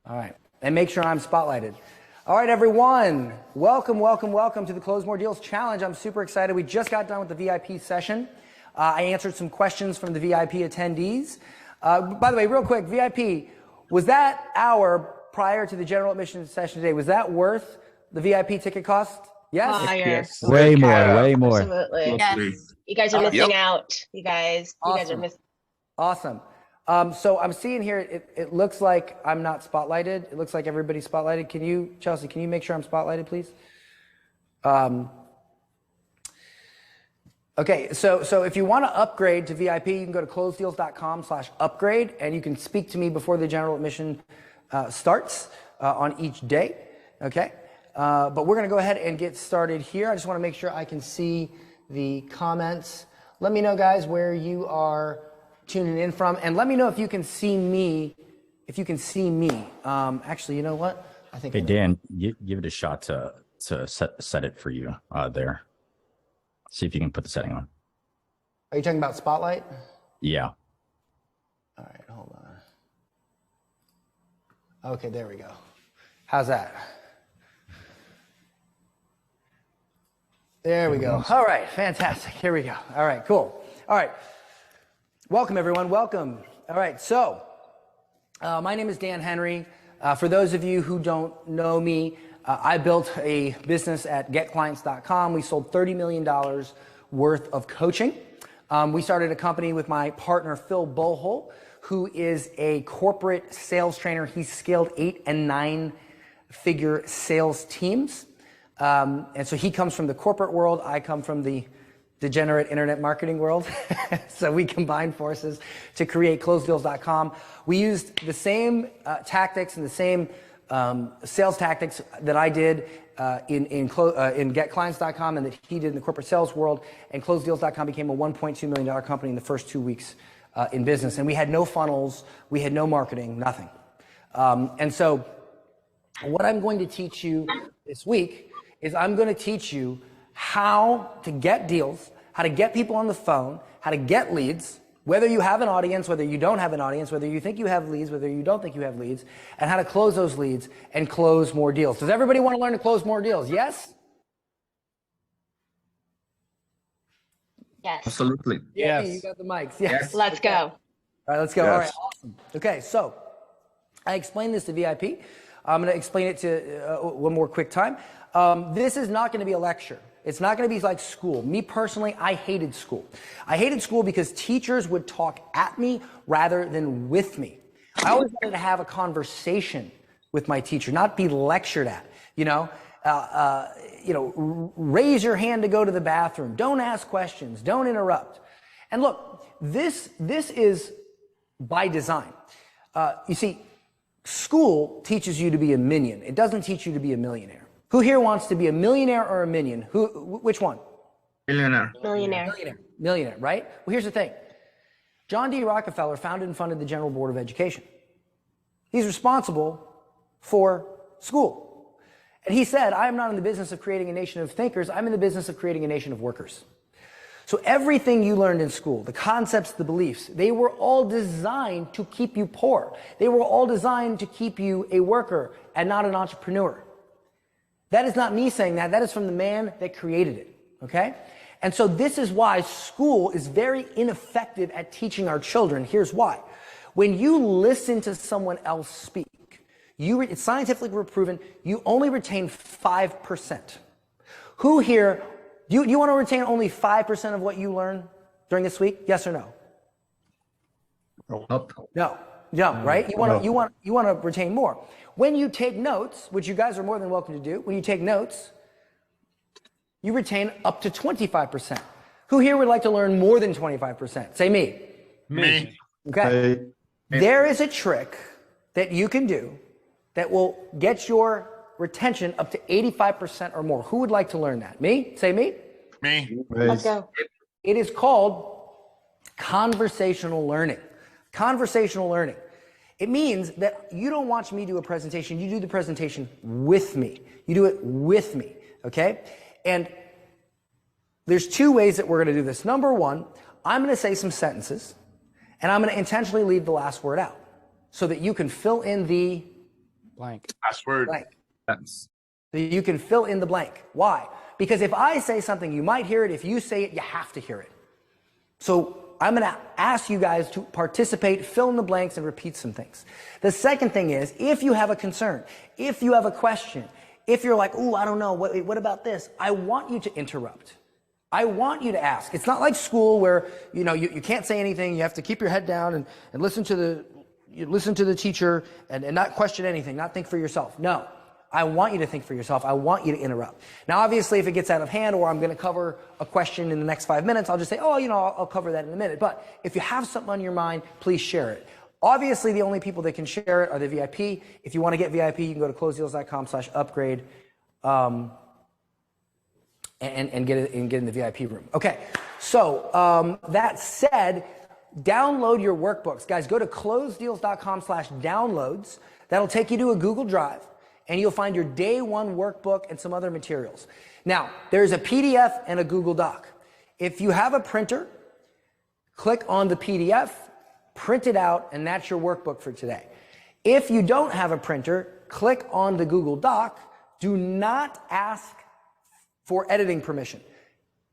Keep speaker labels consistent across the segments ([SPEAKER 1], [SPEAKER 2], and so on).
[SPEAKER 1] All right. And make sure I'm spotlighted. All right, everyone. Welcome to the Close More Deals Challenge. I'm super excited. We just got done with the VIP session. I answered some questions from the VIP attendees. By the way, real quick, VIP, was that hour prior to the general admission session today, was that worth the VIP ticket cost? Yes?
[SPEAKER 2] Yes.
[SPEAKER 3] Way more.
[SPEAKER 2] Absolutely.
[SPEAKER 4] Yes.
[SPEAKER 2] You guys are missing out. You guys are missing.
[SPEAKER 1] Awesome. So I'm seeing here, it looks like I'm not spotlighted. It looks like everybody's spotlighted. Chelsea, can you make sure I'm spotlighted, please? Okay, so if you want to upgrade to VIP, you can go to closedeals.com/upgrade, and you can speak to me before the general admission starts on each day, okay? But we're going to go ahead and get started here. I just want to make sure I can see the comments. Let me know, guys, where you are tuning in from, and let me know if you can see me. Actually, you know what? I think.
[SPEAKER 3] Hey, Dan, give it a shot to set it for you there. See if you can put the setting on.
[SPEAKER 1] Are you talking about Spotlight?
[SPEAKER 3] Yeah.
[SPEAKER 1] All right, hold on. Okay, there we go. How's that? There we go. All right, fantastic. Here we go. All right, cool. All right. Welcome, everyone. Welcome. All right, so my name is Dan Henry. For those of you who don't know me, I built a business at GetClients.com. We sold $30 million worth of coaching. We started a company with my partner, Phil Bohol, who is a corporate sales trainer. He's scaled 8- and 9-figure sales teams. And so he comes from the corporate world. I come from the degenerate internet marketing world. So we combined forces to create CloseDeals.com. We used the same tactics and the same sales tactics that I did in GetClients.com and that he did in the corporate sales world. And CloseDeals.com became a $1.2 million company in the first 2 weeks in business. And we had no funnels, we had no marketing, nothing. And so what I'm going to teach you this week is I'm going to teach you how to get deals, how to get people on the phone, how to get leads, whether you have an audience, whether you don't have an audience, whether you think you have leads, whether you don't think you have leads, and how to close those leads and close more deals. Does everybody want to learn to close more deals? Yes?
[SPEAKER 2] Yes.
[SPEAKER 4] Absolutely.
[SPEAKER 1] Yeah, you got the mics. Yes.
[SPEAKER 2] Let's go.
[SPEAKER 1] All right, let's go.
[SPEAKER 4] Yes.
[SPEAKER 1] All right, awesome. Okay, so I explained this to VIP. I'm going to explain it to one more quick time. This is not going to be a lecture. It's not going to be like school. Me personally, I hated school. I hated school because teachers would talk at me rather than with me. I always wanted to have a conversation with my teacher, not be lectured at. Raise your hand to go to the bathroom. Don't ask questions. Don't interrupt. And look, this is by design. You see, school teaches you to be a minion. It doesn't teach you to be a millionaire. Who here wants to be a millionaire or a minion? Which one?
[SPEAKER 4] Millionaire.
[SPEAKER 1] Millionaire, right? Well, here's the thing. John D. Rockefeller founded and funded the General Board of Education. He's responsible for school. And he said, I am not in the business of creating a nation of thinkers. I'm in the business of creating a nation of workers. So everything you learned in school, the concepts, the beliefs, they were all designed to keep you poor. They were all designed to keep you a worker and not an entrepreneur. That is not me saying that. That is from the man that created it, okay? And so this is why school is very ineffective at teaching our children. Here's why. When you listen to someone else speak, it's scientifically proven, you only retain 5%. Who here, do you want to retain only 5% of what you learn during this week? Yes or no? No, right? You want to retain more. When you take notes, which you guys are more than welcome to do, when you take notes, you retain up to 25%. Who here would like to learn more than 25%? Say me.
[SPEAKER 4] Me.
[SPEAKER 1] Okay. There is a trick that you can do that will get your retention up to 85% or more. Who would like to learn that? Me? Say me.
[SPEAKER 4] Me.
[SPEAKER 2] Let's go.
[SPEAKER 1] It is called conversational learning. Conversational learning. It means that you don't watch me do a presentation. You do the presentation with me. You do it with me, okay? And there's two ways that we're going to do this. Number one, I'm going to say some sentences, and I'm going to intentionally leave the last word out so that you can fill in the
[SPEAKER 5] Blank.
[SPEAKER 4] Password.
[SPEAKER 1] Blank.
[SPEAKER 3] That's
[SPEAKER 1] So you can fill in the blank. Why? Because if I say something, you might hear it. If you say it, you have to hear it. So I'm going to ask you guys to participate, fill in the blanks, and repeat some things. The second thing is, if you have a concern, if you have a question, if you're like, ooh, I don't know, what about this? I want you to interrupt. I want you to ask. It's not like school where, you can't say anything. You have to keep your head down and listen to the teacher and not question anything, not think for yourself. No. I want you to think for yourself. I want you to interrupt. Now, obviously, if it gets out of hand or I'm going to cover a question in the next 5 minutes, I'll just say, I'll cover that in a minute. But if you have something on your mind, please share it. Obviously, the only people that can share it are the VIP. If you want to get VIP, you can go to closedeals.com/upgrade and get in the VIP room. Okay, so that said, download your workbooks. Guys, go to closedeals.com/downloads. That'll take you to a Google Drive. And you'll find your day one workbook and some other materials. Now, there's a PDF and a Google Doc. If you have a printer, click on the PDF, print it out, and that's your workbook for today. If you don't have a printer, click on the Google Doc. Do not ask for editing permission.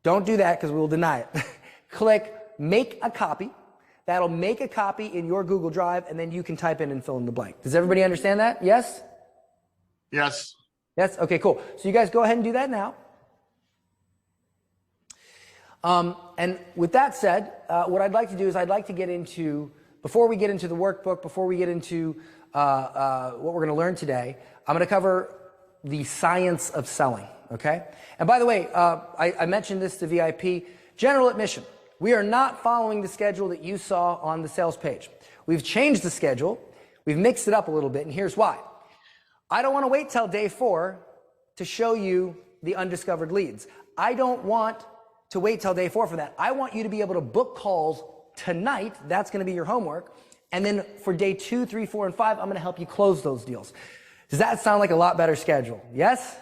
[SPEAKER 1] Don't do that because we will deny it. Click make a copy. That'll make a copy in your Google Drive, and then you can type in and fill in the blank. Does everybody understand that? Yes?
[SPEAKER 4] Yes.
[SPEAKER 1] Yes? Okay, cool. So you guys go ahead and do that now. And with that said, what I'd like to do is I'd like to get into, before we get into the workbook, before we get into what we're going to learn today, I'm going to cover the science of selling, okay? And by the way, I mentioned this to VIP, general admission. We are not following the schedule that you saw on the sales page. We've changed the schedule. We've mixed it up a little bit, and here's why. I don't want to wait till day 4 to show you the undiscovered leads. I don't want to wait till day 4 for that. I want you to be able to book calls tonight. That's going to be your homework. And then for day 2, 3, 4, and 5, I'm going to help you close those deals. Does that sound like a lot better schedule? Yes?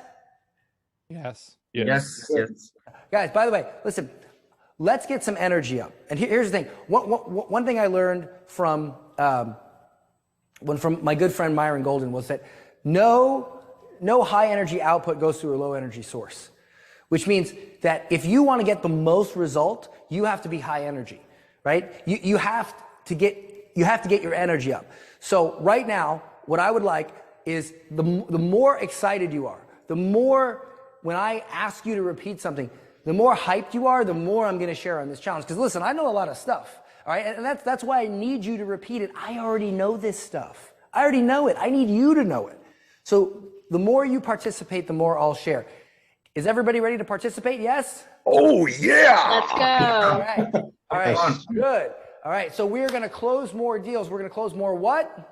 [SPEAKER 5] Yes.
[SPEAKER 4] Yes. Yes.
[SPEAKER 1] Guys, by the way, listen, let's get some energy up. And here's the thing. One thing I learned from my good friend Myron Golden was that no high energy output goes through a low energy source, which means that if you want to get the most result, you have to be high energy, right? You have to get your energy up. So right now, what I would like is the more excited you are, the more when I ask you to repeat something, the more hyped you are, the more I'm going to share on this challenge. Because listen, I know a lot of stuff, all right? And that's why I need you to repeat it. I already know this stuff. I already know it. I need you to know it. So the more you participate, the more I'll share. Is everybody ready to participate? Yes?
[SPEAKER 4] Oh, yeah.
[SPEAKER 2] Let's go.
[SPEAKER 1] All right. All right. Good. All right. So we're going to close more deals. We're going to close more what?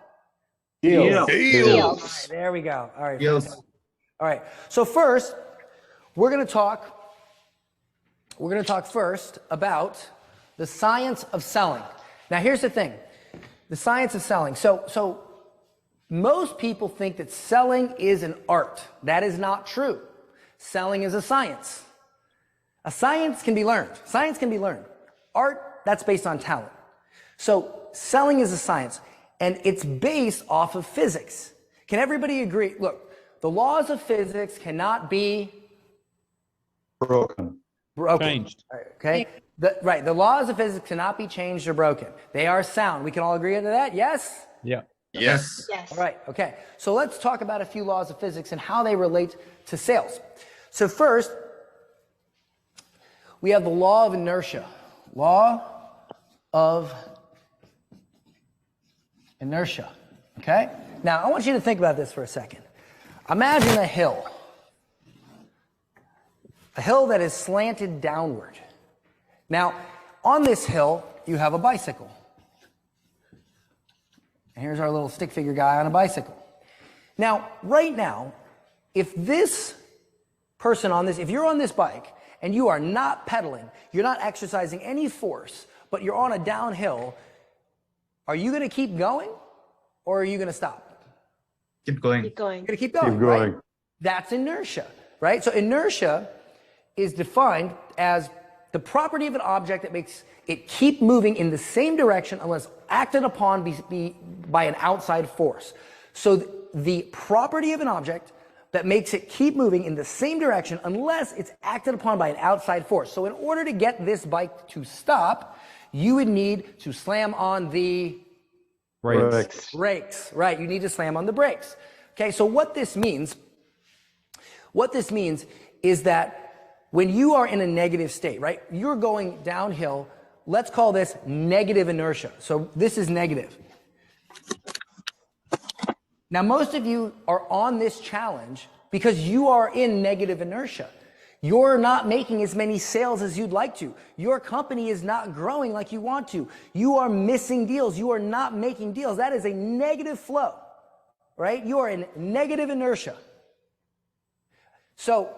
[SPEAKER 4] Deals.
[SPEAKER 1] All right, there we go. All right.
[SPEAKER 4] Deals.
[SPEAKER 1] All right. So first, we're going to talk first about the science of selling. Now, here's the thing. The science of selling. So most people think that selling is an art. That is not true. Selling is a science. A science can be learned. Science can be learned. Art, that's based on talent. So selling is a science, and it's based off of physics. Can everybody agree? Look, the laws of physics cannot be broken.
[SPEAKER 5] Changed.
[SPEAKER 1] Okay? The laws of physics cannot be changed or broken. They are sound. We can all agree to that? Yes?
[SPEAKER 5] Yeah.
[SPEAKER 4] Yes.
[SPEAKER 2] Yes.
[SPEAKER 1] All right, okay. So let's talk about a few laws of physics and how they relate to sales. So first, we have the law of inertia. Law of inertia, okay? Now, I want you to think about this for a second. Imagine a hill that is slanted downward. Now, on this hill, you have a bicycle. And here's our little stick figure guy on a bicycle. Now, right now, if this person if you're on this bike and you are not pedaling, you're not exercising any force, but you're on a downhill, are you going to keep going or are you going to stop?
[SPEAKER 4] Keep going.
[SPEAKER 2] Keep going.
[SPEAKER 1] You're going to keep going, right? That's inertia, right? So inertia is defined as the property of an object that makes it keep moving in the same direction unless acted upon by an outside force. So the property of an object that makes it keep moving in the same direction unless it's acted upon by an outside force. So in order to get this bike to stop, you would need to slam on the brakes. Right, you need to slam on the brakes. Okay, so what this means is that when you are in a negative state, right, you're going downhill, let's call this negative inertia. So this is negative. Now, most of you are on this challenge because you are in negative inertia. You're not making as many sales as you'd like to. Your company is not growing like you want to. You are missing deals. You are not making deals. That is a negative flow, right? You are in negative inertia. So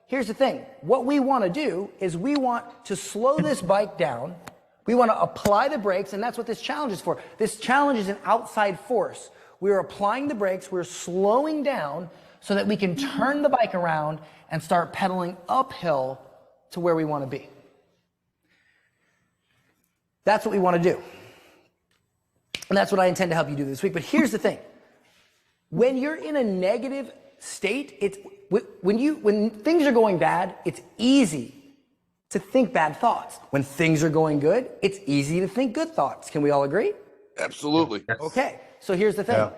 [SPEAKER 1] here's the thing. What we want to do is we want to slow this bike down. We want to apply the brakes, and that's what this challenge is for. This challenge is an outside force. We're applying the brakes, we're slowing down so that we can turn the bike around and start pedaling uphill to where we want to be. That's what we want to do. And that's what I intend to help you do this week. But here's the thing. When you're in a negative state, when things are going bad, it's easy to think bad thoughts. When things are going good, it's easy to think good thoughts. Can we all agree?
[SPEAKER 6] Absolutely.
[SPEAKER 1] Okay. So here's the thing. Yeah.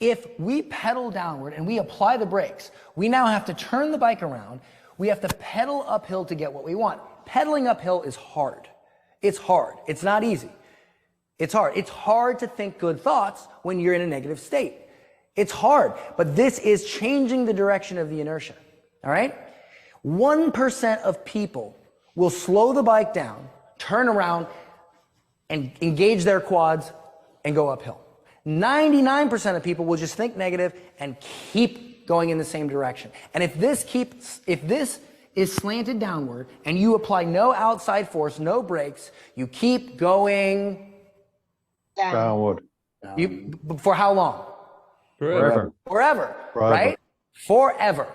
[SPEAKER 1] If we pedal downward and we apply the brakes, we now have to turn the bike around. We have to pedal uphill to get what we want. Pedaling uphill is hard. It's hard. It's not easy. It's hard. It's hard to think good thoughts when you're in a negative state. It's hard, but this is changing the direction of the inertia. All right? 1% of people will slow the bike down, turn around, and engage their quads and go uphill. 99% of people will just think negative and keep going in the same direction. And if this is slanted downward and you apply no outside force, no brakes, you keep going
[SPEAKER 7] downward.
[SPEAKER 1] For how long?
[SPEAKER 7] Forever.
[SPEAKER 1] Forever. Right? Forever.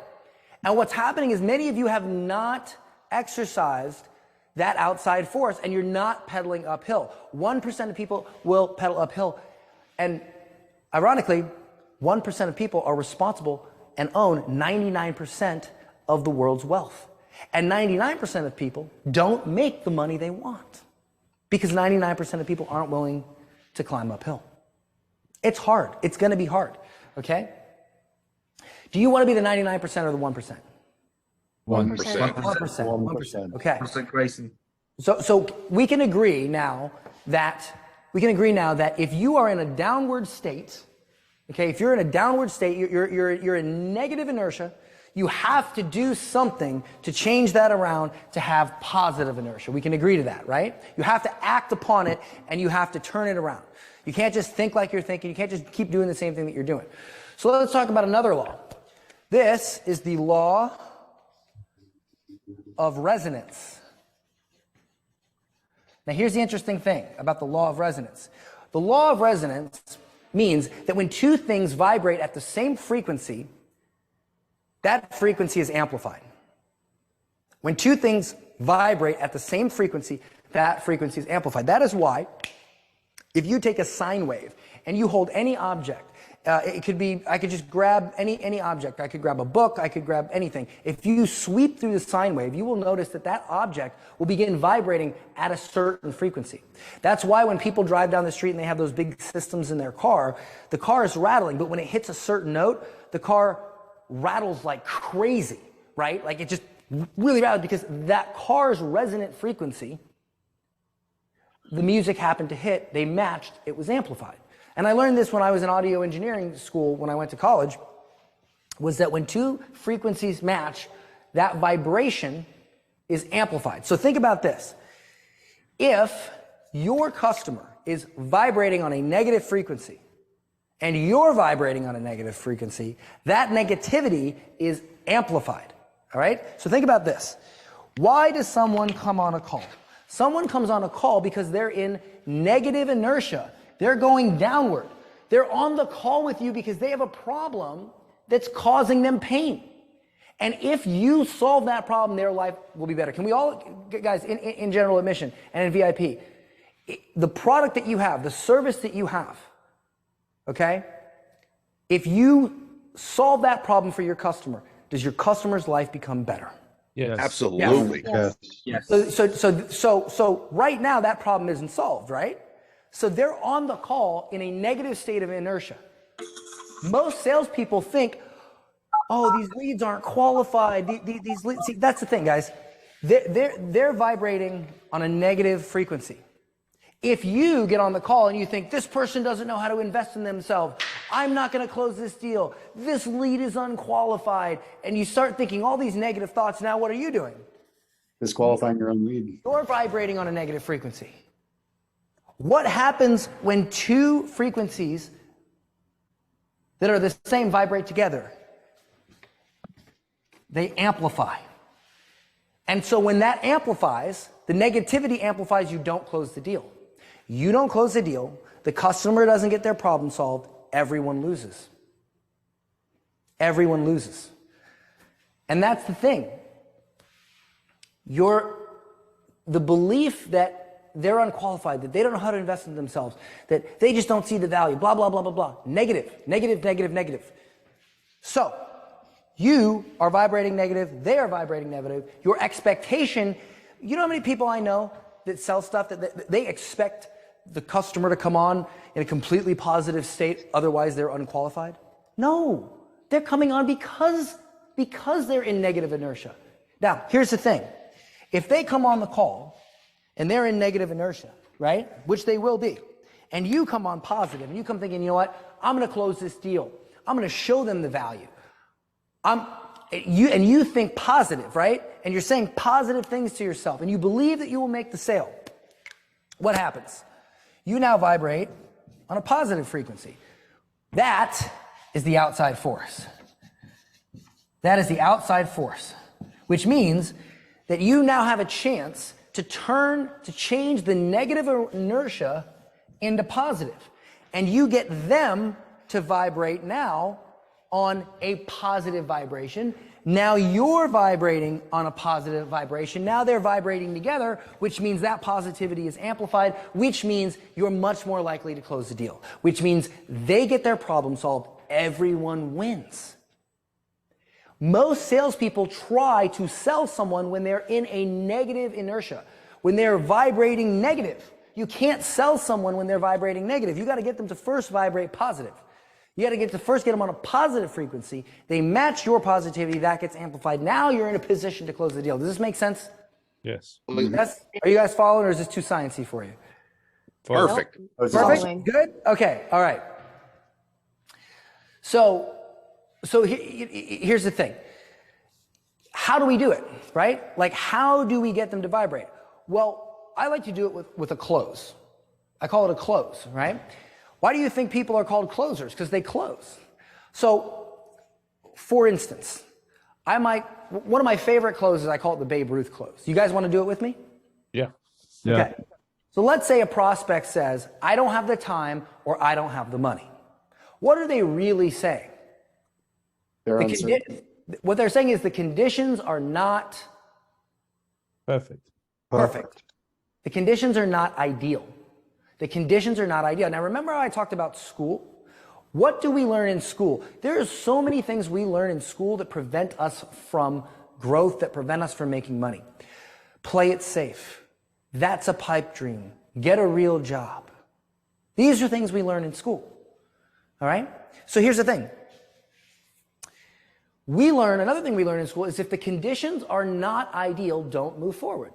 [SPEAKER 1] And what's happening is many of you have not exercised that outside force, and you're not pedaling uphill. 1% of people will pedal uphill. And ironically, 1% of people are responsible and own 99% of the world's wealth. And 99% of people don't make the money they want because 99% of people aren't willing to climb uphill. It's hard. It's going to be hard. Okay? Do you want to be the 99% or the 1%?
[SPEAKER 6] 1%.
[SPEAKER 1] 1%. Okay.
[SPEAKER 4] 1% Grayson.
[SPEAKER 1] So we can agree now that if you are in a downward state, okay, if you're in a downward state, you're in negative inertia, you have to do something to change that around to have positive inertia. We can agree to that, right? You have to act upon it and you have to turn it around. You can't just think like you're thinking. You can't just keep doing the same thing that you're doing. So let's talk about another law. This is the law of resonance. Now here's the interesting thing about the law of resonance. The law of resonance means that when two things vibrate at the same frequency, that frequency is amplified. When two things vibrate at the same frequency, that frequency is amplified. That is why if you take a sine wave and you hold any object, it could be, I could just grab any object. I could grab a book. I could grab anything. If you sweep through the sine wave, you will notice that that object will begin vibrating at a certain frequency. That's why when people drive down the street and they have those big systems in their car, the car is rattling, but when it hits a certain note, the car rattles like crazy, right? Like it just really rattles because that car's resonant frequency, the music happened to hit, they matched, it was amplified. And I learned this when I was in audio engineering school when I went to college, was that when two frequencies match, that vibration is amplified. So think about this. If your customer is vibrating on a negative frequency and you're vibrating on a negative frequency, that negativity is amplified. All right? So think about this. Why does someone come on a call? Someone comes on a call because they're in negative inertia. They're going downward. They're on the call with you because they have a problem that's causing them pain. And if you solve that problem, their life will be better. Can we all, guys, in general admission and in VIP, the product that you have, the service that you have, okay, If you solve that problem for your customer, does your customer's life become better?
[SPEAKER 5] Yes.
[SPEAKER 6] Absolutely.
[SPEAKER 7] Yes.
[SPEAKER 1] So right now that problem isn't solved, right? So they're on the call in a negative state of inertia. Most salespeople think, oh, these leads aren't qualified. These leads, see, that's the thing, guys. They're vibrating on a negative frequency. If you get on the call and you think this person doesn't know how to invest in themselves, I'm not going to close this deal, this lead is unqualified, and you start thinking all these negative thoughts, now what are you doing?
[SPEAKER 7] Disqualifying your own lead.
[SPEAKER 1] You're vibrating on a negative frequency. What happens when two frequencies that are the same vibrate together? They amplify. And so when that amplifies, the negativity amplifies, you don't close the deal. You don't close the deal, the customer doesn't get their problem solved, everyone loses. Everyone loses. And that's the thing. The belief that they're unqualified, that they don't know how to invest in themselves, that they just don't see the value, blah, blah, blah, blah, blah. Negative, negative, negative, negative. So, you are vibrating negative, they are vibrating negative. Your expectation, you know how many people I know that sell stuff that they expect the customer to come on in a completely positive state, otherwise they're unqualified? No, they're coming on because they're in negative inertia. Now, here's the thing. If they come on the call and they're in negative inertia, right, which they will be, and you come on positive and you come thinking, you know what, I'm going to close this deal. I'm going to show them the value. You think positive, right? And you're saying positive things to yourself and you believe that you will make the sale. What happens? You now vibrate on a positive frequency. That is the outside force. That is the outside force, which means that you now have a chance to change the negative inertia into positive. And you get them to vibrate now on a positive vibration. Now you're vibrating on a positive vibration. Now they're vibrating together, which means that positivity is amplified, which means you're much more likely to close the deal, which means they get their problem solved. Everyone wins. Most salespeople try to sell someone when they're in a negative inertia, when they're vibrating negative. You can't sell someone when they're vibrating negative. You got to get them to first vibrate positive. You got to first get them on a positive frequency. They match your positivity. That gets amplified. Now you're in a position to close the deal. Does this make sense?
[SPEAKER 5] Yes.
[SPEAKER 1] Yes? Are you guys following, or is this too sciencey for you?
[SPEAKER 6] Perfect.
[SPEAKER 1] Perfect?
[SPEAKER 2] Following.
[SPEAKER 1] Good? Okay. All right. So here's the thing. How do we do it, right? Like, how do we get them to vibrate? Well, I like to do it with a close. I call it a close, right? Why do you think people are called closers? Because they close. So, for instance, one of my favorite closes, I call it the Babe Ruth close. You guys want to do it with me?
[SPEAKER 5] Yeah.
[SPEAKER 1] Okay. So let's say a prospect says, I don't have the time or I don't have the money. What are they really saying? What they're saying is the conditions are not
[SPEAKER 5] Perfect.
[SPEAKER 1] perfect. The conditions are not ideal. The conditions are not ideal. Now, remember how I talked about school? What do we learn in school? There are so many things we learn in school that prevent us from growth, that prevent us from making money. Play it safe. That's a pipe dream. Get a real job. These are things we learn in school. All right? So here's the thing. Another thing we learn in school is if the conditions are not ideal, don't move forward.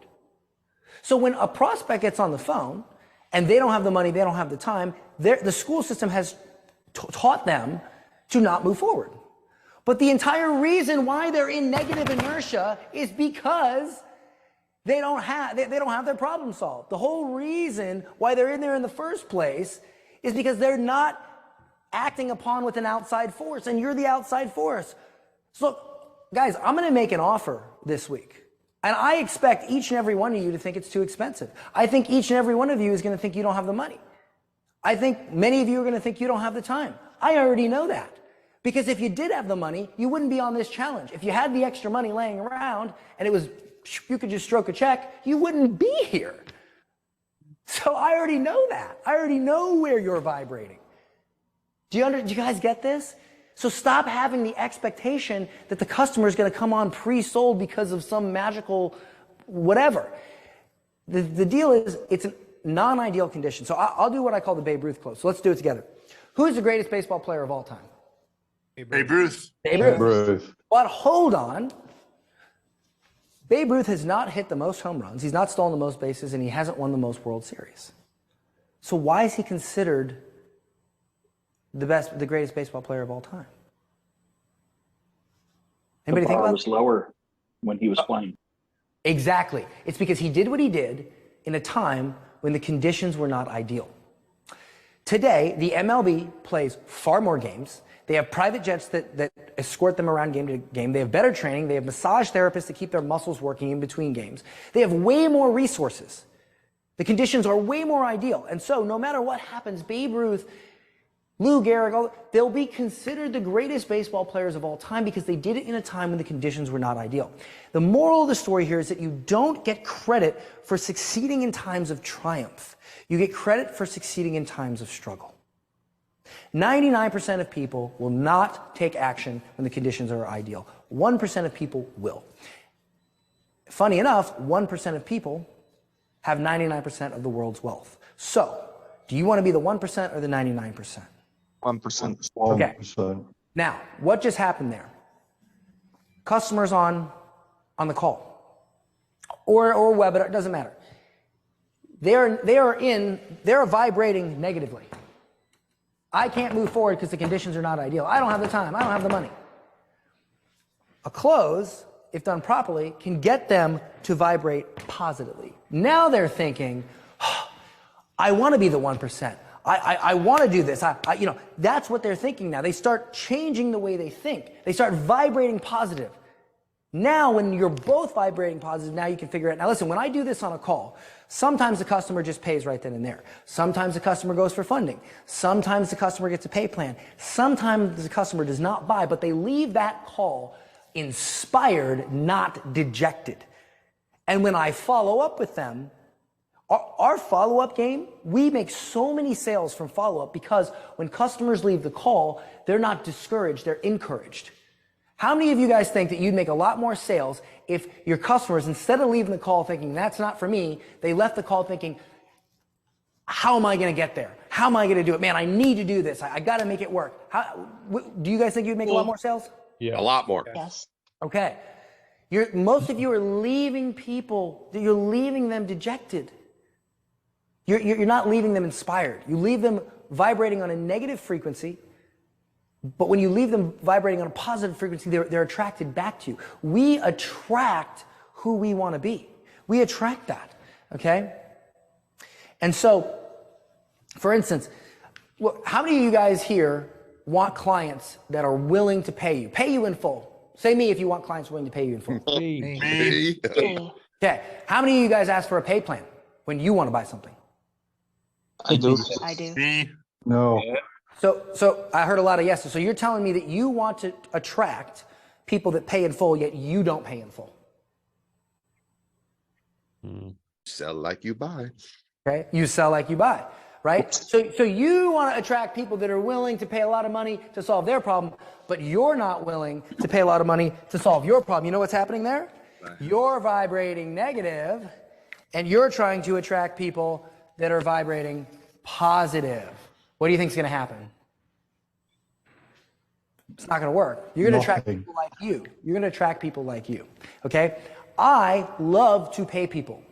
[SPEAKER 1] So when a prospect gets on the phone and they don't have the money, they don't have the time, the school system has taught them to not move forward. But the entire reason why they're in negative inertia is because they don't have their problem solved. The whole reason why they're in there in the first place is because they're not acting upon with an outside force, and you're the outside force. So look, guys, I'm going to make an offer this week. And I expect each and every one of you to think it's too expensive. I think each and every one of you is going to think you don't have the money. I think many of you are going to think you don't have the time. I already know that. Because if you did have the money, you wouldn't be on this challenge. If you had the extra money laying around and you could just stroke a check, you wouldn't be here. So I already know that. I already know where you're vibrating. Do you guys get this? So stop having the expectation that the customer is going to come on pre-sold because of some magical whatever. The deal is it's a non-ideal condition. So I'll do what I call the Babe Ruth close. So let's do it together. Who is the greatest baseball player of all time?
[SPEAKER 6] Babe Ruth.
[SPEAKER 1] Babe Ruth.
[SPEAKER 7] Ruth.
[SPEAKER 1] But hold on. Babe Ruth has not hit the most home runs. He's not stolen the most bases, and he hasn't won the most World Series. So why is he considered the greatest baseball player of all time? Anybody think about
[SPEAKER 8] was lower when he was playing.
[SPEAKER 1] Exactly. It's because he did what he did in a time when the conditions were not ideal. Today, the MLB plays far more games. They have private jets that escort them around game to game. They have better training. They have massage therapists to keep their muscles working in between games. They have way more resources. The conditions are way more ideal. And so no matter what happens, Babe Ruth, Lou Gehrig, they'll be considered the greatest baseball players of all time because they did it in a time when the conditions were not ideal. The moral of the story here is that you don't get credit for succeeding in times of triumph. You get credit for succeeding in times of struggle. 99% of people will not take action when the conditions are ideal. 1% of people will. Funny enough, 1% of people have 99% of the world's wealth. So, do you want to be the 1% or the 99%?
[SPEAKER 6] 1%.
[SPEAKER 1] Okay. Now, what just happened there? Customers on the call or webinar, it doesn't matter. They're vibrating negatively. I can't move forward because the conditions are not ideal. I don't have the time. I don't have the money. A close, if done properly, can get them to vibrate positively. Now they're thinking, I want to be the 1%. I want to do this. That's what they're thinking now. They start changing the way they think. They start vibrating positive. Now, when you're both vibrating positive, now you can figure it out. Now, listen, when I do this on a call, sometimes the customer just pays right then and there. Sometimes the customer goes for funding. Sometimes the customer gets a pay plan. Sometimes the customer does not buy, but they leave that call inspired, not dejected. And when I follow up with them, our follow-up game, we make so many sales from follow-up because when customers leave the call, they're not discouraged, they're encouraged. How many of you guys think that you'd make a lot more sales if your customers, instead of leaving the call thinking, that's not for me, they left the call thinking, how am I going to get there? How am I going to do it? Man, I need to do this. I got to make it work. Do you guys think you'd make a lot more sales?
[SPEAKER 5] Yeah.
[SPEAKER 6] A lot more.
[SPEAKER 2] Yes.
[SPEAKER 1] Okay. Most of you are leaving people, you're leaving them dejected. You're not leaving them inspired. You leave them vibrating on a negative frequency, but when you leave them vibrating on a positive frequency, they're attracted back to you. We attract who we want to be. We attract that, okay? And so, for instance, how many of you guys here want clients that are willing to pay you in full? Say me if you want clients willing to pay you in full.
[SPEAKER 6] Me.
[SPEAKER 1] Okay, how many of you guys ask for a pay plan when you want to buy something?
[SPEAKER 8] I do.
[SPEAKER 2] I do.
[SPEAKER 6] Me.
[SPEAKER 7] No.
[SPEAKER 1] So I heard a lot of yeses. So you're telling me that you want to attract people that pay in full, yet you don't pay in full.
[SPEAKER 6] Sell like you buy.
[SPEAKER 1] Okay, you sell like you buy, right? So you want to attract people that are willing to pay a lot of money to solve their problem, but you're not willing to pay a lot of money to solve your problem. You know what's happening there? You're vibrating negative, and you're trying to attract people that are vibrating positive. What do you think is going to happen? It's not going to work. You're going to attract people like you. You're going to attract people like you. Okay? I love to pay people.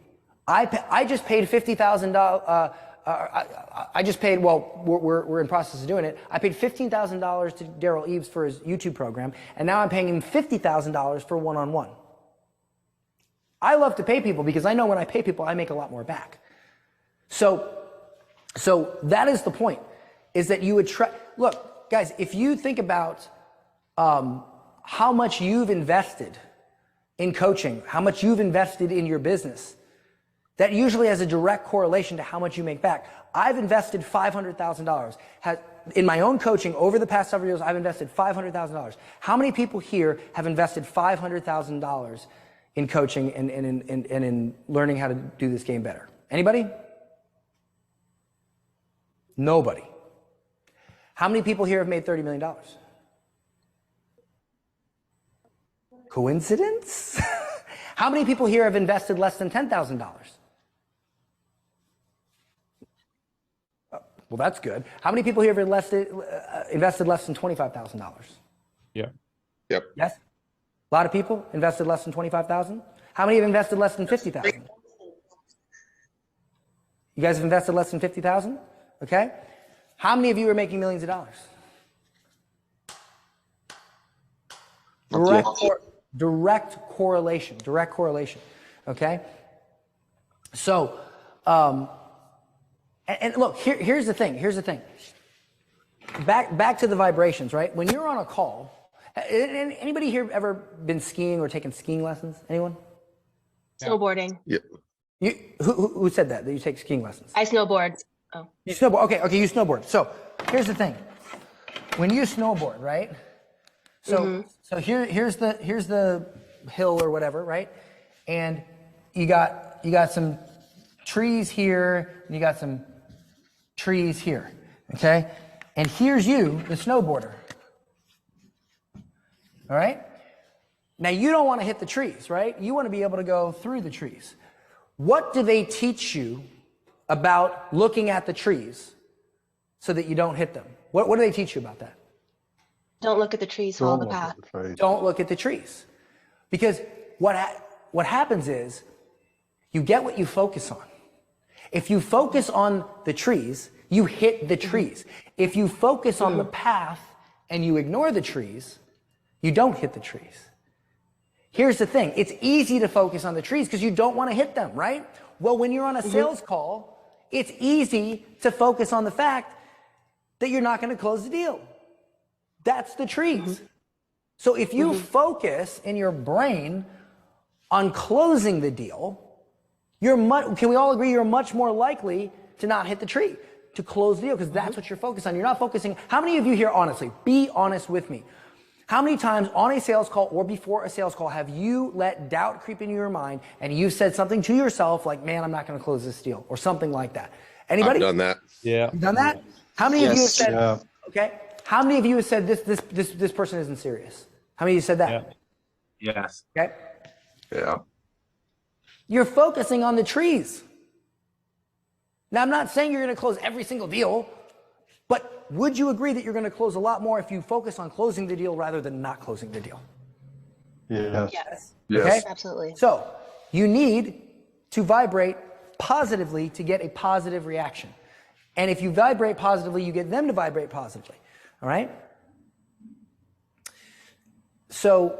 [SPEAKER 1] I just paid $50,000. I just paid. Well, we're in process of doing it. I paid $15,000 to Daryl Eves for his YouTube program, and now I'm paying him $50,000 for one-on-one. I love to pay people because I know when I pay people, I make a lot more back. So that is the point, is that you attract. Look, guys, if you think about how much you've invested in coaching, how much you've invested in your business, that usually has a direct correlation to how much you make back. I've invested $500,000. In my own coaching over the past several years, I've invested $500,000. How many people here have invested $500,000 in coaching and in learning how to do this game better? Anybody? Nobody. How many people here have made $30 million? Coincidence? How many people here have invested less than $10,000? Well, that's good. How many people here have invested less than $25,000?
[SPEAKER 5] Yeah.
[SPEAKER 6] Yep.
[SPEAKER 1] Yes? A lot of people invested less than $25,000? How many have invested less than $50,000? You guys have invested less than $50,000? Okay. How many of you are making millions of dollars? Direct correlation. Okay. So, and look, here's the thing. Back to the vibrations, right? When you're on a call, anybody here ever been skiing or taken skiing lessons? Anyone?
[SPEAKER 2] Snowboarding.
[SPEAKER 6] Yeah.
[SPEAKER 1] Who said that you take skiing lessons?
[SPEAKER 2] I snowboard. Oh.
[SPEAKER 1] You snowboard. Okay, you snowboard. So here's the thing. When you snowboard, right? So here's the hill or whatever, right? And you got some trees here, and you got some trees here. Okay? And here's you, the snowboarder. All right? Now you don't want to hit the trees, right? You want to be able to go through the trees. What do they teach you about looking at the trees so that you don't hit them? What do they teach you about that?
[SPEAKER 2] Don't look at the trees, follow the path.
[SPEAKER 1] Don't look at the trees. Because what happens is you get what you focus on. If you focus on the trees, you hit the trees. If you focus on the path and you ignore the trees, you don't hit the trees. Here's the thing. It's easy to focus on the trees because you don't want to hit them, right? Well, when you're on a sales call, it's easy to focus on the fact that you're not going to close the deal. That's the trees. So if you focus in your brain on closing the deal, can we all agree you're much more likely to not hit the tree, to close the deal, because that's what you're focused on. You're not focusing. How many of you here, honestly, be honest with me. How many times on a sales call or before a sales call have you let doubt creep into your mind and you said something to yourself like, man, I'm not going to close this deal, or something like that? Anybody?
[SPEAKER 6] I've done that.
[SPEAKER 5] Yeah.
[SPEAKER 1] You've done that? How many of you have said,
[SPEAKER 7] Yeah.
[SPEAKER 1] okay, how many of you have said this person isn't serious? How many of you said that?
[SPEAKER 5] Yeah.
[SPEAKER 4] Yes.
[SPEAKER 1] Okay.
[SPEAKER 6] Yeah.
[SPEAKER 1] You're focusing on the trees. Now, I'm not saying you're going to close every single deal, but would you agree that you're going to close a lot more if you focus on closing the deal rather than not closing the deal?
[SPEAKER 7] Yeah.
[SPEAKER 2] Yes,
[SPEAKER 1] Okay?
[SPEAKER 2] absolutely.
[SPEAKER 1] So you need to vibrate positively to get a positive reaction. And if you vibrate positively, you get them to vibrate positively. All right? So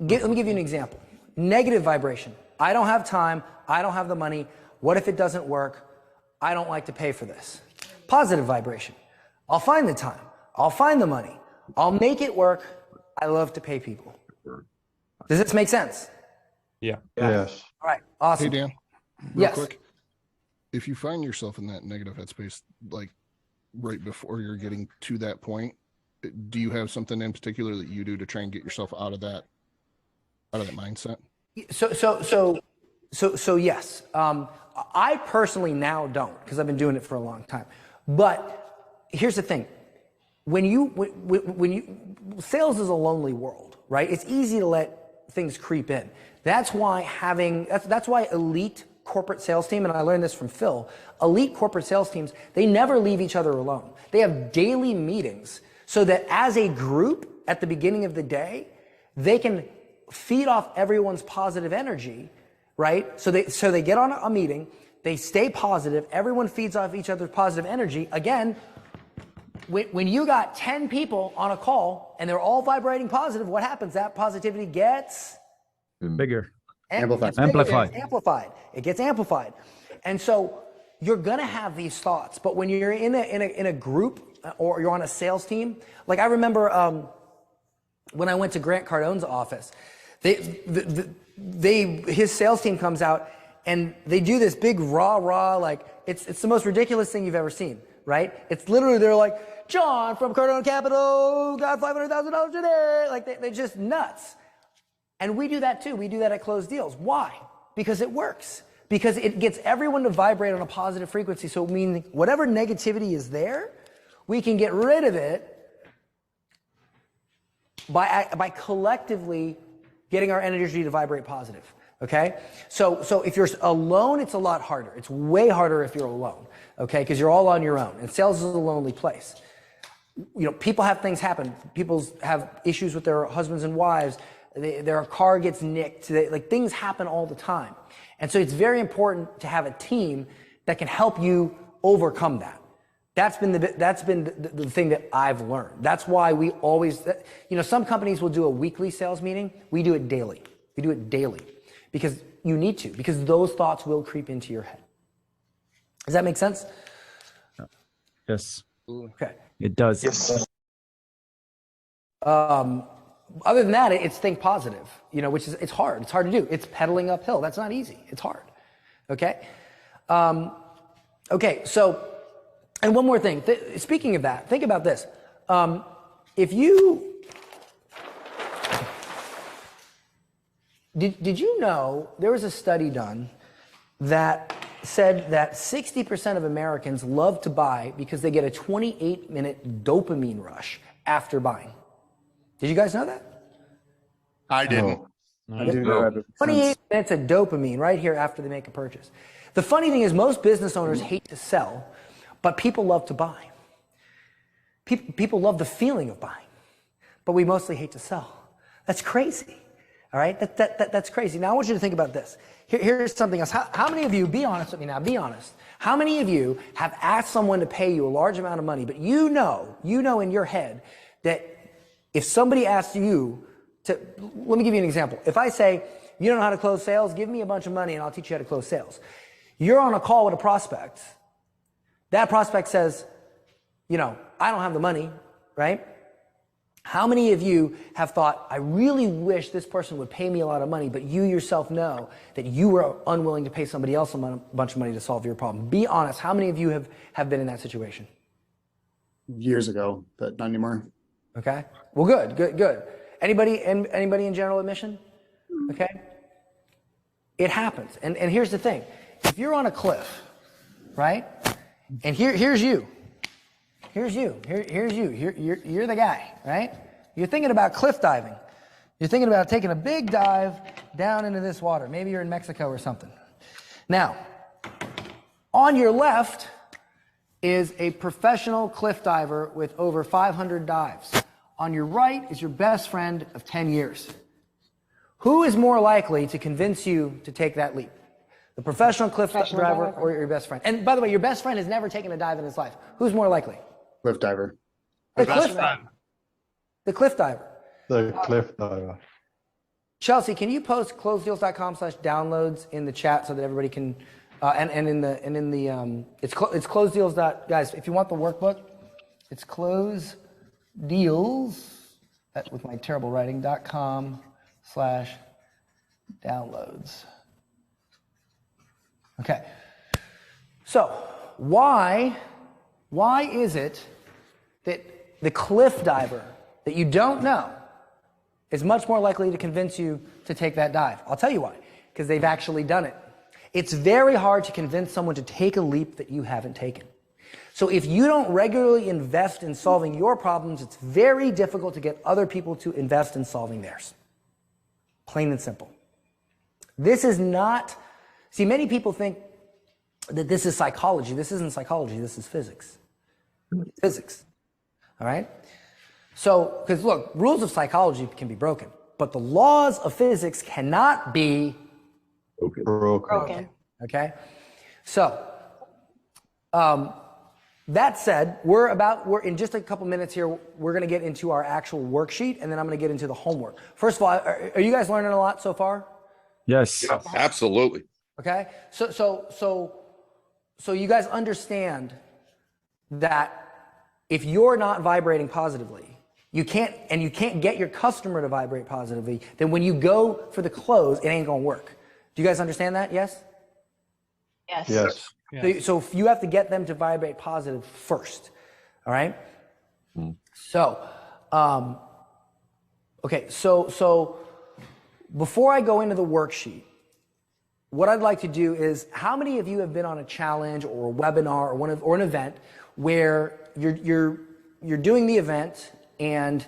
[SPEAKER 1] let me give you an example. Negative vibration. I don't have time. I don't have the money. What if it doesn't work? I don't like to pay for this. Positive vibration. I'll find the time. I'll find the money. I'll make it work. I love to pay people. Does this make sense?
[SPEAKER 5] Yeah.
[SPEAKER 7] Yes.
[SPEAKER 1] All right. Awesome.
[SPEAKER 9] Hey, Dan, real
[SPEAKER 1] Yes.
[SPEAKER 9] quick. If you find yourself in that negative headspace, like right before you're getting to that point, do you have something in particular that you do to try and get yourself out of that mindset?
[SPEAKER 1] So yes. I personally now don't, because I've been doing it for a long time. But here's the thing. When you sales is a lonely world, right? It's easy to let things creep in. That's why that's why elite corporate sales team, and I learned this from Phil, elite corporate sales teams, they never leave each other alone. They have daily meetings so that as a group at the beginning of the day, they can feed off everyone's positive energy, right? So they get on a meeting, they stay positive, everyone feeds off each other's positive energy. Again, when you got 10 people on a call and they're all vibrating positive, what happens? That positivity gets
[SPEAKER 3] Bigger.
[SPEAKER 1] amplified. It gets amplified. And so you're going to have these thoughts, but when you're in a group or you're on a sales team, like I remember when I went to Grant Cardone's office, his sales team comes out and they do this big rah, like it's the most ridiculous thing you've ever seen, right? It's literally, they're like, John from Cardone Capital got $500,000 today. Like they're just nuts. And we do that too. We do that at closed deals. Why? Because it works. Because it gets everyone to vibrate on a positive frequency. So meaning whatever negativity is there, We can get rid of it by collectively getting our energy to vibrate positive. Okay? So if you're alone, it's a lot harder. It's way harder if you're alone. Okay? Because you're all on your own. And sales is a lonely place. You know, people have things happen. People have issues with their husbands and wives. Their car gets nicked. Like things happen all the time. And so it's very important to have a team that can help you overcome that. That's been the thing that I've learned. That's why we always, you know, some companies will do a weekly sales meeting. We do it daily. We do it daily because you need to, because those thoughts will creep into your head. Does that make sense?
[SPEAKER 3] Yes,
[SPEAKER 1] Okay.
[SPEAKER 3] it does.
[SPEAKER 8] Yes.
[SPEAKER 1] Other than that, it's think positive, you know, which is, it's hard. It's hard to do. It's pedaling uphill. That's not easy. It's hard. Okay. Okay. So, and one more thing, speaking of that, think about this. If you, did you know there was a study done that said that 60% of Americans love to buy because they get a 28-minute dopamine rush after buying. Did you guys know that?
[SPEAKER 6] I didn't.
[SPEAKER 7] I do know that.
[SPEAKER 1] 28 minutes of dopamine right here after they make a purchase. The funny thing is most business owners hate to sell, but people love to buy. People love the feeling of buying, but we mostly hate to sell. That's crazy. All right? That's crazy. Now I want you to think about this. Here's something else. How many of you, be honest with me now, be honest. How many of you have asked someone to pay you a large amount of money, but you know in your head that if somebody asks you to, let me give you an example. If I say, you don't know how to close sales, give me a bunch of money and I'll teach you how to close sales. You're on a call with a prospect. That prospect says, you know, I don't have the money, right? How many of you have thought, I really wish this person would pay me a lot of money, but you yourself know that you were unwilling to pay somebody else a bunch of money to solve your problem? Be honest. How many of you have been in that situation?
[SPEAKER 7] Years ago, but not anymore.
[SPEAKER 1] Okay. Well, good. Anybody in general admission? Okay. It happens. And here's the thing. If you're on a cliff, right? And here's you. Here's you. You're the guy, right? You're thinking about cliff diving. You're thinking about taking a big dive down into this water. Maybe you're in Mexico or something. Now, on your left is a professional cliff diver with over 500 dives. On your right is your best friend of 10 years. Who is more likely to convince you to take that leap? The professional cliff diver or your best friend? And by the way, your best friend has never taken a dive in his life. Who's more likely?
[SPEAKER 7] Cliff diver.
[SPEAKER 1] The cliff diver. The cliff diver.
[SPEAKER 10] The cliff diver.
[SPEAKER 1] Chelsea, can you post closedeals.com/downloads in the chat so that everybody can, it's closedeals. Guys, if you want the workbook, it's closedeals with my terrible writing .com/downloads. Okay. So why is it that the cliff diver that you don't know is much more likely to convince you to take that dive? I'll tell you why. Because they've actually done it. It's very hard to convince someone to take a leap that you haven't taken. So if you don't regularly invest in solving your problems, it's very difficult to get other people to invest in solving theirs. Plain and simple. This is not, see, many people think that this is psychology. This isn't psychology, this is physics. Physics. All right? So, because look, rules of psychology can be broken, but the laws of physics cannot be
[SPEAKER 2] Broken.
[SPEAKER 1] okay? So, that said, we're in just a couple minutes here, we're going to get into our actual worksheet, and then I'm going to get into the homework. First of all, are you guys learning a lot so far?
[SPEAKER 3] Yes.
[SPEAKER 6] Yeah, absolutely.
[SPEAKER 1] Okay? So you guys understand that if you're not vibrating positively, you can't get your customer to vibrate positively, then when you go for the close, it ain't going to work. Do you guys understand that? Yes?
[SPEAKER 2] Yes.
[SPEAKER 10] Yes.
[SPEAKER 1] So you have to get them to vibrate positive first. All right? So, okay, so before I go into the worksheet, what I'd like to do is, how many of you have been on a challenge or a webinar or an event where you're doing the event and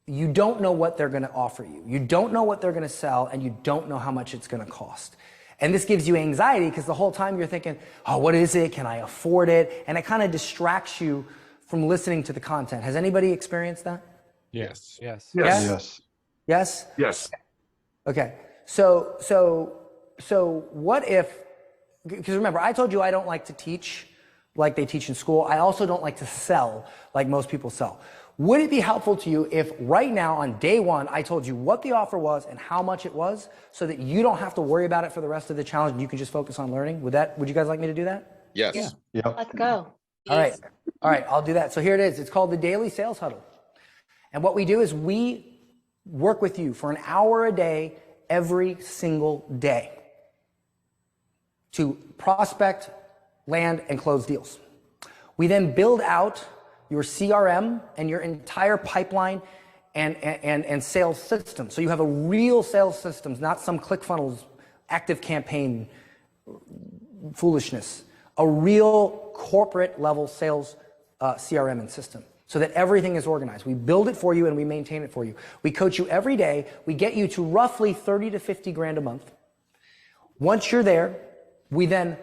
[SPEAKER 1] you don't know what they're going to offer you. You don't know what they're going to sell, and you don't know how much it's going to cost. And this gives you anxiety because the whole time you're thinking, oh, what is it? Can I afford it? And it kind of distracts you from listening to the content. Has anybody experienced that?
[SPEAKER 5] Yes.
[SPEAKER 1] Yes?
[SPEAKER 10] Yes.
[SPEAKER 1] Yes?
[SPEAKER 6] Yes.
[SPEAKER 1] Okay. So what if, because remember, I told you I don't like to teach like they teach in school. I also don't like to sell like most people sell. Would it be helpful to you if right now on day one, I told you what the offer was and how much it was so that you don't have to worry about it for the rest of the challenge and you can just focus on learning? Would you guys like me to do that?
[SPEAKER 6] Yes.
[SPEAKER 10] Yep.
[SPEAKER 2] Let's go.
[SPEAKER 1] All right. All right. I'll do that. So here it is. It's called the Daily Sales Huddle. And what we do is we work with you for an hour a day, every single day to prospect, land, and close deals. We then build out your CRM and your entire pipeline and sales system. So you have a real sales systems, not some ClickFunnels active campaign foolishness, a real corporate level sales CRM and system so that everything is organized. We build it for you and we maintain it for you. We coach you every day. We get you to roughly 30 to 50 grand a month. Once you're there, we then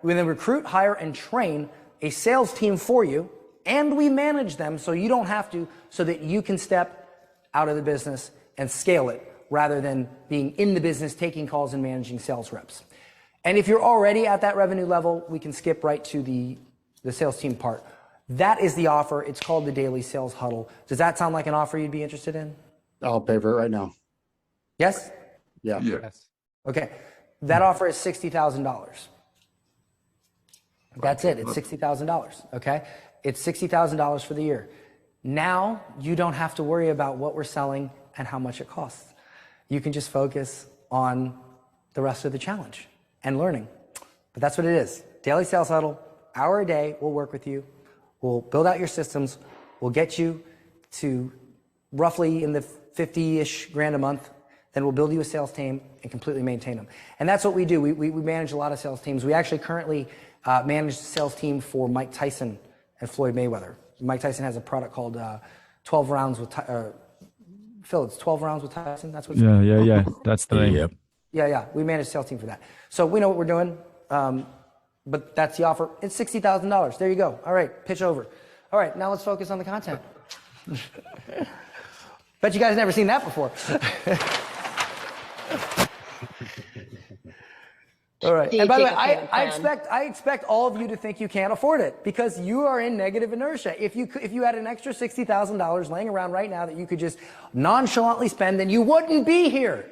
[SPEAKER 1] recruit, hire, and train a sales team for you, and we manage them so you don't have to, so that you can step out of the business and scale it rather than being in the business, taking calls and managing sales reps. And if you're already at that revenue level, we can skip right to the sales team part. That is the offer. It's called the Daily Sales Huddle. Does that sound like an offer you'd be interested in?
[SPEAKER 7] I'll pay for it right now.
[SPEAKER 1] Yes?
[SPEAKER 7] Yeah.
[SPEAKER 5] Yes.
[SPEAKER 1] Okay. That offer is $60,000. That's it. It's $60,000. Okay. It's $60,000 for the year. Now you don't have to worry about what we're selling and how much it costs. You can just focus on the rest of the challenge and learning. But that's what it is. Daily Sales Huddle, hour a day. We'll work with you. We'll build out your systems. We'll get you to roughly in the 50-ish grand a month. Then we'll build you a sales team and completely maintain them. And that's what we do. We manage a lot of sales teams. We actually currently manage the sales team for Mike Tyson and Floyd Mayweather. Mike Tyson has a product called 12 Rounds with Phil, it's 12 Rounds with Tyson. That's what.
[SPEAKER 3] Yeah. That's the name. Yep.
[SPEAKER 1] Yeah. We manage a sales team for that. So we know what we're doing. But that's the offer. It's $60,000. There you go. All right, pitch over. All right, now let's focus on the content. Bet you guys never seen that before. All right. And by the way, I expect all of you to think you can't afford it because you are in negative inertia. If you had an extra $60,000 laying around right now that you could just nonchalantly spend, then you wouldn't be here.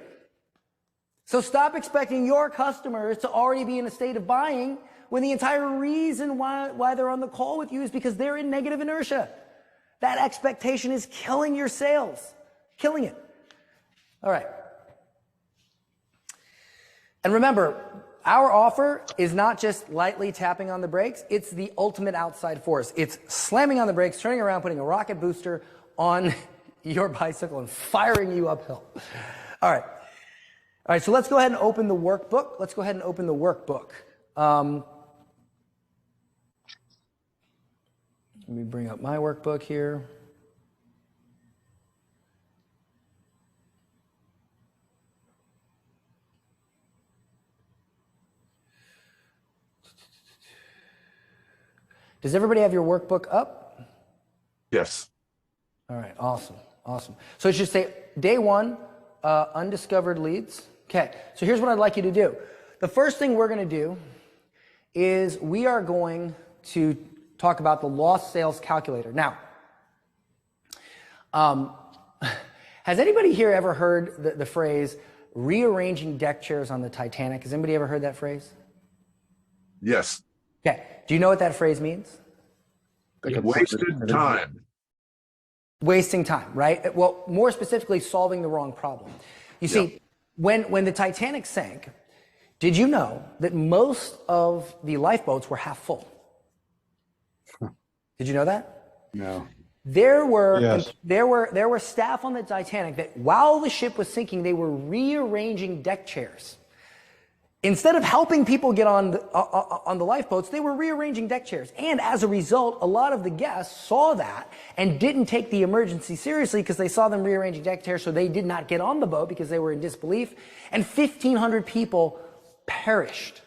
[SPEAKER 1] So stop expecting your customers to already be in a state of buying when the entire reason why they're on the call with you is because they're in negative inertia. That expectation is killing your sales, killing it. All right. And remember, our offer is not just lightly tapping on the brakes. It's the ultimate outside force. It's slamming on the brakes, turning around, putting a rocket booster on your bicycle and firing you uphill. All right, so let's go ahead and open the workbook. Let me bring up my workbook here. Does everybody have your workbook up?
[SPEAKER 6] Yes.
[SPEAKER 1] All right, awesome. So it should say day one, undiscovered leads. Okay, so here's what I'd like you to do. The first thing we're going to do is we are going to talk about the lost sales calculator. Now, has anybody here ever heard the phrase rearranging deck chairs on the Titanic? Has anybody ever heard that phrase?
[SPEAKER 6] Yes.
[SPEAKER 1] Okay, do you know what that phrase means?
[SPEAKER 6] Wasted time.
[SPEAKER 1] Wasting time, right? Well, more specifically, solving the wrong problem. You see, when the Titanic sank, did you know that most of the lifeboats were half full? Did you know that?
[SPEAKER 7] No.
[SPEAKER 1] There were
[SPEAKER 10] Yes.
[SPEAKER 1] staff on the Titanic that while the ship was sinking, they were rearranging deck chairs. Instead of helping people get on the lifeboats, they were rearranging deck chairs. And as a result, a lot of the guests saw that and didn't take the emergency seriously because they saw them rearranging deck chairs, so they did not get on the boat because they were in disbelief. And 1,500 people perished.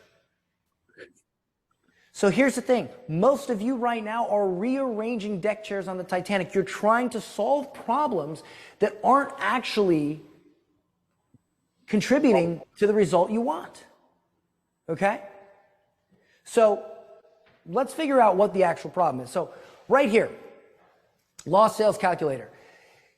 [SPEAKER 1] So here's the thing. Most of you right now are rearranging deck chairs on the Titanic. You're trying to solve problems that aren't actually contributing to the result you want. Okay? So let's figure out what the actual problem is. So right here, lost sales calculator.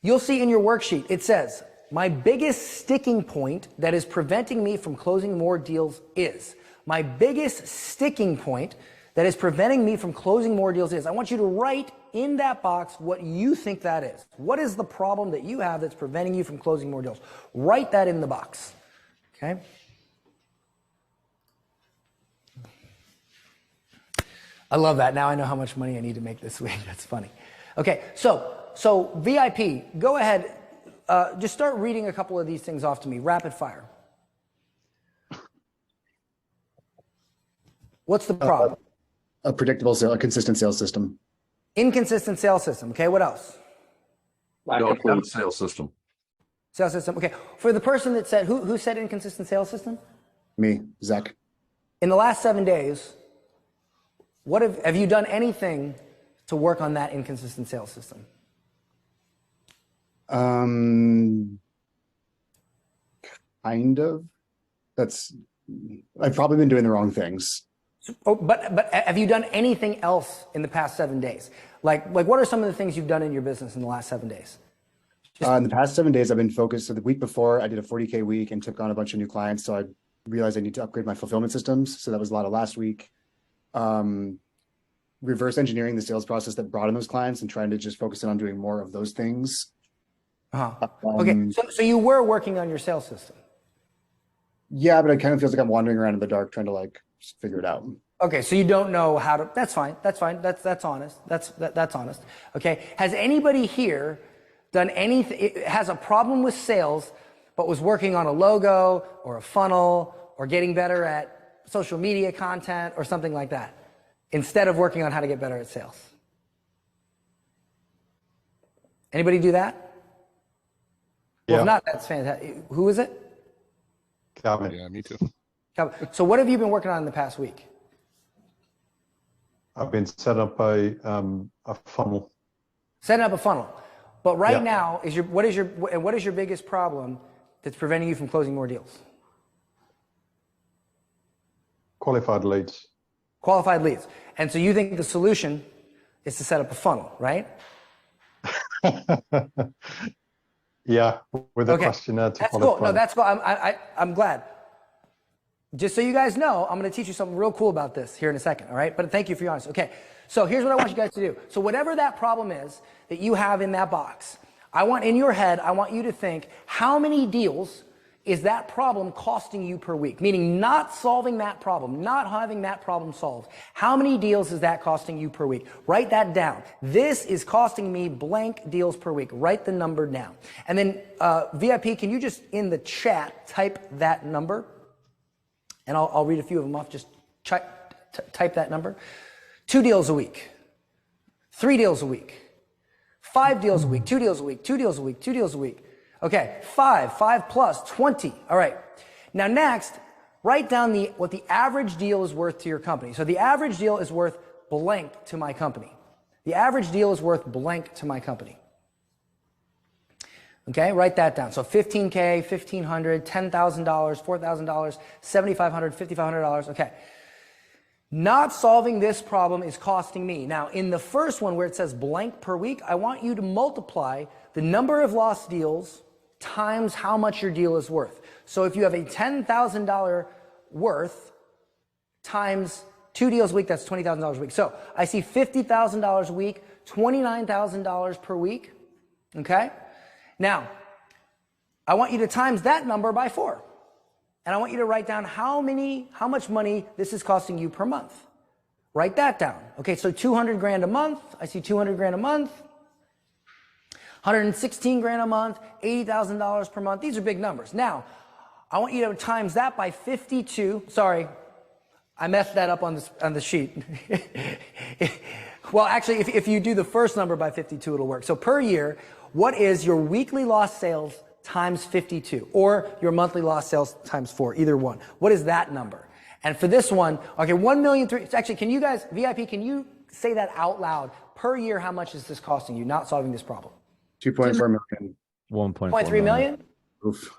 [SPEAKER 1] You'll see in your worksheet, it says, my biggest sticking point that is preventing me from closing more deals is. My biggest sticking point that is preventing me from closing more deals is. I want you to write in that box what you think that is. What is the problem that you have that's preventing you from closing more deals? Write that in the box. Okay? I love that. Now I know how much money I need to make this week. That's funny. Okay, so VIP, go ahead. Just start reading a couple of these things off to me. Rapid fire. What's the problem?
[SPEAKER 7] A predictable sale, a consistent sales system.
[SPEAKER 1] Inconsistent sales system. Okay, what else?
[SPEAKER 8] Lack
[SPEAKER 6] Don't
[SPEAKER 8] of
[SPEAKER 6] have a
[SPEAKER 8] leads.
[SPEAKER 6] sales system.
[SPEAKER 1] Sales system. Okay, for the person that said, who said inconsistent sales system?
[SPEAKER 7] Me, Zach.
[SPEAKER 1] In the last 7 days, what have you done anything to work on that inconsistent sales system?
[SPEAKER 7] Kind of. I've probably been doing the wrong things.
[SPEAKER 1] Oh, but have you done anything else in the past 7 days? Like what are some of the things you've done in your business in the last 7 days?
[SPEAKER 7] In the past 7 days, I've been focused. So the week before, I did a 40K week and took on a bunch of new clients. So I realized I need to upgrade my fulfillment systems. So that was a lot of last week. Reverse engineering the sales process that brought in those clients and trying to just focus in on doing more of those things.
[SPEAKER 1] Okay, so you were working on your sales system.
[SPEAKER 7] Yeah, but it kind of feels like I'm wandering around in the dark trying to figure it out.
[SPEAKER 1] Okay, so you don't know how to. That's fine. That's honest. That's honest. Okay. Has anybody here done anything? Has a problem with sales, but was working on a logo or a funnel or getting better at social media content or something like that, instead of working on how to get better at sales? Anybody do that? Well,
[SPEAKER 10] Yeah.
[SPEAKER 1] if not, that's fantastic. Who is it?
[SPEAKER 10] Calvin.
[SPEAKER 9] Yeah, me too.
[SPEAKER 1] So what have you been working on in the past week?
[SPEAKER 10] I've been set up a funnel.
[SPEAKER 1] Setting up a funnel. But right
[SPEAKER 10] Yeah.
[SPEAKER 1] now, what is your biggest problem that's preventing you from closing more deals?
[SPEAKER 10] Qualified leads.
[SPEAKER 1] Qualified leads. And so you think the solution is to set up a funnel, right?
[SPEAKER 10] Yeah, with a
[SPEAKER 1] Okay.
[SPEAKER 10] questionnaire to
[SPEAKER 1] That's
[SPEAKER 10] qualify.
[SPEAKER 1] cool. No, that's cool. I'm glad. Just so you guys know, I'm going to teach you something real cool about this here in a second, all right? But thank you for your honesty. Okay, so here's what I want you guys to do. So whatever that problem is that you have in that box, I want you to think, how many deals is that problem costing you per week? Meaning not solving that problem, not having that problem solved. How many deals is that costing you per week? Write that down. This is costing me blank deals per week. Write the number down. And then VIP, can you just in the chat type that number? And I'll read a few of them off. Just type that number. 2 deals a week. 3 deals a week. 5 deals a week. 2 deals a week. 2 deals a week. 2 deals a week. Okay, 5 plus 20. All right. Now next, write down what the average deal is worth to your company. So the average deal is worth blank to my company. The average deal is worth blank to my company. Okay, write that down. So 15K, $1,500, $10,000, $4,000, $7,500, $5,500. Okay. Not solving this problem is costing me. Now, in the first one where it says blank per week, I want you to multiply the number of lost deals times how much your deal is worth. So if you have a $10,000 worth times 2 deals a week, that's $20,000 a week. So I see $50,000 a week, $29,000 per week. Okay? Now, I want you to times that number by 4. And I want you to write down how much money this is costing you per month. Write that down. Okay, so 200 grand a month. I see 200 grand a month. 116 grand a month, $80,000 per month. These are big numbers. Now, I want you to times that by 52. Sorry, I messed that up on the sheet. Well, actually, if you do the first number by 52, it'll work. So per year, what is your weekly lost sales times 52, or your monthly lost sales times 4, either one? What is that number? And for this one, okay, 1,000,003. Actually, can you guys, VIP, can you say that out loud? Per year, how much is this costing you not solving this problem?
[SPEAKER 7] 2.4 million.
[SPEAKER 1] 1.3 million?
[SPEAKER 7] Oof.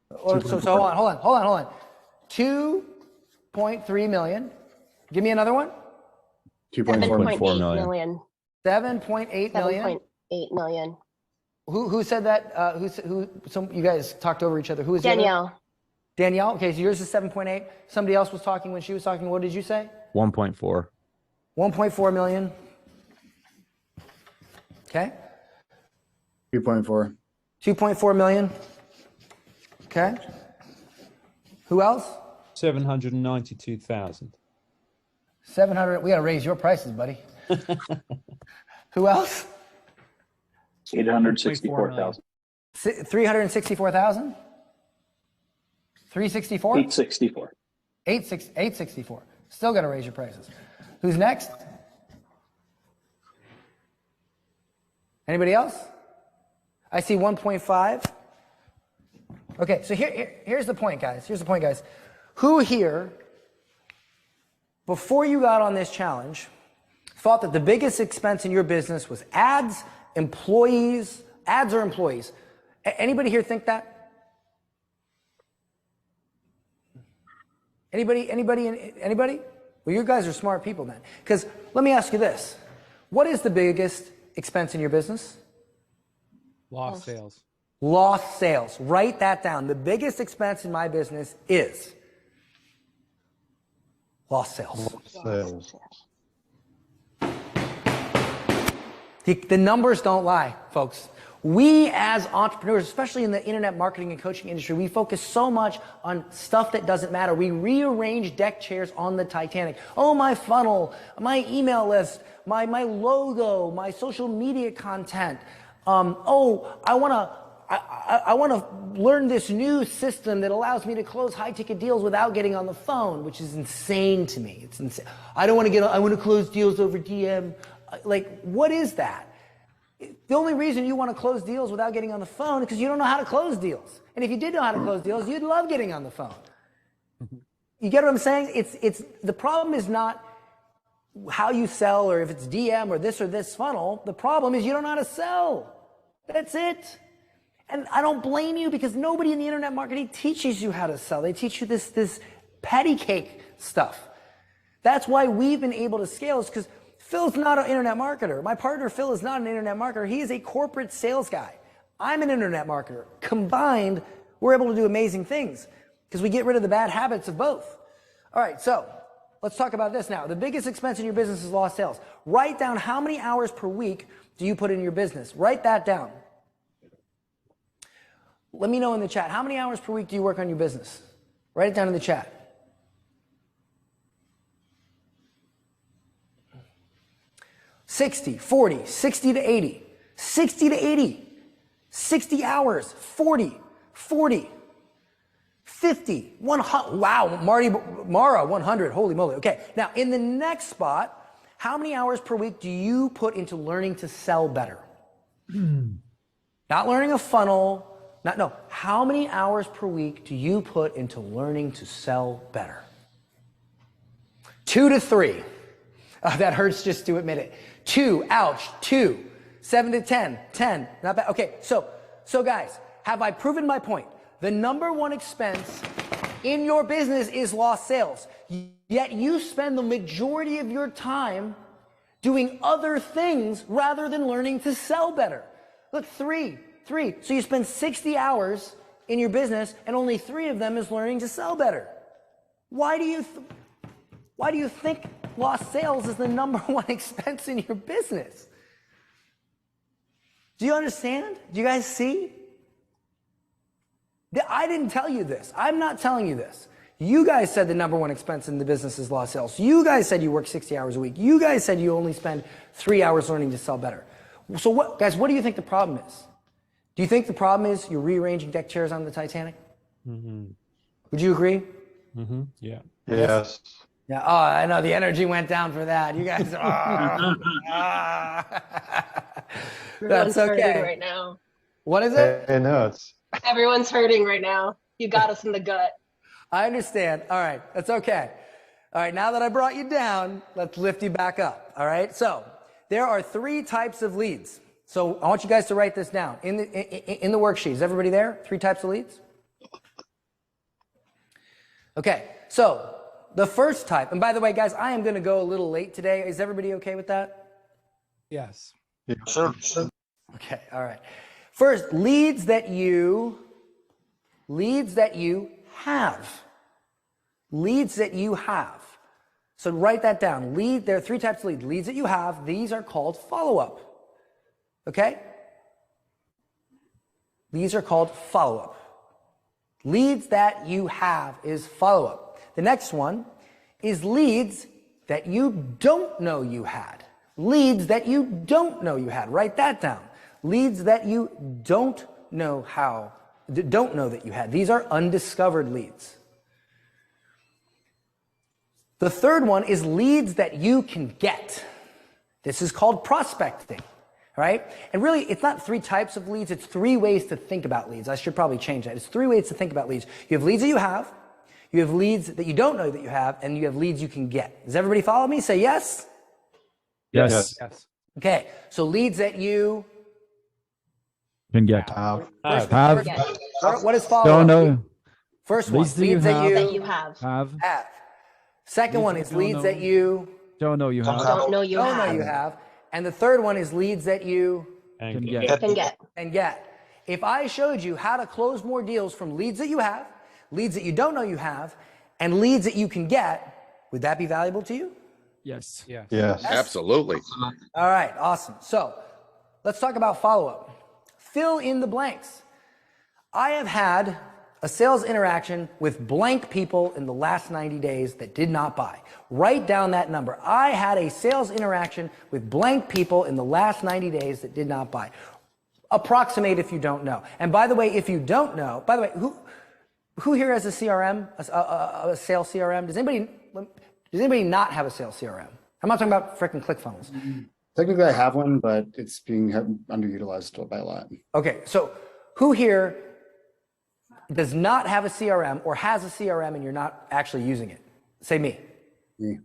[SPEAKER 1] So hold on. 2.3 million. Give me another one.
[SPEAKER 7] 2.4
[SPEAKER 8] million.
[SPEAKER 1] 7.8 million.
[SPEAKER 2] 7.8 million.
[SPEAKER 1] Who said that? Some you guys talked over each other. Who is the other?
[SPEAKER 2] Danielle.
[SPEAKER 1] Danielle. Okay, so yours is 7.8. Somebody else was talking when she was talking. What did you say?
[SPEAKER 3] 1.4.
[SPEAKER 1] 1.4 million. Okay.
[SPEAKER 7] 2.4.
[SPEAKER 1] 2.4 million. Okay. Who else?
[SPEAKER 5] 792,000.
[SPEAKER 1] 700. We got to raise your prices, buddy. Who else?
[SPEAKER 8] 864,000.
[SPEAKER 1] 364,000. 364.
[SPEAKER 8] 864.
[SPEAKER 1] 864. Still got to raise your prices. Who's next? Anybody else? I see 1.5. Okay, so here's the point, guys. Here's the point, guys. Who here, before you got on this challenge, thought that the biggest expense in your business was ads, employees, ads or employees? Anybody here think that? Anybody? Well, you guys are smart people then. Because let me ask you this. What is the biggest expense in your business?
[SPEAKER 5] Lost sales.
[SPEAKER 1] Lost sales. Write that down. The biggest expense in my business is lost sales.
[SPEAKER 10] Sales.
[SPEAKER 1] The numbers don't lie, folks. We as entrepreneurs, especially in the internet marketing and coaching industry, we focus so much on stuff that doesn't matter. We rearrange deck chairs on the Titanic. Oh, my funnel, my email list, my logo, my social media content. I want to learn this new system that allows me to close high-ticket deals without getting on the phone, which is insane to me. It's insane. I want to close deals over DM. Like, what is that? The only reason you want to close deals without getting on the phone is because you don't know how to close deals. And if you did know how to close deals, you'd love getting on the phone. You get what I'm saying? It's the problem is not how you sell or if it's DM or this funnel. The problem is you don't know how to sell. That's it. And I don't blame you because nobody in the internet marketing teaches you how to sell. They teach you this patty cake stuff. That's why we've been able to scale, is because Phil's not an internet marketer. My partner Phil is not an internet marketer. He is a corporate sales guy. I'm an internet marketer. Combined, we're able to do amazing things because we get rid of the bad habits of both. All right, so let's talk about this now. The biggest expense in your business is lost sales. Write down how many hours per week do you put in your business. Write that down. Let me know in the chat. How many hours per week do you work on your business? Write it down in the chat. 60, 40, 60 to 80, 60 to 80, 60 hours, 40, 50, 100. Wow, Mara, 100. Holy moly. Okay, now in the next spot, how many hours per week do you put into learning to sell better? Not learning a funnel. How many hours per week do you put into learning to sell better? 2 to 3. That hurts just to admit it. 2, ouch, 2. 7 to 10, 10, not bad. Okay, so guys, have I proven my point? The number one expense in your business is lost sales. Yet you spend the majority of your time doing other things rather than learning to sell better. Look, 3. So you spend 60 hours in your business and only 3 of them is learning to sell better. Why do you think lost sales is the number one expense in your business? Do you understand? Do you guys see? I didn't tell you this. I'm not telling you this. You guys said the number one expense in the business is lost sales. You guys said you work 60 hours a week. You guys said you only spend 3 hours learning to sell better. So what, guys, what do you think the problem is? Do you think the problem is you're rearranging deck chairs on the Titanic?
[SPEAKER 5] Mm-hmm.
[SPEAKER 1] Would you agree?
[SPEAKER 5] Mm-hmm. Yeah.
[SPEAKER 10] Yes.
[SPEAKER 1] Yeah. Oh, I know the energy went down for that. You guys.
[SPEAKER 2] Everyone's
[SPEAKER 1] That's okay.
[SPEAKER 2] hurting right now.
[SPEAKER 1] What is it?
[SPEAKER 10] It hurts.
[SPEAKER 2] Everyone's hurting right now. You got us in the gut.
[SPEAKER 1] I understand. All right. That's okay. All right. Now that I brought you down, let's lift you back up. All right. So there are 3 types of leads. So I want you guys to write this down in the worksheet. Is everybody there? 3 types of leads? Okay. So the first type, and by the way, guys, I am going to go a little late today. Is everybody okay with that?
[SPEAKER 5] Yes.
[SPEAKER 8] Sure.
[SPEAKER 1] Okay. All right. First, leads that you have. Leads that you have. So write that down. There are 3 types of leads. Leads that you have, these are called follow-up. Okay? These are called follow-up. Leads that you have is follow-up. The next one is leads that you don't know you had. Leads that you don't know you had. Write that down. Leads that you don't know that you had. These are undiscovered leads. The third one is leads that you can get. This is called prospecting, right? And really, it's not 3 types of leads. It's 3 ways to think about leads. I should probably change that. It's 3 ways to think about leads. You have leads that you have leads that you don't know that you have, and you have leads you can get. Does everybody follow me? Say yes.
[SPEAKER 3] Yes.
[SPEAKER 5] Yes.
[SPEAKER 1] Okay, so leads that you
[SPEAKER 3] Can get.
[SPEAKER 10] Have.
[SPEAKER 3] Have.
[SPEAKER 2] Yes.
[SPEAKER 1] what is follow-up?
[SPEAKER 3] Don't know.
[SPEAKER 1] First one,
[SPEAKER 3] Leads that you
[SPEAKER 1] leads that
[SPEAKER 3] have.
[SPEAKER 2] That you have.
[SPEAKER 3] Have.
[SPEAKER 1] have. Second one is
[SPEAKER 3] don't
[SPEAKER 1] leads
[SPEAKER 3] know.
[SPEAKER 1] that you
[SPEAKER 3] Don't know you have.
[SPEAKER 2] Don't know you
[SPEAKER 1] don't know
[SPEAKER 2] have.
[SPEAKER 1] you have. And the third one is leads that you
[SPEAKER 5] And
[SPEAKER 3] Can
[SPEAKER 5] get.
[SPEAKER 3] get.
[SPEAKER 2] Can get.
[SPEAKER 1] and get. If I showed you how to close more deals from leads that you have, leads that you don't know you have, and leads that you can get, would that be valuable to you?
[SPEAKER 3] Yes.
[SPEAKER 5] Yeah.
[SPEAKER 10] Yes.
[SPEAKER 6] Absolutely.
[SPEAKER 1] All right, awesome. So let's talk about follow-up. Fill in the blanks. I have had a sales interaction with blank people in the last 90 days that did not buy. Write down that number. I had a sales interaction with blank people in the last 90 days that did not buy. Approximate if you don't know. And by the way, if you don't know, by the way, who here has a CRM, a sales CRM? Does anybody not have a sales CRM? I'm not talking about frickin' ClickFunnels.
[SPEAKER 7] Technically, I have one, but it's being underutilized by a lot.
[SPEAKER 1] Okay, so who here does not have a CRM or has a CRM and you're not actually using it? Say me.
[SPEAKER 8] Me.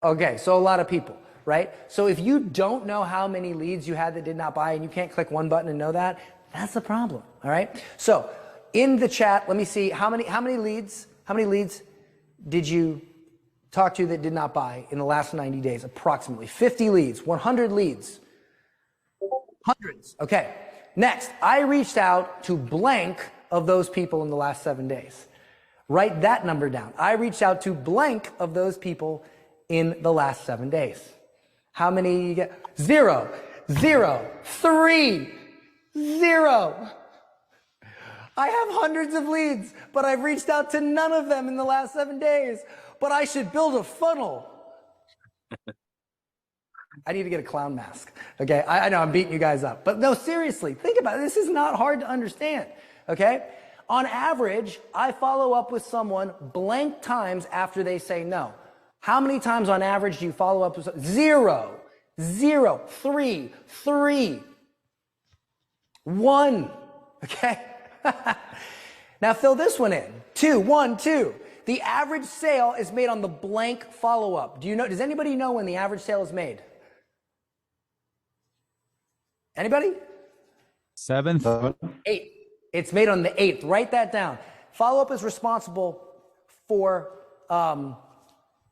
[SPEAKER 1] Okay, so a lot of people, right? So if you don't know how many leads you had that did not buy and you can't click one button and know that, that's the problem, all right? So in the chat, let me see how many leads did you talk to that did not buy in the last 90 days? Approximately 50 leads, 100 leads. Hundreds. Okay. Next, I reached out to blank of those people in the last 7 days. Write that number down. I reached out to blank of those people in the last 7 days. How many you get? 0, 0, 3, 0. I have hundreds of leads, but I've reached out to none of them in the last 7 days. But I should build a funnel. I need to get a clown mask. Okay, I know I'm beating you guys up, but no, seriously, think about it. This is not hard to understand. Okay, on average, I follow up with someone blank times after they say no. How many times on average do you follow up with someone? 0, 0, 3, 3, 1. Okay, now fill this one in. 2, 1, 2. The average sale is made on the blank follow-up. Do you know? Does anybody know when the average sale is made? Anybody?
[SPEAKER 3] 7th.
[SPEAKER 1] 8. It's made on the 8th. Write that down. Follow-up is responsible for, the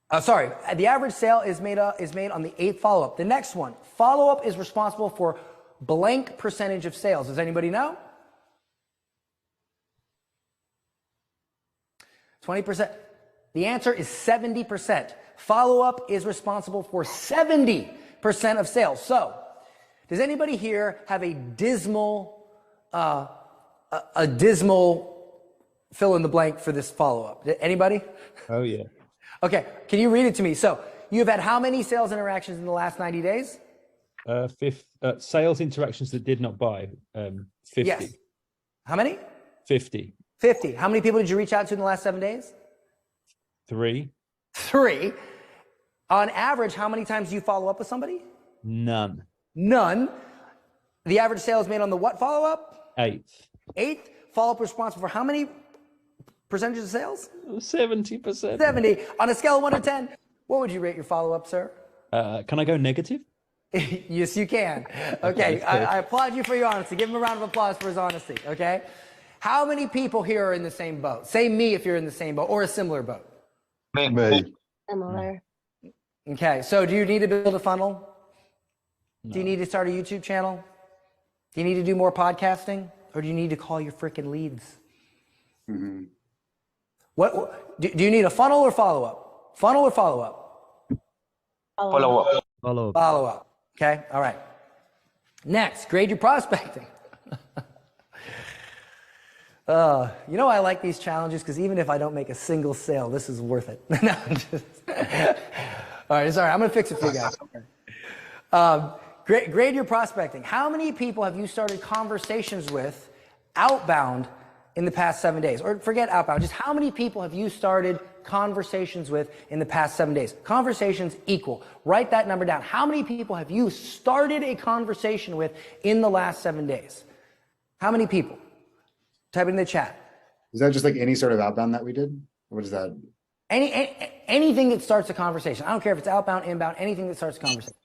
[SPEAKER 1] average sale is made on the 8th follow-up. The next one, follow-up is responsible for blank percentage of sales. Does anybody know? 20%. The answer is 70%. Follow-up is responsible for 70% of sales. So, does anybody here have a dismal fill in the blank for this follow-up? Anybody?
[SPEAKER 5] Oh yeah.
[SPEAKER 1] Okay, can you read it to me? So, you've had how many sales interactions in the last 90 days?
[SPEAKER 5] Sales interactions that did not buy. 50.
[SPEAKER 1] Yes. How many?
[SPEAKER 5] 50.
[SPEAKER 1] 50. How many people did you reach out to in the last 7 days?
[SPEAKER 5] 3.
[SPEAKER 1] 3. On average, how many times do you follow up with somebody?
[SPEAKER 5] None.
[SPEAKER 1] None. The average sales made on the what follow-up?
[SPEAKER 5] 8.
[SPEAKER 1] 8. Follow-up responsible for how many percentage of sales?
[SPEAKER 5] 70%.
[SPEAKER 1] 70. On a scale of 1 to 10, what would you rate your follow-up, sir?
[SPEAKER 5] Can I go negative?
[SPEAKER 1] Yes, you can. Okay, I applaud you for your honesty. Give him a round of applause for his honesty, okay? How many people here are in the same boat? Say me if you're in the same boat or a similar boat.
[SPEAKER 10] Me.
[SPEAKER 2] Similar.
[SPEAKER 1] Okay, so do you need to build a funnel?
[SPEAKER 5] No.
[SPEAKER 1] Do you need to start a YouTube channel? Do you need to do more podcasting? Or do you need to call your freaking leads?
[SPEAKER 7] Mhm.
[SPEAKER 1] What do you need a funnel or follow-up? Funnel or follow-up?
[SPEAKER 8] Follow up.
[SPEAKER 5] Follow up.
[SPEAKER 1] Follow-up. Okay, all right. Next, grade your prospecting. You know, I like these challenges because even if I don't make a single sale, this is worth it. No, I'm just... All right, sorry, I'm going to fix it for you guys. Grade your prospecting. How many people have you started conversations with outbound in the past 7 days? Or forget outbound, just how many people have you started conversations with in the past 7 days? Conversations equal. Write that number down. How many people have you started a conversation with in the last 7 days? How many people? Type it in the chat.
[SPEAKER 7] Is that just like any sort of outbound that we did? What is that?
[SPEAKER 1] Anything that starts a conversation. I don't care if it's outbound, inbound, anything that starts a conversation.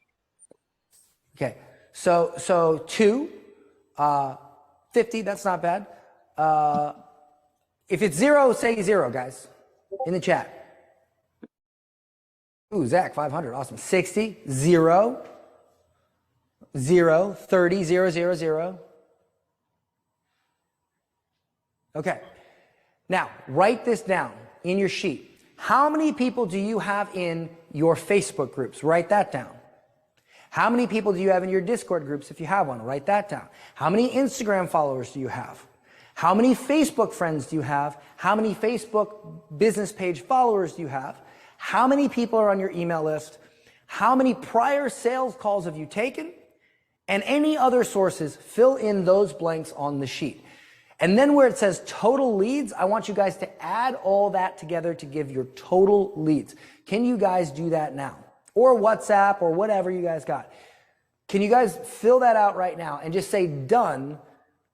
[SPEAKER 1] Okay, so 2, 50, that's not bad. If it's 0, say 0, guys, in the chat. Ooh, Zach, 500, awesome. 60, 0, 0, 30, 0, 0, 0. Okay, now write this down in your sheet. How many people do you have in your Facebook groups? Write that down. How many people do you have in your Discord groups if you have one? Write that down. How many Instagram followers do you have? How many Facebook friends do you have? How many Facebook business page followers do you have? How many people are on your email list? How many prior sales calls have you taken? And any other sources, fill in those blanks on the sheet. And then where it says total leads, I want you guys to add all that together to give your total leads. Can you guys do that now? Or WhatsApp or whatever you guys got. Can you guys fill that out right now and just say done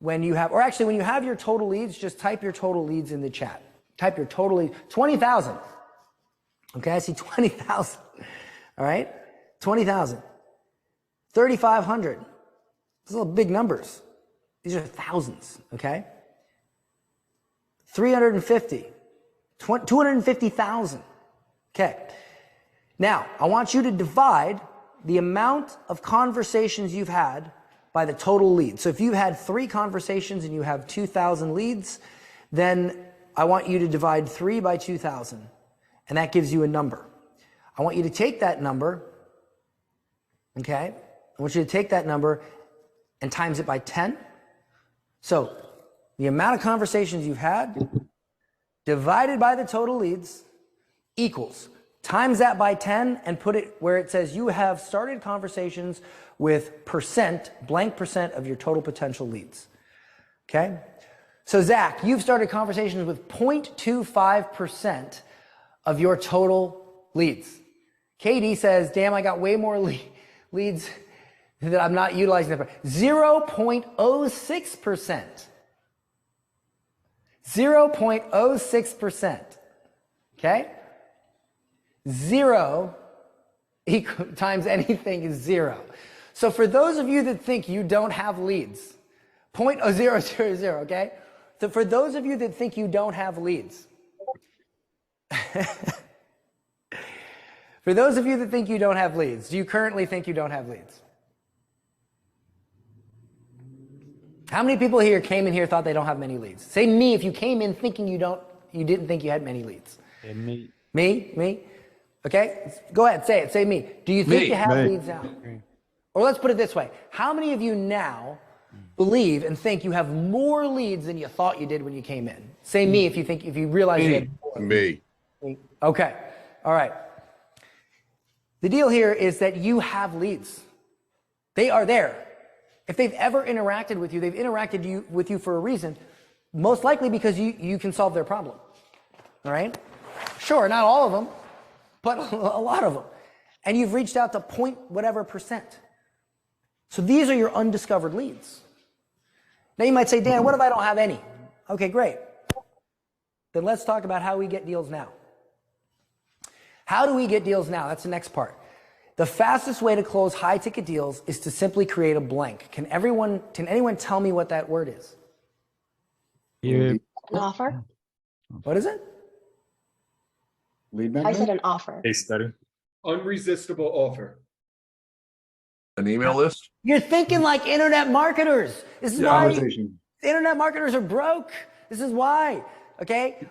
[SPEAKER 1] when you have, or actually when you have your total leads, just type your total leads in the chat. Type your total leads, 20,000. Okay, I see 20,000. All right, 20,000. 3,500. Those are big numbers. These are thousands, okay? 350, 250,000. Okay. Now, I want you to divide the amount of conversations you've had by the total leads. So if you had 3 conversations and you have 2,000 leads, then I want you to divide 3 by 2,000, and that gives you a number. I want you to take that number, okay? I want you to take that number and times it by 10. So the amount of conversations you've had divided by the total leads equals, times that by 10 and put it where it says you have started conversations with percent, blank percent of your total potential leads. Okay? So Zach, you've started conversations with 0.25% of your total leads. Katie says, damn, I got way more leads that I'm not utilizing. 0.06%. 0.06%. Okay? 0 times anything is 0. So for those of you that think you don't have leads, 0.000, okay? So for those of you that think you don't have leads, for those of you that think you don't have leads, do you currently think you don't have leads? How many people here came in here thought they don't have many leads? Say me if you came in thinking you didn't think you had many leads.
[SPEAKER 5] Yeah, me.
[SPEAKER 1] Me? Okay, go ahead, say it, say me. Do you think you have leads now? Or let's put it this way. How many of you now believe and think you have more leads than you thought you did when you came in? Say me if you realize you had more.
[SPEAKER 6] Me.
[SPEAKER 1] Okay, all right. The deal here is that you have leads. They are there. If they've ever interacted with you, they've interacted with you for a reason, most likely because you can solve their problem. All right? Sure, not all of them, but a lot of them. And you've reached out to point whatever %. So these are your undiscovered leads. Now you might say, Dan, what if I don't have any? Okay, great. Then let's talk about how we get deals now. How do we get deals now? That's the next part. The fastest way to close high ticket deals is to simply create a blank. Can anyone tell me what that word is?
[SPEAKER 2] An offer?
[SPEAKER 1] What is it?
[SPEAKER 7] Lead
[SPEAKER 2] I
[SPEAKER 7] magnet?
[SPEAKER 2] said an offer.
[SPEAKER 4] Case study.
[SPEAKER 6] Unresistible offer. An email list?
[SPEAKER 1] You're thinking like internet marketers. This is why
[SPEAKER 7] Conversation.
[SPEAKER 1] internet marketers are broke. This is why, okay?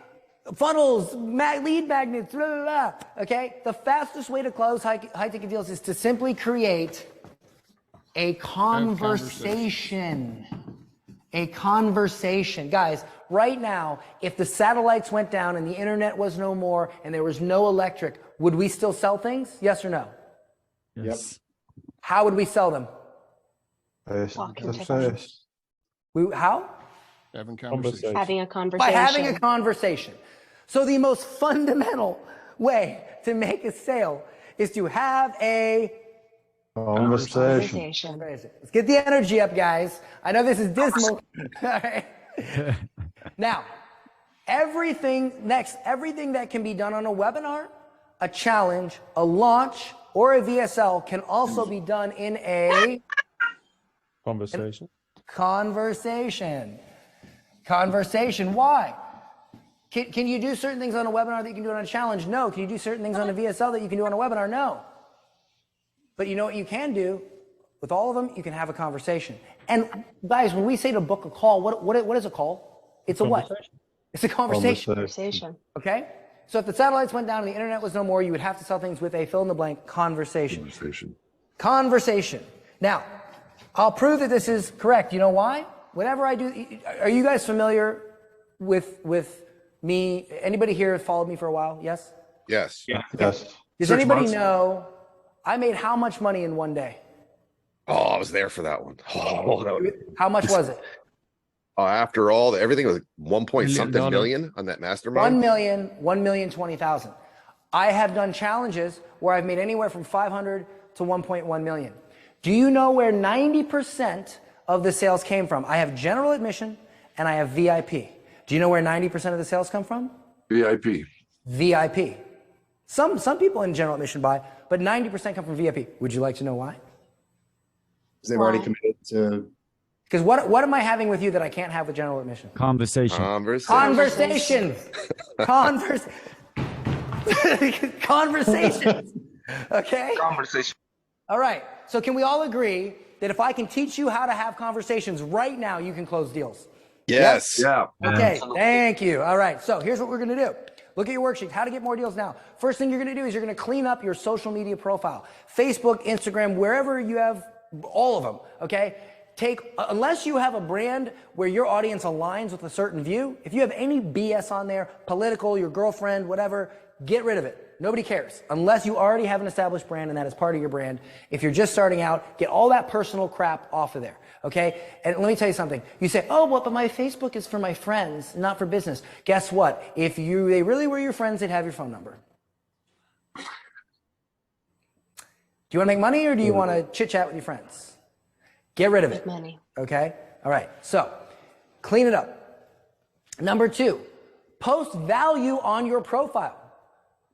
[SPEAKER 1] Funnels, lead magnets, blah, blah, blah, okay? The fastest way to close high ticket deals is to simply create a conversation. A conversation. Guys, right now, if the satellites went down and the internet was no more and there was no electric, would we still sell things? Yes or no?
[SPEAKER 3] Yes.
[SPEAKER 1] How would we sell them?
[SPEAKER 10] Face
[SPEAKER 2] Walking
[SPEAKER 10] to
[SPEAKER 2] to
[SPEAKER 10] face.
[SPEAKER 1] How?
[SPEAKER 9] Having conversation.
[SPEAKER 2] Having a
[SPEAKER 1] By
[SPEAKER 2] conversation.
[SPEAKER 1] having a conversation. So the most fundamental way to make a sale is to have a
[SPEAKER 10] Conversation.
[SPEAKER 2] conversation.
[SPEAKER 1] Let's get the energy up, guys. I know this is dismal. All right. Now, everything that can be done on a webinar, a challenge, a launch, or a VSL can also be done in a
[SPEAKER 5] Conversation.
[SPEAKER 1] conversation. Conversation. Why? Can you do certain things on a webinar that you can do on a challenge? No. Can you do certain things on a VSL that you can do on a webinar? No. But you know what you can do? With all of them, you can have a conversation. And guys, when we say to book a call, what is a call? It's a what? It's a conversation.
[SPEAKER 2] Conversation.
[SPEAKER 1] Okay? So if the satellites went down and the internet was no more, you would have to sell things with a fill-in-the-blank conversation. Conversation. Now, I'll prove that this is correct. You know why? Whenever I do, are you guys familiar with me? Anybody here have followed me for a while? Yes?
[SPEAKER 6] Yes.
[SPEAKER 4] Yeah.
[SPEAKER 10] Yes.
[SPEAKER 1] Does
[SPEAKER 6] 6
[SPEAKER 1] anybody
[SPEAKER 6] months.
[SPEAKER 1] know I made how much money in one day?
[SPEAKER 6] Oh, I was there for that one. Oh,
[SPEAKER 1] How much was it?
[SPEAKER 6] after all, everything was 1 point something
[SPEAKER 9] Million.
[SPEAKER 6] million on that mastermind.
[SPEAKER 1] 1,020,000. I have done challenges where I've made anywhere from 500 to 1.1 million. Do you know where 90% of the sales came from? I have general admission and I have VIP. Do you know where 90% of the sales come from?
[SPEAKER 6] VIP.
[SPEAKER 1] VIP. Some people in general admission buy, but 90% come from VIP. Would you like to know why?
[SPEAKER 7] Because they've already
[SPEAKER 2] Why?
[SPEAKER 7] committed to.
[SPEAKER 1] Because what am I having with you that I can't have with general admission?
[SPEAKER 3] Conversation.
[SPEAKER 6] Conversation.
[SPEAKER 1] Conversations. Conversations. Okay?
[SPEAKER 8] Conversation.
[SPEAKER 1] All right. So can we all agree that if I can teach you how to have conversations right now, you can close deals?
[SPEAKER 6] Yes.
[SPEAKER 4] Yeah.
[SPEAKER 1] Okay. Thank you. All right. So here's what we're going to do. Look at your worksheet. How to get more deals now. First thing you're going to do is you're going to clean up your social media profile. Facebook, Instagram, wherever you have, all of them. Okay? Unless you have a brand where your audience aligns with a certain view, if you have any BS on there, political, your girlfriend, whatever, get rid of it. Nobody cares. Unless you already have an established brand and that is part of your brand. If you're just starting out, get all that personal crap off of there. Okay? And let me tell you something. You say, oh, well, but my Facebook is for my friends, not for business. Guess what? If they really were your friends, they'd have your phone number. Do you want to make money or do you want to chit chat with your friends? Get rid of it.
[SPEAKER 2] Money.
[SPEAKER 1] Okay? All right. So, clean it up. Number 2, post value on your profile.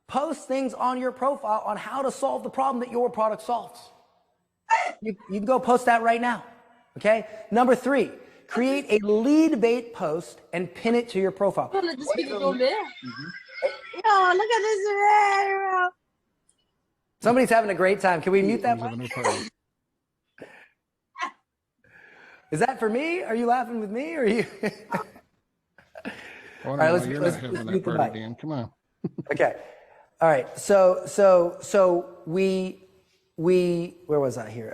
[SPEAKER 1] Post things on your profile on how to solve the problem that your product solves. You can go post that right now. Okay? Number 3, create a lead bait post and pin it to your profile.
[SPEAKER 2] Yo, look at this.
[SPEAKER 1] Somebody's having a great time. Can we mute that?
[SPEAKER 9] He's having
[SPEAKER 1] mic?
[SPEAKER 9] a party.
[SPEAKER 1] Is that for me? Are you laughing with me or are you?
[SPEAKER 9] Oh, no,
[SPEAKER 1] right, let's-
[SPEAKER 9] you're
[SPEAKER 1] let's-
[SPEAKER 9] not having
[SPEAKER 1] let's
[SPEAKER 9] that
[SPEAKER 1] mute the
[SPEAKER 9] party,
[SPEAKER 1] mic.
[SPEAKER 9] Dan. Come on.
[SPEAKER 1] Okay. All right. So we where was I here?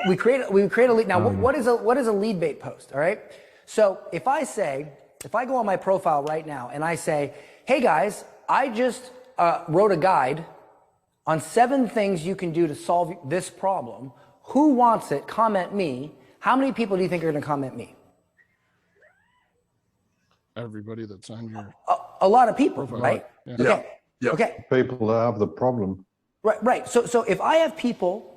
[SPEAKER 1] We create a lead. Now, what is a lead bait post? All right. So if I go on my profile right now and I say, hey guys, I just wrote a guide on 7 things you can do to solve this problem Who wants it? Comment me. How many people do you think are going to comment me?
[SPEAKER 9] Everybody that's on your
[SPEAKER 1] A lot of people,
[SPEAKER 9] profile.
[SPEAKER 1] right?
[SPEAKER 9] Yeah.
[SPEAKER 1] Okay.
[SPEAKER 6] Yeah.
[SPEAKER 1] Okay.
[SPEAKER 10] People that have the problem.
[SPEAKER 1] Right. So if I have people,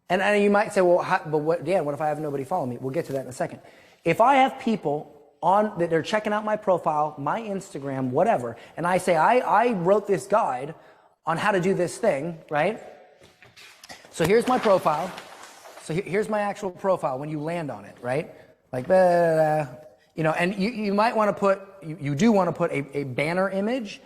[SPEAKER 1] and you might say, well, but what, Dan? What if I have nobody follow me? We'll get to that in a second. If I have people on that they're checking out my profile, my Instagram, whatever, and I say I wrote this guide on how to do this thing, right? So here's my profile. So here's my actual profile when you land on it, right? Like, you know, and you might want to put, you do want to put a banner image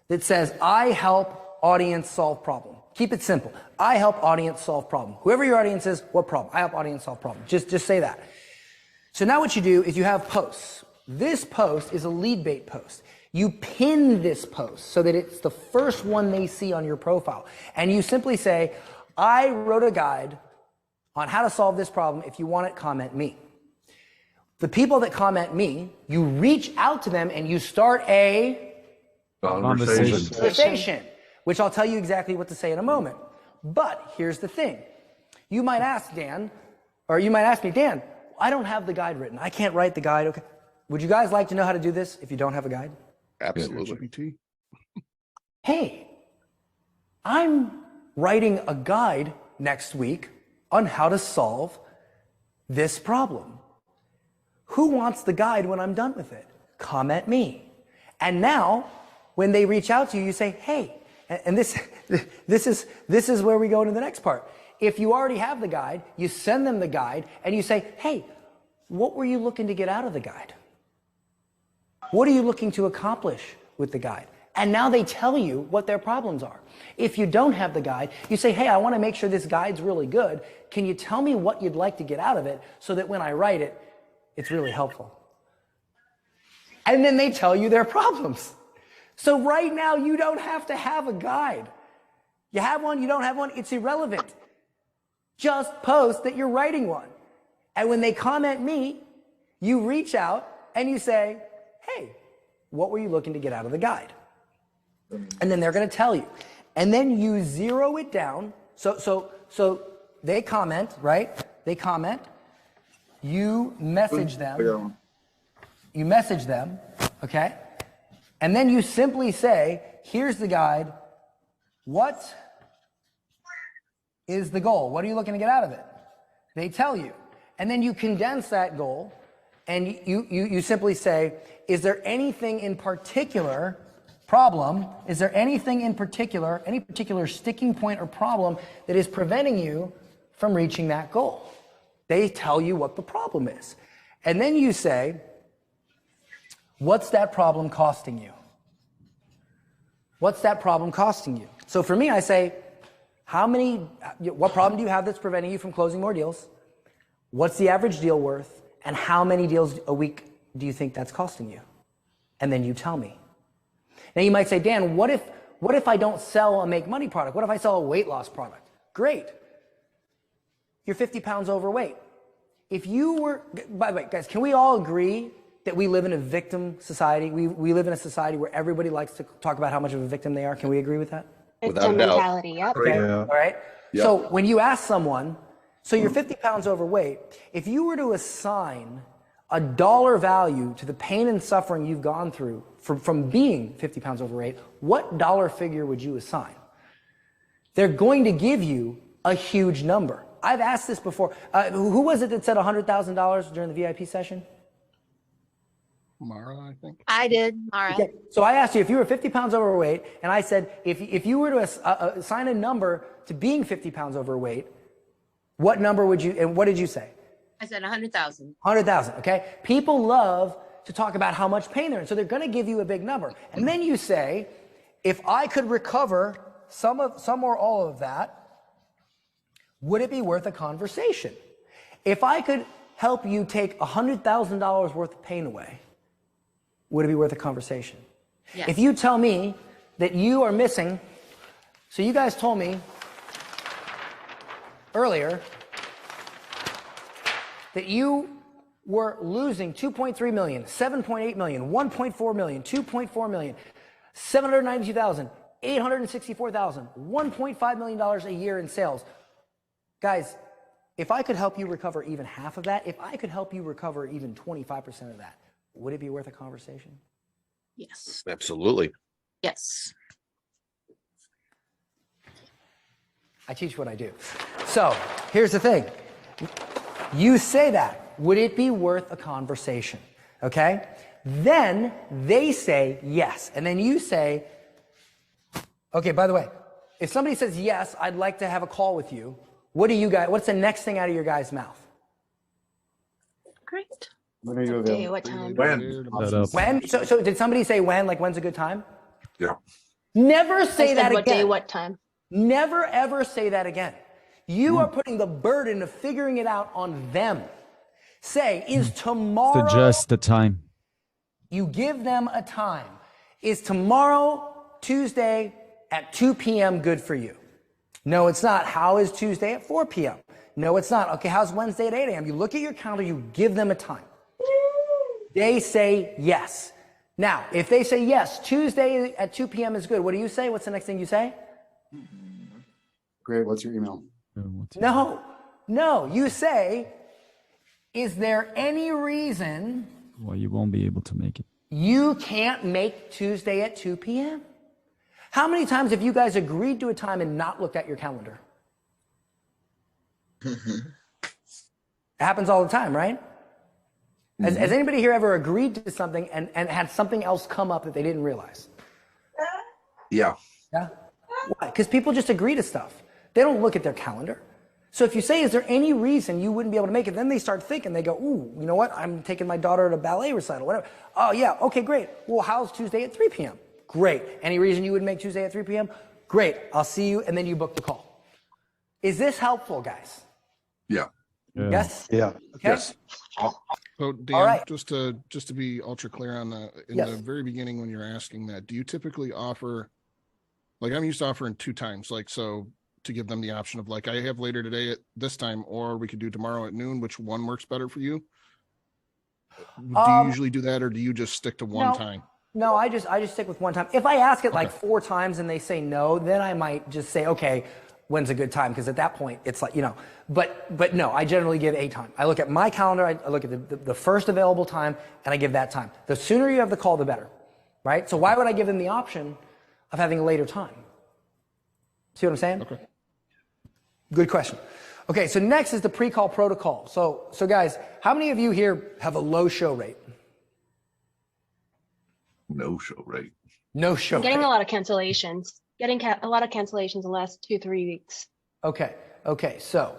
[SPEAKER 1] that says, I help audience solve problem. Keep it simple. I help audience solve problem. Whoever your audience is, what problem? I help audience solve problem. Just say that. So now what you do is you have posts. This post is a lead bait post. You pin this post so that it's the first one they see on your profile. And you simply say, I wrote a guide on how to solve this problem. If you want it, comment me. The people that comment me, you reach out to them and you start a conversation, which I'll tell you exactly what to say in a moment. But here's the thing. You might ask Dan, or you might ask me, Dan, I don't have the guide written. I can't write the guide. Okay. Would you guys like to know how to do this if you don't have a guide?
[SPEAKER 6] Absolutely.
[SPEAKER 9] GPT.
[SPEAKER 1] Hey, I'm writing a guide next week on how to solve this problem. Who wants the guide when I'm done with it? Comment me. And now, when they reach out to you, you say, hey, and this is where we go to the next part. If you already have the guide, you send them the guide and you say, hey, what were you looking to get out of the guide? What are you looking to accomplish with the guide? And now they tell you what their problems are. If you don't have the guide, you say, hey, I want to make sure this guide's really good. Can you tell me what you'd like to get out of it so that when I write it, it's really helpful? And then they tell you their problems. So right now, you don't have to have a guide. You have one, you don't have one, it's irrelevant. Just post that you're writing one. And when they comment me, you reach out and you say, hey, what were you looking to get out of the guide? And then they're going to tell you. And then you zero it down. So they comment, right? They comment. You message them. You message them, okay? And then you simply say, here's the guide. What is the goal? What are you looking to get out of it? They tell you. And then you condense that goal and you simply say, is there anything in particular problem? Is there anything in particular, any particular sticking point or problem that is preventing you from reaching that goal? They tell you what the problem is. And then you say, what's that problem costing you? What's that problem costing you? So for me, I say, what problem do you have that's preventing you from closing more deals? What's the average deal worth? And how many deals a week do you think that's costing you? And then you tell me. Now you might say, Dan, what if I don't sell a make money product? What if I sell a weight loss product? Great. You're 50 pounds overweight. If you were, by the way, guys, can we all agree that we live in a victim society? We live in a society where everybody likes to talk about how much of a victim they are. Can we agree with that?
[SPEAKER 6] Without
[SPEAKER 2] Victim
[SPEAKER 6] a doubt.
[SPEAKER 2] mentality, yep.
[SPEAKER 1] Okay.
[SPEAKER 10] Yeah.
[SPEAKER 1] All right.
[SPEAKER 6] Yep.
[SPEAKER 1] So when you ask someone, so you're 50 pounds overweight, if you were to assign a dollar value to the pain and suffering you've gone through from being 50 pounds overweight, what dollar figure would you assign? They're going to give you a huge number. I've asked this before. Who was it that said $100,000 during the VIP session?
[SPEAKER 9] Mara, I think.
[SPEAKER 2] I did, Mara.
[SPEAKER 1] Okay. So I asked you if you were 50 pounds overweight, and I said, if you were to assign a number to being 50 pounds overweight, what number would you, and what did you say?
[SPEAKER 11] I said 100,000.
[SPEAKER 1] 100,000, okay? People love to talk about how much pain they're in, so they're gonna give you a big number. And then you say, if I could recover some or all of that, would it be worth a conversation? If I could help you take $100,000 worth of pain away, would it be worth a conversation?
[SPEAKER 11] Yes.
[SPEAKER 1] If you tell me that you are missing, so you guys told me earlier that you were losing 2.3 million, 7.8 million, 1.4 million, 2.4 million, 792,000, 864,000, $1.5 million a year in sales. Guys, if I could help you recover even half of that, if I could help you recover even 25% of that, would it be worth a conversation?
[SPEAKER 2] Yes.
[SPEAKER 6] Absolutely.
[SPEAKER 2] Yes.
[SPEAKER 1] I teach what I do. So here's the thing. You say that, would it be worth a conversation? Okay? Then they say yes. And then you say, okay, by the way, if somebody says yes, I'd like to have a call with you, what's the next thing out of your guy's mouth?
[SPEAKER 2] Great.
[SPEAKER 7] When are you
[SPEAKER 2] What day,
[SPEAKER 7] available?
[SPEAKER 2] what time?
[SPEAKER 4] When?
[SPEAKER 1] When? So did somebody say when? Like when's a good time?
[SPEAKER 6] Yeah.
[SPEAKER 1] Never
[SPEAKER 2] I
[SPEAKER 1] say
[SPEAKER 2] said
[SPEAKER 1] that
[SPEAKER 2] what
[SPEAKER 1] again.
[SPEAKER 2] day, what time?
[SPEAKER 1] Never ever say that again. You are putting the burden of figuring it out on them. Say, is tomorrow,
[SPEAKER 5] Suggest the time.
[SPEAKER 1] you give them a time. Is tomorrow, Tuesday at 2 p.m. good for you? No, it's not. How is Tuesday at 4 p.m.? No, it's not. Okay, how's Wednesday at 8 a.m.? You look at your calendar, you give them a time. They say yes. Now, if they say yes, Tuesday at 2 p.m. is good, what do you say? What's the next thing you say?
[SPEAKER 7] Great. What's your email?
[SPEAKER 1] No, you say, is there any reason
[SPEAKER 5] Well, you won't be able to make it.
[SPEAKER 1] you can't make Tuesday at 2 p.m.? How many times have you guys agreed to a time and not looked at your calendar? It happens all the time, right? Has anybody here ever agreed to something and had something else come up that they didn't realize?
[SPEAKER 6] Yeah.
[SPEAKER 1] Yeah? Why? Because people just agree to stuff. They don't look at their calendar. So if you say, is there any reason you wouldn't be able to make it? Then they start thinking, they go, ooh, you know what? I'm taking my daughter to ballet recital, whatever. Oh yeah, okay, great. Well, how's Tuesday at 3 p.m.? Great. Any reason you would make Tuesday at 3 p.m.? Great. I'll see you. And then you book the call. Is this helpful, guys?
[SPEAKER 6] Yeah.
[SPEAKER 1] Yes?
[SPEAKER 10] Yeah.
[SPEAKER 1] Okay.
[SPEAKER 6] Yes.
[SPEAKER 9] So Dan,
[SPEAKER 1] All right.
[SPEAKER 9] just to be ultra clear on that, in
[SPEAKER 1] Yes.
[SPEAKER 9] the very beginning when you're asking that, do you typically offer, like I'm used to offering 2 times, like so to give them the option of like I have later today at this time, or we could do tomorrow at noon, which one works better for you? Do you usually do that, or do you just stick to one
[SPEAKER 1] no.
[SPEAKER 9] time?
[SPEAKER 1] No, I just stick with one time. If I ask it like 4 times and they say no, then I might just say, okay, when's a good time? Because at that point, it's like, you know, but no, I generally give a time. I look at my calendar, I look at the first available time, and I give that time. The sooner you have the call, the better, right? So why would I give them the option of having a later time? See what I'm saying?
[SPEAKER 9] Okay.
[SPEAKER 1] Good question. Okay, so next is the pre-call protocol. So guys, how many of you here have a low show rate?
[SPEAKER 6] No show rate.
[SPEAKER 1] No show
[SPEAKER 2] Getting
[SPEAKER 1] rate.
[SPEAKER 2] a lot of cancellations. Getting a lot of cancellations the last 2-3 weeks.
[SPEAKER 1] Okay, so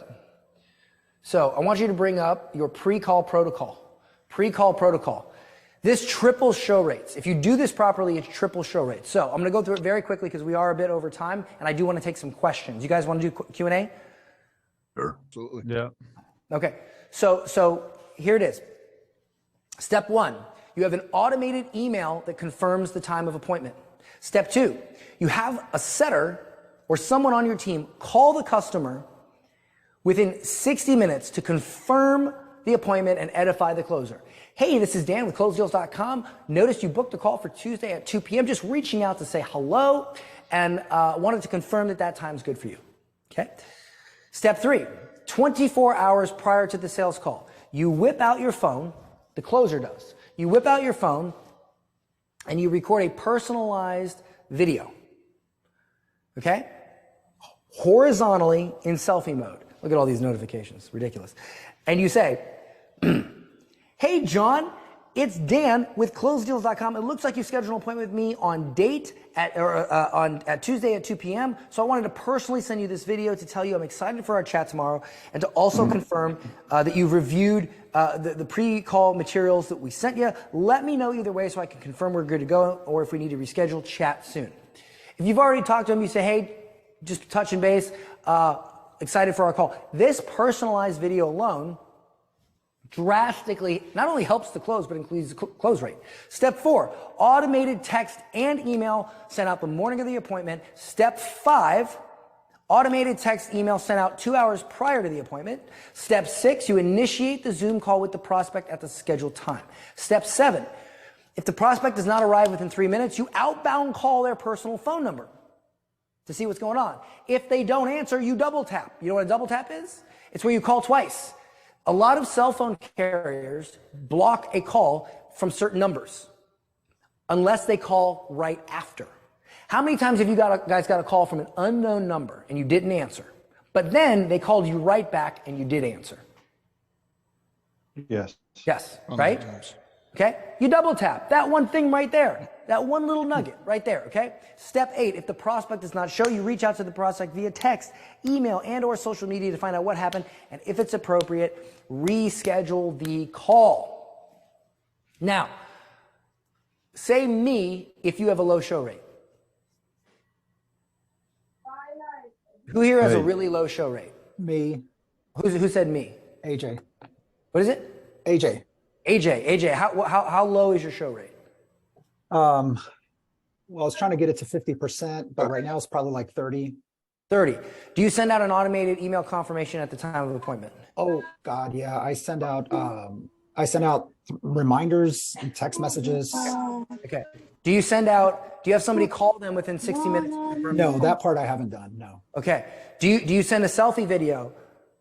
[SPEAKER 1] I want you to bring up your pre-call protocol. Pre-call protocol. This triples show rates. If you do this properly, it's triple show rates. So I'm going to go through it very quickly because we are a bit over time, and I do want to take some questions. You guys want to do Q&A?
[SPEAKER 6] Sure.
[SPEAKER 9] Absolutely.
[SPEAKER 5] Yeah.
[SPEAKER 1] Okay, so here it is. Step 1, you have an automated email that confirms the time of appointment. Step 2, you have a setter or someone on your team call the customer within 60 minutes to confirm the appointment and edify the closer. Hey, this is Dan with closedeals.com. Noticed you booked a call for Tuesday at 2 p.m. Just reaching out to say hello and wanted to confirm that time's good for you. Okay. Step 3, 24 hours prior to the sales call, you whip out your phone, the closer does. You whip out your phone and you record a personalized video. Okay? Horizontally in selfie mode. Look at all these notifications, ridiculous. And you say, hey John, it's Dan with closedeals.com. It looks like you scheduled an appointment with me on Tuesday at 2 p.m. So I wanted to personally send you this video to tell you I'm excited for our chat tomorrow and to also confirm that you've reviewed the pre-call materials that we sent you. Let me know either way so I can confirm we're good to go, or if we need to reschedule, chat soon. If you've already talked to them, you say, hey, just touching base, excited for our call. This personalized video alone drastically not only helps the close, but increases the close rate. Step 4, automated text and email sent out the morning of the appointment. Step 5, automated text email sent out 2 hours prior to the appointment. Step 6, you initiate the Zoom call with the prospect at the scheduled time. Step 7, if the prospect does not arrive within 3 minutes, you outbound call their personal phone number to see what's going on. If they don't answer, you double tap. You know what a double tap is? It's where you call twice. A lot of cell phone carriers block a call from certain numbers unless they call right after. How many times have you guys got a call from an unknown number and you didn't answer, but then they called you right back and you did answer?
[SPEAKER 10] Yes.
[SPEAKER 1] Yes,
[SPEAKER 9] On
[SPEAKER 1] right?
[SPEAKER 9] the times.
[SPEAKER 1] Okay, you double tap that one thing right there, that one little nugget right there. Okay, step 8, if the prospect does not show, you reach out to the prospect via text, email, and or social media to find out what happened, and if it's appropriate, reschedule the call. Now, say me if you have a low show rate. Who here has a
[SPEAKER 10] Hey.
[SPEAKER 1] really low show rate?
[SPEAKER 11] Me,
[SPEAKER 1] Who said me?
[SPEAKER 11] AJ.
[SPEAKER 1] What is it?
[SPEAKER 11] AJ.
[SPEAKER 1] AJ, how low is your show rate?
[SPEAKER 11] Well, I was trying to get it to 50%, but right now it's probably like 30.
[SPEAKER 1] 30. Do you send out an automated email confirmation at the time of appointment?
[SPEAKER 11] Oh God, yeah. I send out reminders and text messages.
[SPEAKER 1] Okay. Do you have somebody call them within 60 minutes? to confirm
[SPEAKER 11] No,
[SPEAKER 1] the
[SPEAKER 11] that part I haven't done. No.
[SPEAKER 1] Okay. Do you send a selfie video?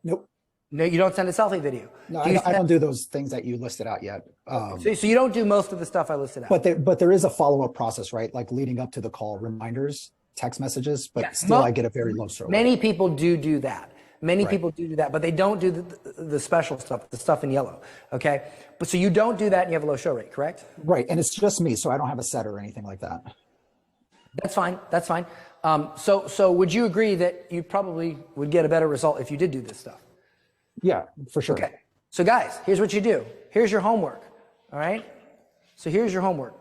[SPEAKER 11] Nope.
[SPEAKER 1] No, you don't send a selfie video.
[SPEAKER 11] No, I don't do those things that you listed out yet.
[SPEAKER 1] So you don't do most of the stuff I listed out.
[SPEAKER 11] But there is a follow-up process, right? Like leading up to the call, reminders, text messages, but
[SPEAKER 1] Yes.
[SPEAKER 11] still I get a very low show rate.
[SPEAKER 1] Many people do that. Many
[SPEAKER 11] Right.
[SPEAKER 1] people do that, but they don't do the special stuff, the stuff in yellow. Okay. But so you don't do that and you have a low show rate, correct?
[SPEAKER 11] Right, and it's just me, so I don't have a set or anything like that.
[SPEAKER 1] That's fine. That's fine. So would you agree that you probably would get a better result if you did do this stuff?
[SPEAKER 11] Yeah, for sure.
[SPEAKER 1] Okay. So guys, here's what you do. Here's your homework. All right. So here's your homework.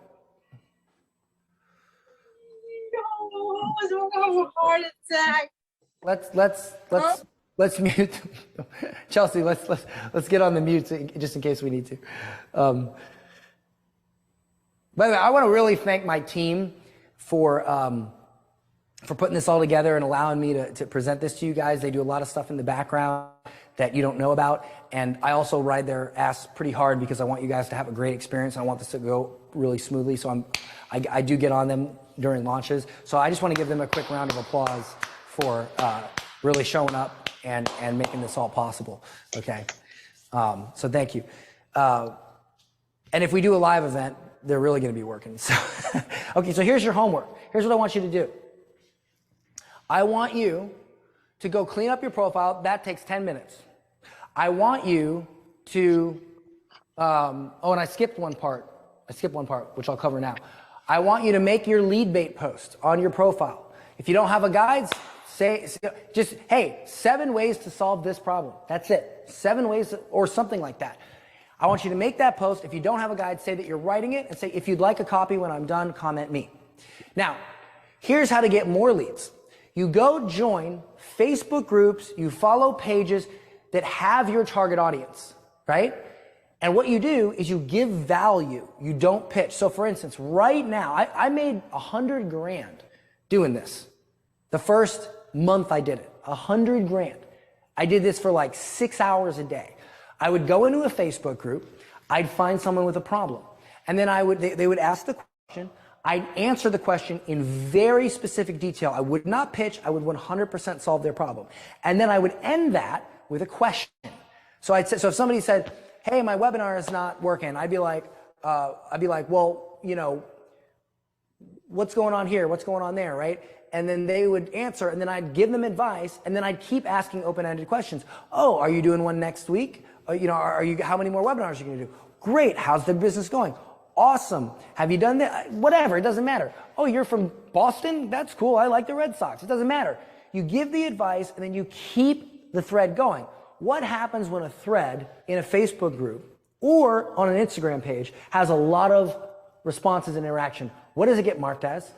[SPEAKER 1] Let's mute Chelsea. Let's get on the mute just in case we need to. By the way, I want to really thank my team for putting this all together and allowing me to present this to you guys. They do a lot of stuff in the background that you don't know about. And I also ride their ass pretty hard because I want you guys to have a great experience. I want this to go really smoothly. So I do get on them during launches. So I just want to give them a quick round of applause for really showing up and making this all possible. Okay. So thank you. And if we do a live event, they're really going to be working. So, okay. So here's your homework. Here's what I want you to do. I want you to go clean up your profile. That takes 10 minutes. I want you to, and I skipped one part, which I'll cover now. I want you to make your lead bait post on your profile. If you don't have a guide, just, hey, 7 ways to solve this problem. That's it. 7 ways or something like that. I want you to make that post. If you don't have a guide, say that you're writing it and say, if you'd like a copy when I'm done, comment me. Now, here's how to get more leads. You go join Facebook groups, you follow pages that have your target audience, right? And what you do is you give value. You don't pitch. So for instance, right now, I made $100,000 doing this. The first month I did it, $100,000. I did this for like 6 hours a day. I would go into a Facebook group. I'd find someone with a problem. And then they would ask the question. I'd answer the question in very specific detail. I would not pitch. I would 100% solve their problem. And then I would end that with a question. So if somebody said, hey, my webinar is not working, I'd be like, well, you know, what's going on here? What's going on there, right? And then they would answer, and then I'd give them advice, and then I'd keep asking open-ended questions. Oh, are you doing one next week? You know, how many more webinars are you going to do? Great. How's the business going? Awesome. Have you done that? Whatever. It doesn't matter. Oh, you're from Boston? That's cool. I like the Red Sox. It doesn't matter. You give the advice and then you keep the thread going. What happens when a thread in a Facebook group or on an Instagram page has a lot of responses and interaction? What does it get marked as?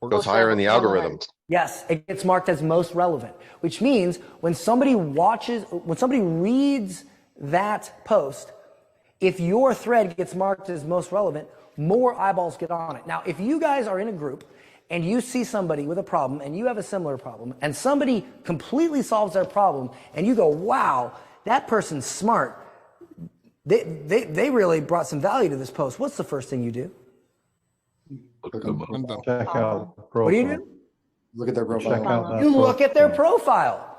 [SPEAKER 6] Goes higher in the algorithm.
[SPEAKER 1] Yes, it gets marked as most relevant, which means when somebody reads that post, if your thread gets marked as most relevant, more eyeballs get on it. Now, if you guys are in a group and you see somebody with a problem and you have a similar problem and somebody completely solves their problem and you go, wow, that person's smart. They really brought some value to this post. What's the first thing you do?
[SPEAKER 9] I'm done.
[SPEAKER 10] Check out.
[SPEAKER 1] What do you do?
[SPEAKER 7] Look at their
[SPEAKER 10] Check
[SPEAKER 7] profile.
[SPEAKER 10] out that
[SPEAKER 1] You look
[SPEAKER 10] profile.
[SPEAKER 1] at their profile.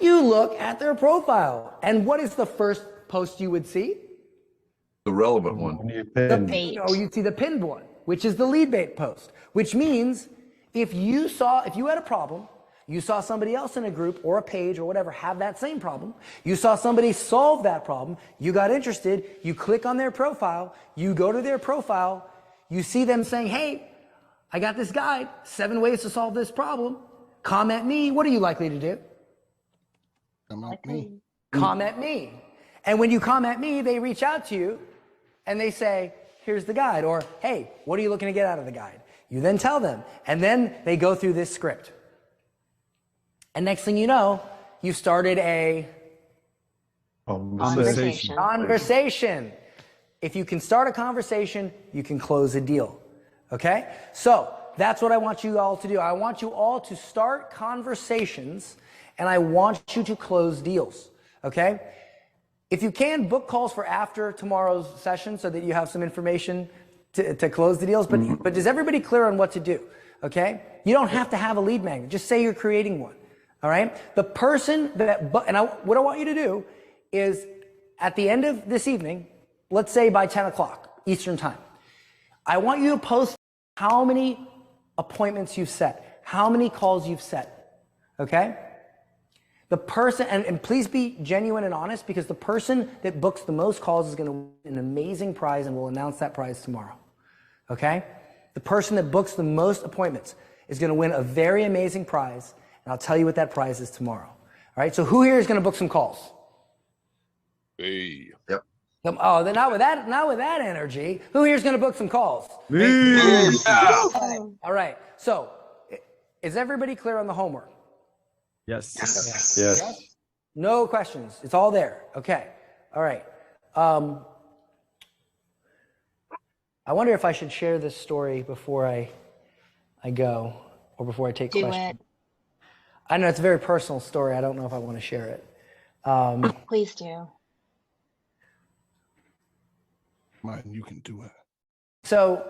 [SPEAKER 1] You look at their profile. And what is the first post you would see?
[SPEAKER 6] The relevant one.
[SPEAKER 10] When you
[SPEAKER 1] The
[SPEAKER 10] pin,
[SPEAKER 2] Bait.
[SPEAKER 1] No, you'd see the pinned one, which is the lead bait post, which means if you had a problem, you saw somebody else in a group or a page or whatever have that same problem, you saw somebody solve that problem, you got interested, you click on their profile, you go to their profile, you see them saying, hey, I got this guide, 7 ways to solve this problem. Comment me. What are you likely to do?
[SPEAKER 9] Me.
[SPEAKER 1] Comment me. And when you comment me, they reach out to you and they say, here's the guide, or hey, what are you looking to get out of the guide? You then tell them, and then they go through this script. And next thing you know, you started a conversation. If you can start a conversation, you can close a deal. Okay? So that's what I want you all to do. I want you all to start conversations, and I want you to close deals. Okay? If you can, book calls for after tomorrow's session so that you have some information to close the deals. But is everybody clear on what to do? Okay? You don't have to have a lead magnet. Just say you're creating one. All right? The person what I want you to do is at the end of this evening, let's say by 10 o'clock Eastern time, I want you to post how many appointments you've set, how many calls you've set. Okay? The person, and please be genuine and honest, because the person that books the most calls is going to win an amazing prize, and we'll announce that prize tomorrow. Okay? The person that books the most appointments is going to win a very amazing prize, and I'll tell you what that prize is tomorrow. All right? So who here is going to book some calls?
[SPEAKER 6] Hey. Yep.
[SPEAKER 1] Oh, then not with that energy. Who here is going to book some calls? All right. So, is everybody clear on the homework?
[SPEAKER 5] Yes.
[SPEAKER 10] yes.
[SPEAKER 1] No questions. It's all there. Okay. All right. I wonder if I should share this story before I go, or before I take
[SPEAKER 2] Do
[SPEAKER 1] questions.
[SPEAKER 2] it.
[SPEAKER 1] I know it's a very personal story. I don't know if I want to share it.
[SPEAKER 2] Please do.
[SPEAKER 9] Mine, you can do it.
[SPEAKER 1] So,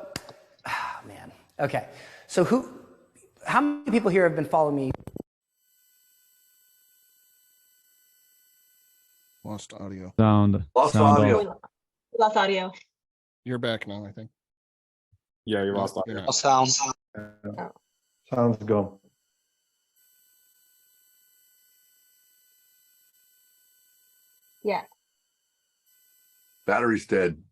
[SPEAKER 1] man. Okay. So how many people here have been following me?
[SPEAKER 9] Lost audio.
[SPEAKER 5] Sound.
[SPEAKER 6] Lost
[SPEAKER 5] sound
[SPEAKER 6] audio.
[SPEAKER 5] off.
[SPEAKER 2] Lost audio.
[SPEAKER 9] You're back now, I think.
[SPEAKER 10] Yeah, you
[SPEAKER 9] lost audio.
[SPEAKER 10] audio.
[SPEAKER 8] Sound.
[SPEAKER 10] Sound's gone.
[SPEAKER 2] Yeah.
[SPEAKER 6] Battery's dead.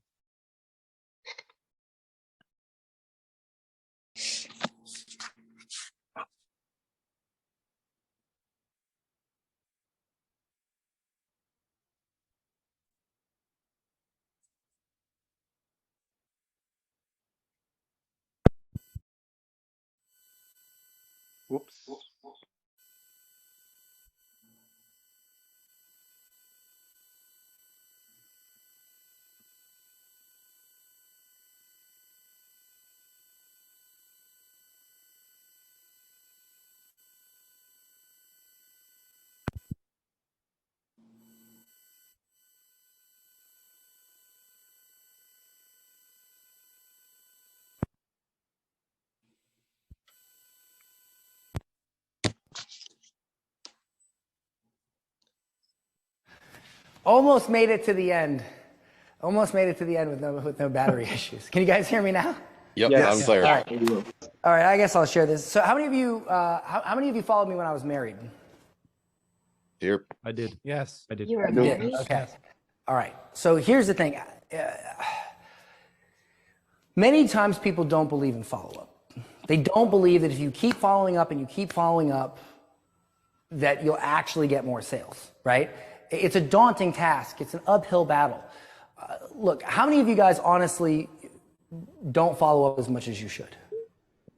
[SPEAKER 10] Whoops.
[SPEAKER 1] Almost made it to the end. Almost made it to the end with no battery issues. Can you guys hear me now?
[SPEAKER 6] Yep,
[SPEAKER 10] Yes.
[SPEAKER 6] I'm clear.
[SPEAKER 1] All right. All right. I guess I'll share this. So, how many of you? How many of you followed me when I was married?
[SPEAKER 6] Here.
[SPEAKER 5] I did.
[SPEAKER 11] Yes.
[SPEAKER 5] I did.
[SPEAKER 2] You were
[SPEAKER 1] Yeah.
[SPEAKER 2] married.
[SPEAKER 1] Okay. All right. So here's the thing. Many times people don't believe in follow-up. They don't believe that if you keep following up and you keep following up, that you'll actually get more sales, right? It's a daunting task. It's an uphill battle. Look, how many of you guys honestly don't follow up as much as you should?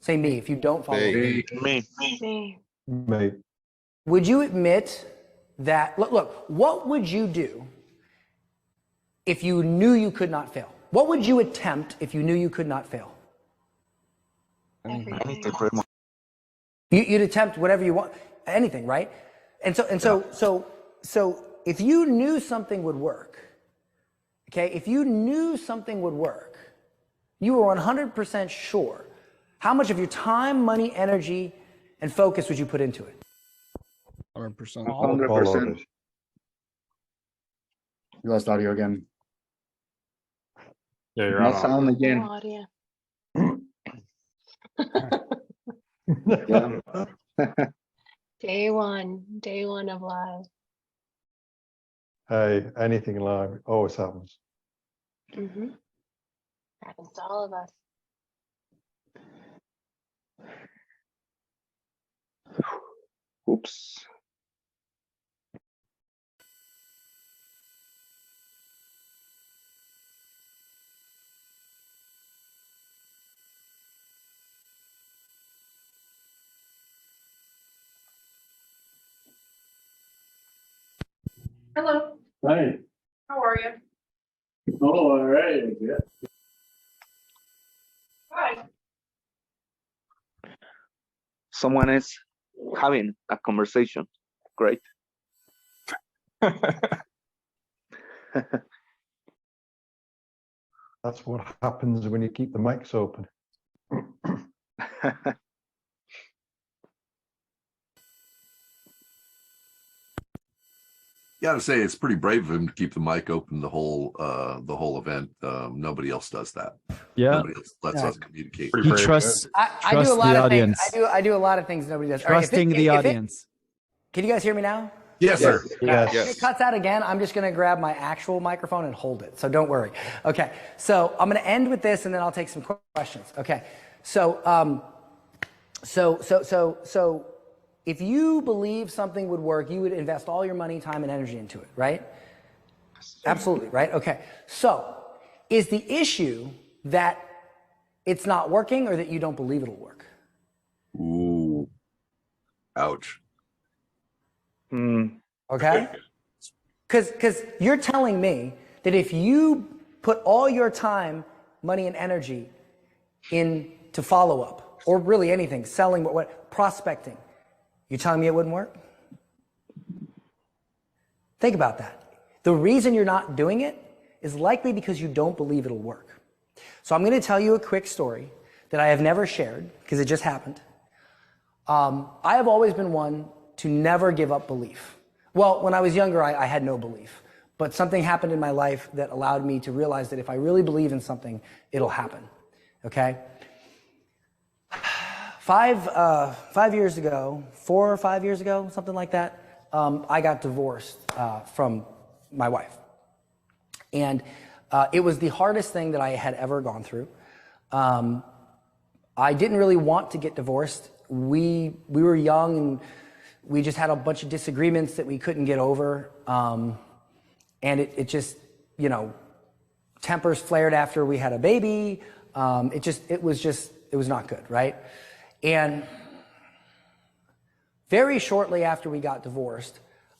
[SPEAKER 1] Say me, if you don't follow
[SPEAKER 6] Hey.
[SPEAKER 1] up.
[SPEAKER 2] Me.
[SPEAKER 10] Mate.
[SPEAKER 1] Would you admit that, look, what would you do if you knew you could not fail? What would you attempt if you knew you could not fail?
[SPEAKER 8] Anything pretty much.
[SPEAKER 1] You'd attempt whatever you want, anything, right? And so if you knew something would work, okay, if you knew something would work, you were 100% sure, how much of your time, money, energy, and focus would you put into it?
[SPEAKER 9] 100%.
[SPEAKER 10] All of
[SPEAKER 4] 100%.
[SPEAKER 10] it.
[SPEAKER 7] You lost audio again.
[SPEAKER 10] Yeah, you're
[SPEAKER 4] No
[SPEAKER 10] on.
[SPEAKER 4] sound
[SPEAKER 2] No
[SPEAKER 4] again.
[SPEAKER 2] audio.
[SPEAKER 4] Yeah.
[SPEAKER 2] Day one of live.
[SPEAKER 10] Hey, anything live always happens.
[SPEAKER 2] Mm-hmm. Happens to all of us.
[SPEAKER 4] Oops.
[SPEAKER 12] Hello,
[SPEAKER 10] Hey.
[SPEAKER 12] how are you?
[SPEAKER 10] Oh, all right. Yeah.
[SPEAKER 12] Hi.
[SPEAKER 8] Someone is having a conversation. Great.
[SPEAKER 10] That's what happens when you keep the mics open.
[SPEAKER 6] Gotta say, it's pretty brave of him to keep the mic open the whole event. Nobody else does that.
[SPEAKER 5] Yeah.
[SPEAKER 6] Nobody else lets
[SPEAKER 1] Yeah.
[SPEAKER 6] us communicate.
[SPEAKER 10] Pretty
[SPEAKER 5] He
[SPEAKER 10] brave,
[SPEAKER 5] trusts
[SPEAKER 1] I do a
[SPEAKER 5] Trust
[SPEAKER 1] lot
[SPEAKER 5] the
[SPEAKER 1] of things.
[SPEAKER 5] audience.
[SPEAKER 1] I do a lot of things nobody does. All right, if it-
[SPEAKER 5] trusting the
[SPEAKER 1] if it-
[SPEAKER 5] audience.
[SPEAKER 1] Can you guys hear me now?
[SPEAKER 6] Yes, sir.
[SPEAKER 10] Yes.
[SPEAKER 1] If it cuts out again, I'm just going to grab my actual microphone and hold it. So don't worry. Okay. So I'm going to end with this, and then I'll take some questions. Okay. So if you believe something would work, you would invest all your money, time, and energy into it, right? Absolutely, right? Okay. So is the issue that it's not working, or that you don't believe it'll work?
[SPEAKER 6] Ooh. Ouch.
[SPEAKER 1] Okay? Because you're telling me that if you put all your time, money, and energy into follow-up, or really anything, selling, what prospecting, you're telling me it wouldn't work? Think about that. The reason you're not doing it is likely because you don't believe it'll work. So I'm going to tell you a quick story that I have never shared, because it just happened. I have always been one to never give up belief. Well, when I was younger, I had no belief. But something happened in my life that allowed me to realize that if I really believe in something, it'll happen. Okay? 4 or 5 years ago, something like that, I got divorced from my wife. And it was the hardest thing that I had ever gone through. I didn't really want to get divorced. We were young, and we just had a bunch of disagreements that we couldn't get over. And it just, tempers flared after we had a baby. It was not good, right? And very shortly after we got divorced,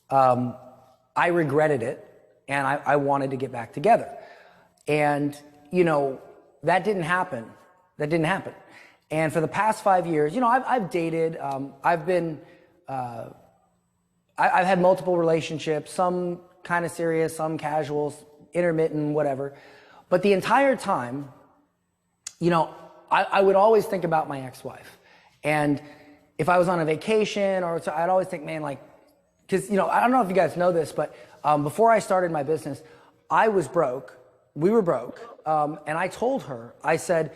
[SPEAKER 1] I regretted it, and I wanted to get back together. And, that didn't happen. And for the past 5 years, I've dated, I've had multiple relationships, some kind of serious, some casual, intermittent, whatever. But the entire time, I would always think about my ex-wife. And if I was on a vacation, I'd always think, man, because, I don't know if you guys know this, but before I started my business, I was broke. We were broke. And I told her, I said,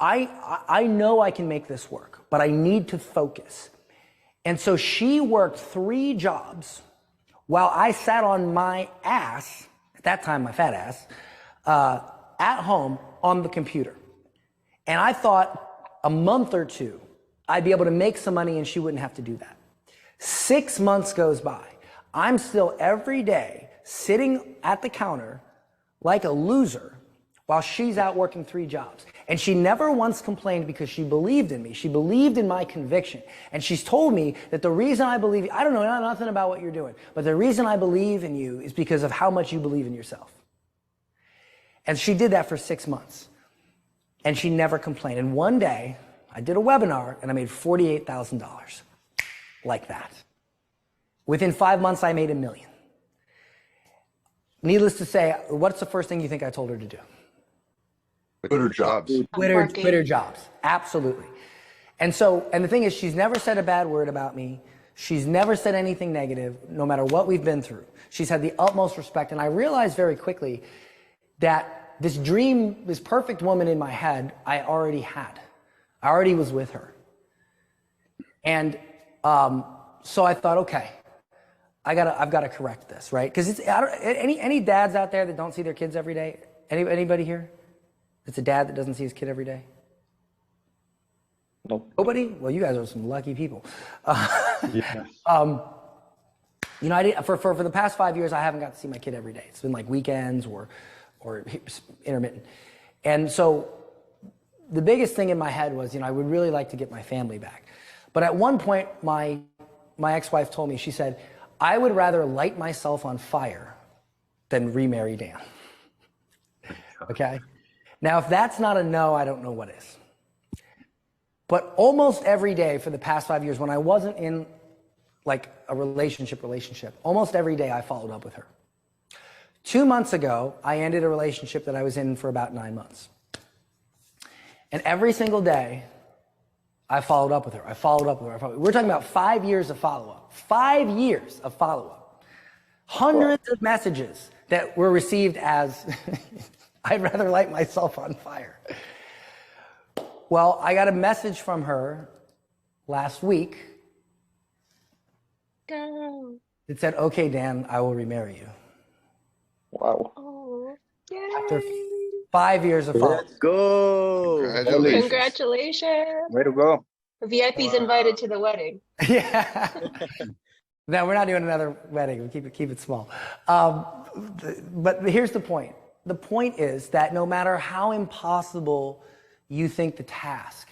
[SPEAKER 1] I know I can make this work, but I need to focus. And so she worked 3 jobs while I sat on my ass, at that time my fat ass, at home on the computer. And I thought a month or 2, I'd be able to make some money and she wouldn't have to do that. 6 months goes by. I'm still every day sitting at the counter like a loser while she's out working 3 jobs. And she never once complained because she believed in me. She believed in my conviction. And she's told me that the reason I believe, I don't know nothing about what you're doing, but the reason I believe in you is because of how much you believe in yourself. And she did that for 6 months. And she never complained. And one day, I did a webinar and I made $48,000 like that. Within 5 months, I made $1 million. Needless to say, what's the first thing you think I told her to do?
[SPEAKER 6] Twitter jobs.
[SPEAKER 1] Twitter jobs. Absolutely. And the thing is, she's never said a bad word about me. She's never said anything negative, no matter what we've been through. She's had the utmost respect. And I realized very quickly that this dream, this perfect woman in my head, I already had. I already was with her. And so I thought, okay, I've got to correct this, right? Because any dads out there that don't see their kids every day? Anybody here? It's a dad that doesn't see his kid every day?
[SPEAKER 8] No.
[SPEAKER 1] Nobody? Well, you guys are some lucky people.
[SPEAKER 10] Yes.
[SPEAKER 1] You know, for the past 5 years, I haven't got to see my kid every day. It's been like weekends or intermittent. And so the biggest thing in my head was, you know, I would really like to get my family back. But at one point, my ex-wife told me, she said, I would rather light myself on fire than remarry Dan. Okay? Now, if that's not a no, I don't know what is. But almost every day for the past 5 years, when I wasn't in like a relationship, almost every day I followed up with her. 2 months ago, I ended a relationship that I was in for about 9 months. And every single day, I followed up with her. We're talking about 5 years of follow-up. 5 years of follow-up. Hundreds of messages that were received as, I'd rather light myself on fire. Well, I got a message from her last week.
[SPEAKER 2] Go.
[SPEAKER 1] It said, okay, Dan, I will remarry you.
[SPEAKER 8] Wow.
[SPEAKER 2] Oh, yay.
[SPEAKER 1] After 5 years of follow-up.
[SPEAKER 8] Let's go.
[SPEAKER 4] Congratulations.
[SPEAKER 2] Congratulations.
[SPEAKER 8] Way to go.
[SPEAKER 2] VIP's invited to the wedding.
[SPEAKER 1] Yeah. No, we're not doing another wedding. We keep it small. But here's the point. The point is that no matter how impossible you think the task,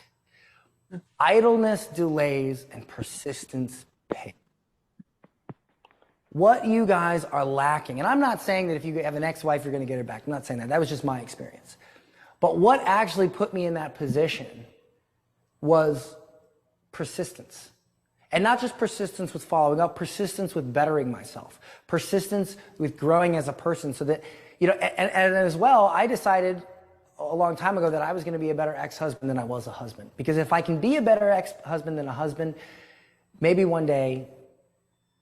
[SPEAKER 1] idleness delays and persistence pays. What you guys are lacking, and I'm not saying that if you have an ex-wife, you're going to get her back. I'm not saying that. That was just my experience. But what actually put me in that position was persistence. And not just persistence with following up, persistence with bettering myself, persistence with growing as a person so that, you know, and as well, I decided a long time ago that I was going to be a better ex-husband than I was a husband. Because if I can be a better ex-husband than a husband, maybe one day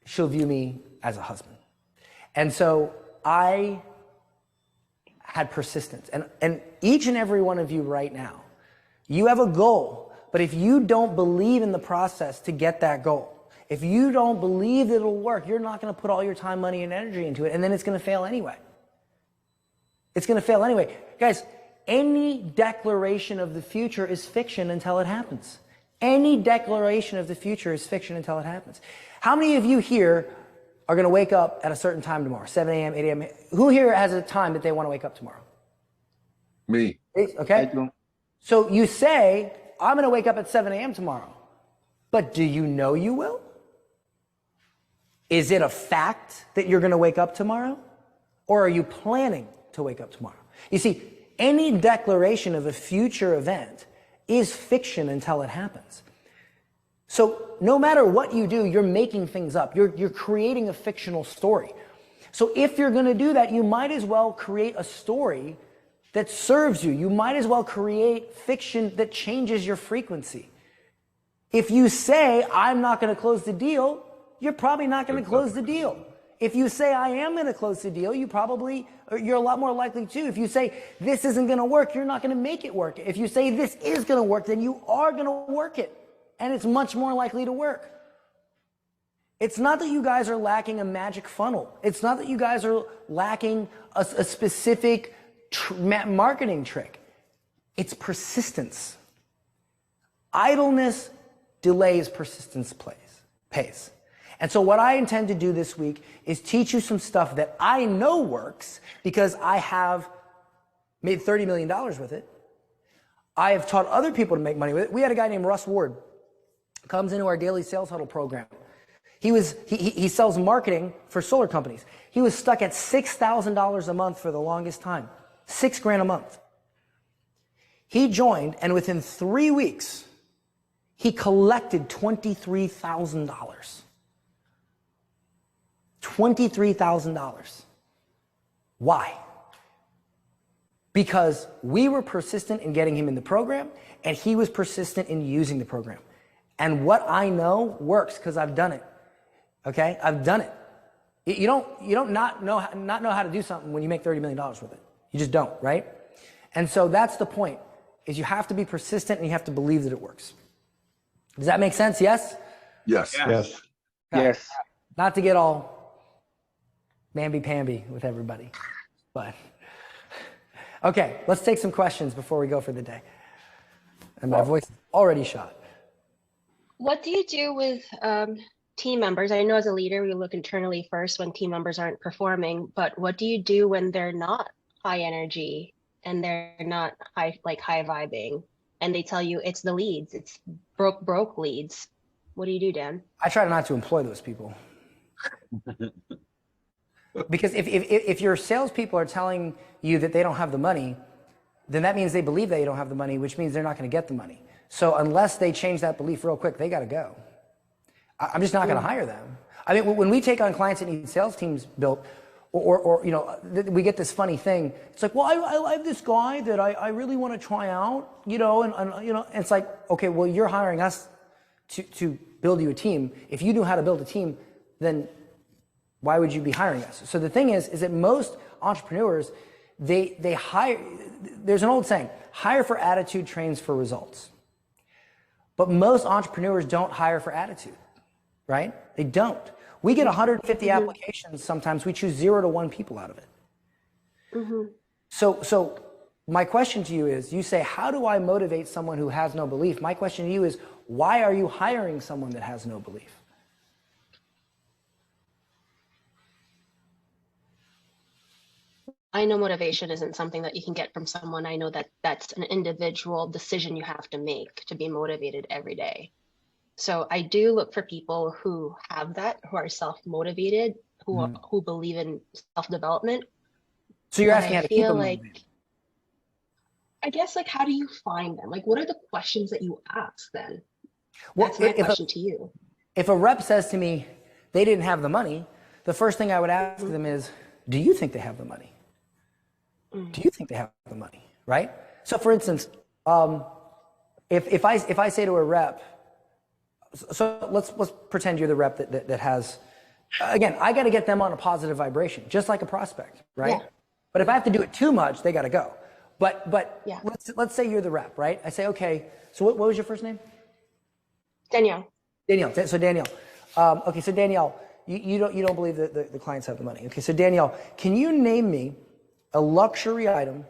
[SPEAKER 1] she'll view me as a husband. And so I had persistence. And each and every one of you right now, you have a goal. But if you don't believe in the process to get that goal, if you don't believe that it'll work, you're not going to put all your time, money, and energy into it. And then it's going to fail anyway. It's going to fail anyway. Guys, any declaration of the future is fiction until it happens. Any declaration of the future is fiction until it happens. How many of you here are going to wake up at a certain time tomorrow? 7 a.m., 8 a.m.? Who here has a time that they want to wake up tomorrow?
[SPEAKER 6] Me.
[SPEAKER 1] Okay? So you say, I'm going to wake up at 7 a.m. tomorrow. But do you know you will? Is it a fact that you're going to wake up tomorrow? Or are you planning to wake up tomorrow? You see, any declaration of a future event is fiction until it happens. So no matter what you do, you're making things up. You're creating a fictional story. So if you're going to do that, you might as well create a story that serves you. You might as well create fiction that changes your frequency. If you say, I'm not going to close the deal, you're probably not going to close the deal. If you say, I am going to close the deal, you're a lot more likely to. If you say, this isn't going to work, you're not going to make it work. If you say, this is going to work, then you are going to work it. And it's much more likely to work. It's not that you guys are lacking a magic funnel. It's not that you guys are lacking a specific marketing trick. It's persistence. Idleness delays, persistence pays. And so what I intend to do this week is teach you some stuff that I know works because I have made $30 million with it. I have taught other people to make money with it. We had a guy named Russ Ward, comes into our daily sales huddle program. He sells marketing for solar companies. He was stuck at $6,000 a month for the longest time. $6,000 a month. He joined, and within 3 weeks, he collected $23,000. $23,000. Why? Because we were persistent in getting him in the program, and he was persistent in using the program. And what I know works because I've done it. Okay, I've done it. You don't not know how to do something when you make $30 million with it. You just don't, right? And so that's the point, is you have to be persistent and you have to believe that it works. Does that make sense? Yes?
[SPEAKER 6] Yes.
[SPEAKER 10] Yes.
[SPEAKER 8] Yes.
[SPEAKER 1] Not to get all mamby-pamby with everybody, but okay, let's take some questions before we go for the day. And my voice is already shot.
[SPEAKER 2] What do you do with team members? I know as a leader, we look internally first when team members aren't performing, but what do you do when they're not high energy and they're not high vibing and they tell you it's the leads, it's broke leads? What do you do, Dan?
[SPEAKER 1] I try not to employ those people. Because if your salespeople are telling you that they don't have the money, then that means they believe that you don't have the money, which means they're not going to get the money. So unless they change that belief real quick, they got to go. I'm just not going to hire them. I mean, when we take on clients that need sales teams built, or you know, we get this funny thing. It's like, well, I have this guy that I really want to try out, you know, and you know, and it's like, okay, well, you're hiring us to build you a team. If you knew how to build a team, then why would you be hiring us? So the thing is that most entrepreneurs, they hire, there's an old saying, hire for attitude, trains for results. But most entrepreneurs don't hire for attitude, right? They don't. We get 150 applications. Sometimes we choose 0 to 1 people out of it. So my question to you is, you say, how do I motivate someone who has no belief? My question to you is, why are you hiring someone that has no belief?
[SPEAKER 2] I know motivation isn't something that you can get from someone. I know that that's an individual decision you have to make to be motivated every day. So I do look for people who have that, who are self-motivated, who believe in self-development.
[SPEAKER 1] So you're asking how to keep them
[SPEAKER 2] like,
[SPEAKER 1] motivated.
[SPEAKER 2] I guess, like, how do you find them? Like, what are the questions that you ask then?
[SPEAKER 1] Well,
[SPEAKER 2] That's my question to you.
[SPEAKER 1] If a rep says to me, they didn't have the money, the first thing I would ask them is, do you think they have the money? Do you think they have the money, right? So for instance, if I say to a rep, so let's pretend you're the rep that has, again, I got to get them on a positive vibration, just like a prospect, right?
[SPEAKER 2] Yeah.
[SPEAKER 1] But if I have to do it too much, they got to go. But
[SPEAKER 2] Yeah.
[SPEAKER 1] let's say you're the rep, right? I say, okay, so what was your first name?
[SPEAKER 2] Danielle.
[SPEAKER 1] Danielle. So Danielle. Okay, so Danielle, you don't believe that the clients have the money. Okay, so Danielle, can you name me a luxury item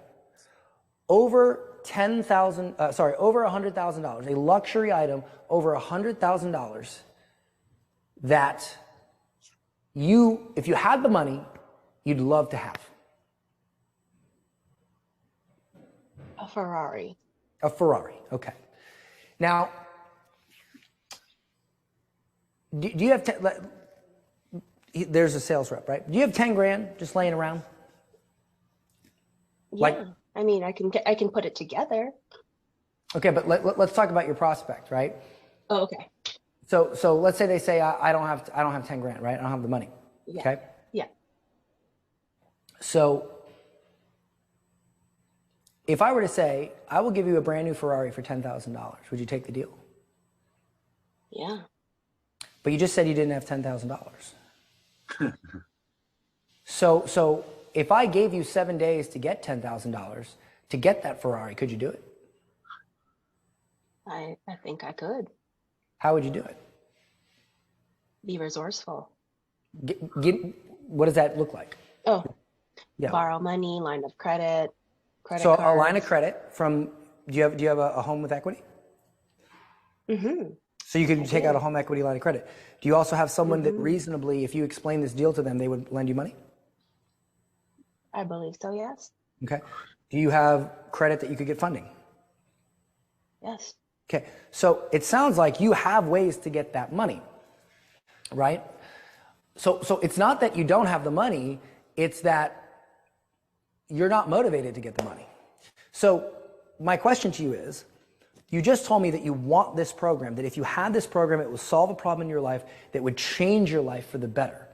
[SPEAKER 1] over over $100,000, a luxury item over $100,000 that you, if you had the money, you'd love to have?
[SPEAKER 2] A Ferrari.
[SPEAKER 1] A Ferrari, okay. Now, do you have, there's a sales rep, right? Do you have 10 grand just laying around?
[SPEAKER 2] Yeah.
[SPEAKER 1] Like,
[SPEAKER 2] I mean, I can put it together.
[SPEAKER 1] okay, but let's talk about your prospect, right?
[SPEAKER 2] Oh, okay.
[SPEAKER 1] So let's say they say I don't have 10 grand, right? I don't have the money.
[SPEAKER 2] Yeah.
[SPEAKER 1] Okay.
[SPEAKER 2] Yeah.
[SPEAKER 1] So if I were to say I will give you a brand new Ferrari for $10,000, would you take the deal?
[SPEAKER 2] Yeah.
[SPEAKER 1] But you just said you didn't have $10,000. So if I gave you 7 days to get $10,000 to get that Ferrari, could you do it?
[SPEAKER 2] I think I could
[SPEAKER 1] How would you do it?
[SPEAKER 2] be resourceful.
[SPEAKER 1] What does that look like?
[SPEAKER 2] Oh,
[SPEAKER 1] Yeah.
[SPEAKER 2] borrow money, line of credit, credit
[SPEAKER 1] So
[SPEAKER 2] cards.
[SPEAKER 1] a line of credit from, do you have a home with equity?
[SPEAKER 2] Mm-hmm.
[SPEAKER 1] So you could take out a home equity line of credit. Do you also have someone that reasonably, if you explain this deal to them, they would lend you money?
[SPEAKER 2] I believe so, yes.
[SPEAKER 1] Okay. Do you have credit that you could get funding?
[SPEAKER 2] Yes.
[SPEAKER 1] Okay. So it sounds like you have ways to get that money, right? So it's not that you don't have the money, it's that you're not motivated to get the money. So my question to you is, you just told me that you want this program, that if you had this program, it would solve a problem in your life that would change your life for the better.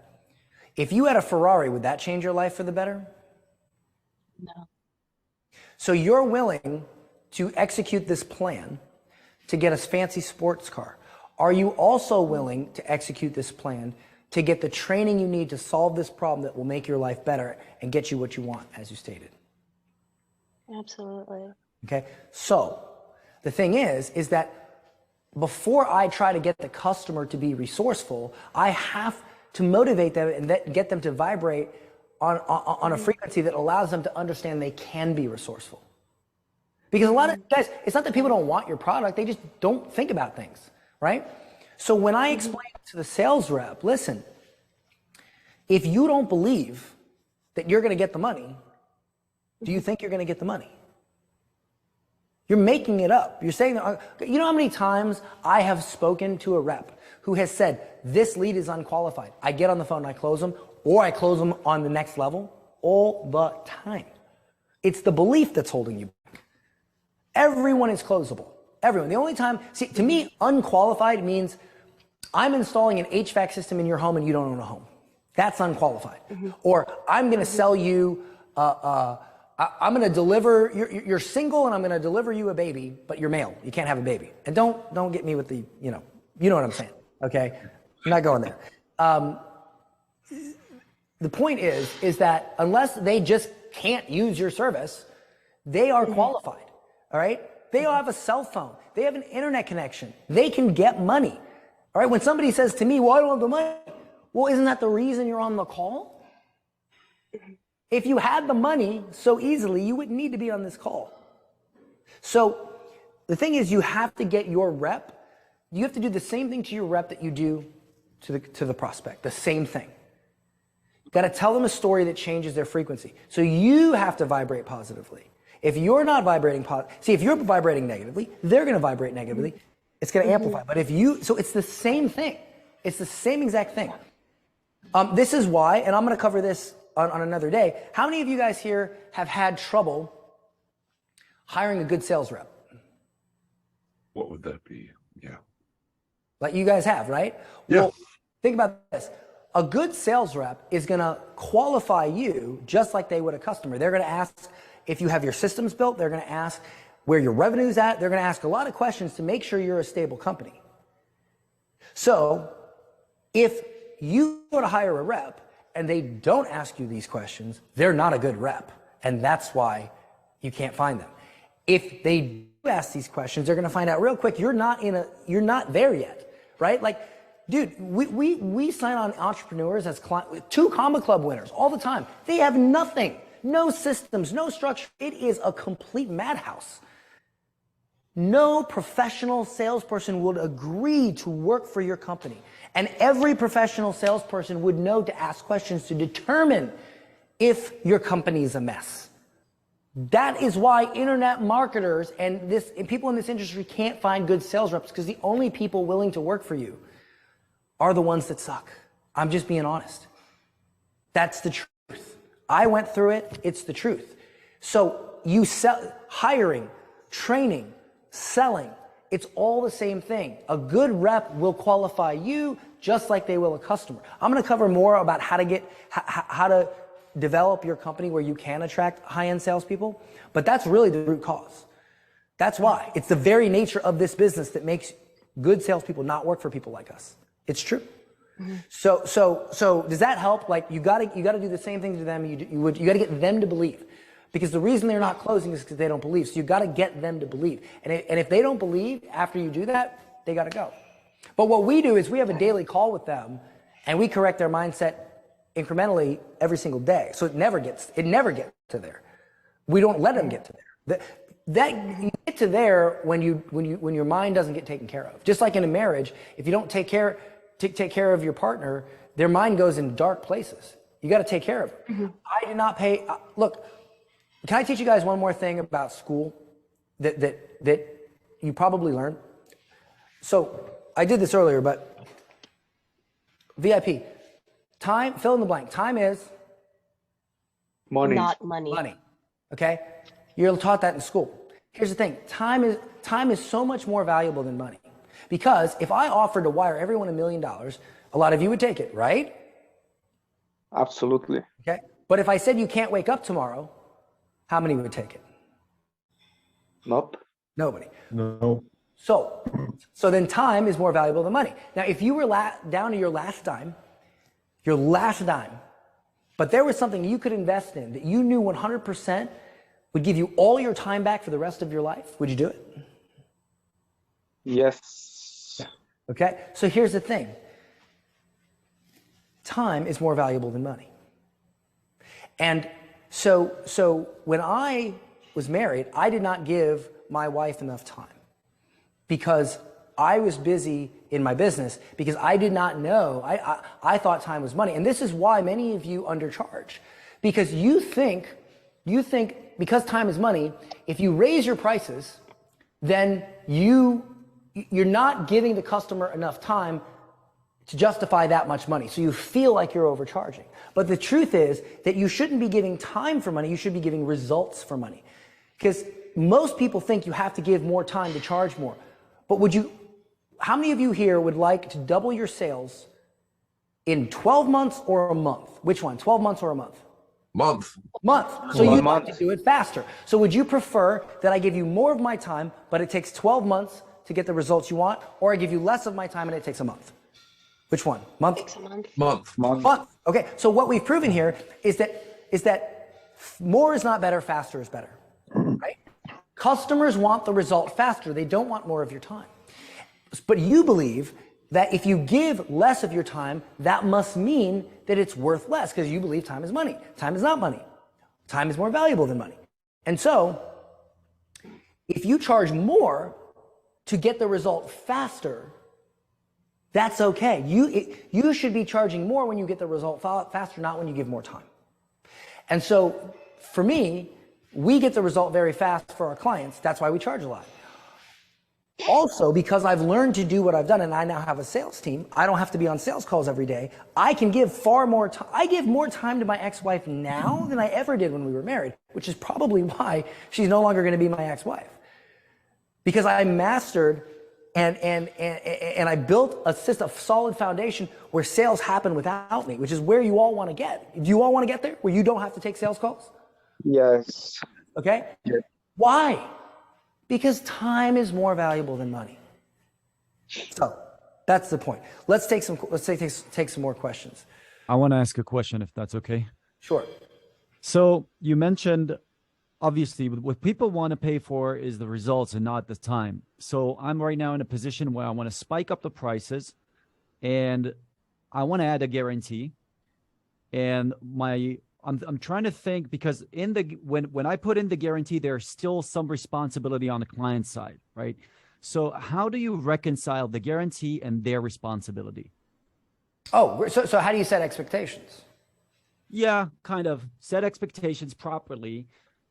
[SPEAKER 1] If you had a Ferrari, would that change your life for the better?
[SPEAKER 2] No.
[SPEAKER 1] So you're willing to execute this plan to get a fancy sports car. Are you also willing to execute this plan to get the training you need to solve this problem that will make your life better and get you what you want, as you stated?
[SPEAKER 2] Absolutely.
[SPEAKER 1] Okay, so the thing is that before I try to get the customer to be resourceful, I have to motivate them and get them to vibrate on a frequency that allows them to understand they can be resourceful. Because a lot of guys, it's not that people don't want your product, they just don't think about things, right? So when I explain to the sales rep, listen, if you don't believe that you're going to get the money, do you think you're going to get the money? You're making it up. You're saying, you know how many times I have spoken to a rep who has said, this lead is unqualified. I get on the phone and I close them, or I close them on the next level all the time. It's the belief that's holding you back. Everyone is closable. Everyone. The only time, see, to me, unqualified means I'm installing an HVAC system in your home and you don't own a home. That's unqualified. Or I'm going to sell you, I'm going to deliver, you're single and I'm going to deliver you a baby, but you're male. You can't have a baby. And don't get me with the, you know what I'm saying. Okay. I'm not going there. The point is that unless they just can't use your service, they are qualified. All right. They have a cell phone. They have an internet connection. They can get money. All right. When somebody says to me, well, I don't have the money. Well, isn't that the reason you're on the call? If you had the money so easily, you wouldn't need to be on this call. So the thing is, you have to get your rep. You have to do the same thing to your rep that you do to the prospect. The same thing. You got to tell them a story that changes their frequency. So you have to vibrate positively. If you're not vibrating see, if you're vibrating negatively, they're going to vibrate negatively. It's going to amplify. But if you, so it's the same thing. It's the same exact thing. This is why, and I'm going to cover this on another day. How many of you guys here have had trouble hiring a good sales rep?
[SPEAKER 6] What would that be? Yeah.
[SPEAKER 1] Like you guys have, right?
[SPEAKER 6] Yeah.
[SPEAKER 1] Well, think about this. A good sales rep is going to qualify you just like they would a customer. They're going to ask if you have your systems built. They're going to ask where your revenue's at. They're going to ask a lot of questions to make sure you're a stable company. So if you go to hire a rep and they don't ask you these questions, they're not a good rep. And that's why you can't find them. If they do ask these questions, they're going to find out real quick, you're not there yet, right? Like, dude, we sign on entrepreneurs as clients, 2 Comma Club winners all the time. They have nothing, no systems, no structure. It is a complete madhouse. No professional salesperson would agree to work for your company. And every professional salesperson would know to ask questions to determine if your company is a mess. That is why internet marketers and people in this industry can't find good sales reps, because the only people willing to work for you are the ones that suck. I'm just being honest. That's the truth. I went through it. It's the truth. So hiring, training, selling, it's all the same thing. A good rep will qualify you just like they will a customer. I'm going to cover more about how to develop your company where you can attract high-end salespeople, but that's really the root cause. That's why. It's the very nature of this business that makes good salespeople not work for people like us. It's true. So does that help? Like you got to do the same thing to them. You got to get them to believe, because the reason they're not closing is because they don't believe. So you got to get them to believe. And if they don't believe after you do that, they got to go. But what we do is we have a daily call with them, and we correct their mindset incrementally every single day. So it never gets to there. We don't let them get to there. You get to there when your mind doesn't get taken care of. Just like in a marriage, if you don't take care of your partner, their mind goes in dark places. You got to take care of it. I did not pay. Look, can I teach you guys one more thing about school that you probably learned? So I did this earlier, but VIP, time, fill in the blank. Time is
[SPEAKER 8] Money.
[SPEAKER 2] Not money.
[SPEAKER 1] money. Okay? You're taught that in school. Here's the thing. Time is so much more valuable than money. Because if I offered to wire everyone $1 million, a lot of you would take it, right?
[SPEAKER 8] Absolutely.
[SPEAKER 1] Okay? But if I said you can't wake up tomorrow, how many would take it?
[SPEAKER 8] Nope.
[SPEAKER 1] Nobody.
[SPEAKER 10] No.
[SPEAKER 1] So then time is more valuable than money. Now, if you were down to your last dime, but there was something you could invest in that you knew 100% would give you all your time back for the rest of your life, would you do it?
[SPEAKER 8] Yes.
[SPEAKER 1] Okay, so here's the thing. Time is more valuable than money. And so when I was married, I did not give my wife enough time because I was busy in my business, because I did not know, I thought time was money. And this is why many of you undercharge, because you think because time is money, if you raise your prices, then you're not giving the customer enough time to justify that much money. So you feel like you're overcharging. But the truth is that you shouldn't be giving time for money, you should be giving results for money. Because most people think you have to give more time to charge more. But how many of you here would like to double your sales in 12 months or a month? Which one, 12 months or a month?
[SPEAKER 6] Month.
[SPEAKER 1] So you'd like to do it faster. So would you prefer that I give you more of my time, but it takes 12 months to get the results you want, or I give you less of my time and it takes a month? Which one? Month?
[SPEAKER 2] Takes a month.
[SPEAKER 6] Month.
[SPEAKER 1] Okay, so what we've proven here is that more is not better, faster is better, right? Customers want the result faster. They don't want more of your time. But you believe that if you give less of your time, that must mean that it's worth less, because you believe time is money. Time is not money. Time is more valuable than money. And so if you charge more to get the result faster, that's okay. You should be charging more when you get the result faster, not when you give more time. And so for me, we get the result very fast for our clients. That's why we charge a lot. Also, because I've learned to do what I've done and I now have a sales team, I don't have to be on sales calls every day. I can give far more time. I give more time to my ex-wife now than I ever did when we were married, which is probably why she's no longer going to be my ex-wife. Because I mastered and I built a system, a solid foundation where sales happen without me, which is where you all want to get. Do you all want to get there, where you don't have to take sales calls?
[SPEAKER 8] Yes.
[SPEAKER 1] Okay?
[SPEAKER 8] Yes.
[SPEAKER 1] Why? Because time is more valuable than money. So that's the point. Let's take some more questions.
[SPEAKER 5] I want to ask a question, if that's okay.
[SPEAKER 1] Sure.
[SPEAKER 5] So you mentioned, obviously, what people want to pay for is the results and not the time. So I'm right now in a position where I want to spike up the prices and I want to add a guarantee. And I'm trying to think, because when I put in the guarantee, there's still some responsibility on the client side, right? So how do you reconcile the guarantee and their responsibility?
[SPEAKER 1] Oh, so how do you set expectations?
[SPEAKER 5] Yeah, kind of set expectations properly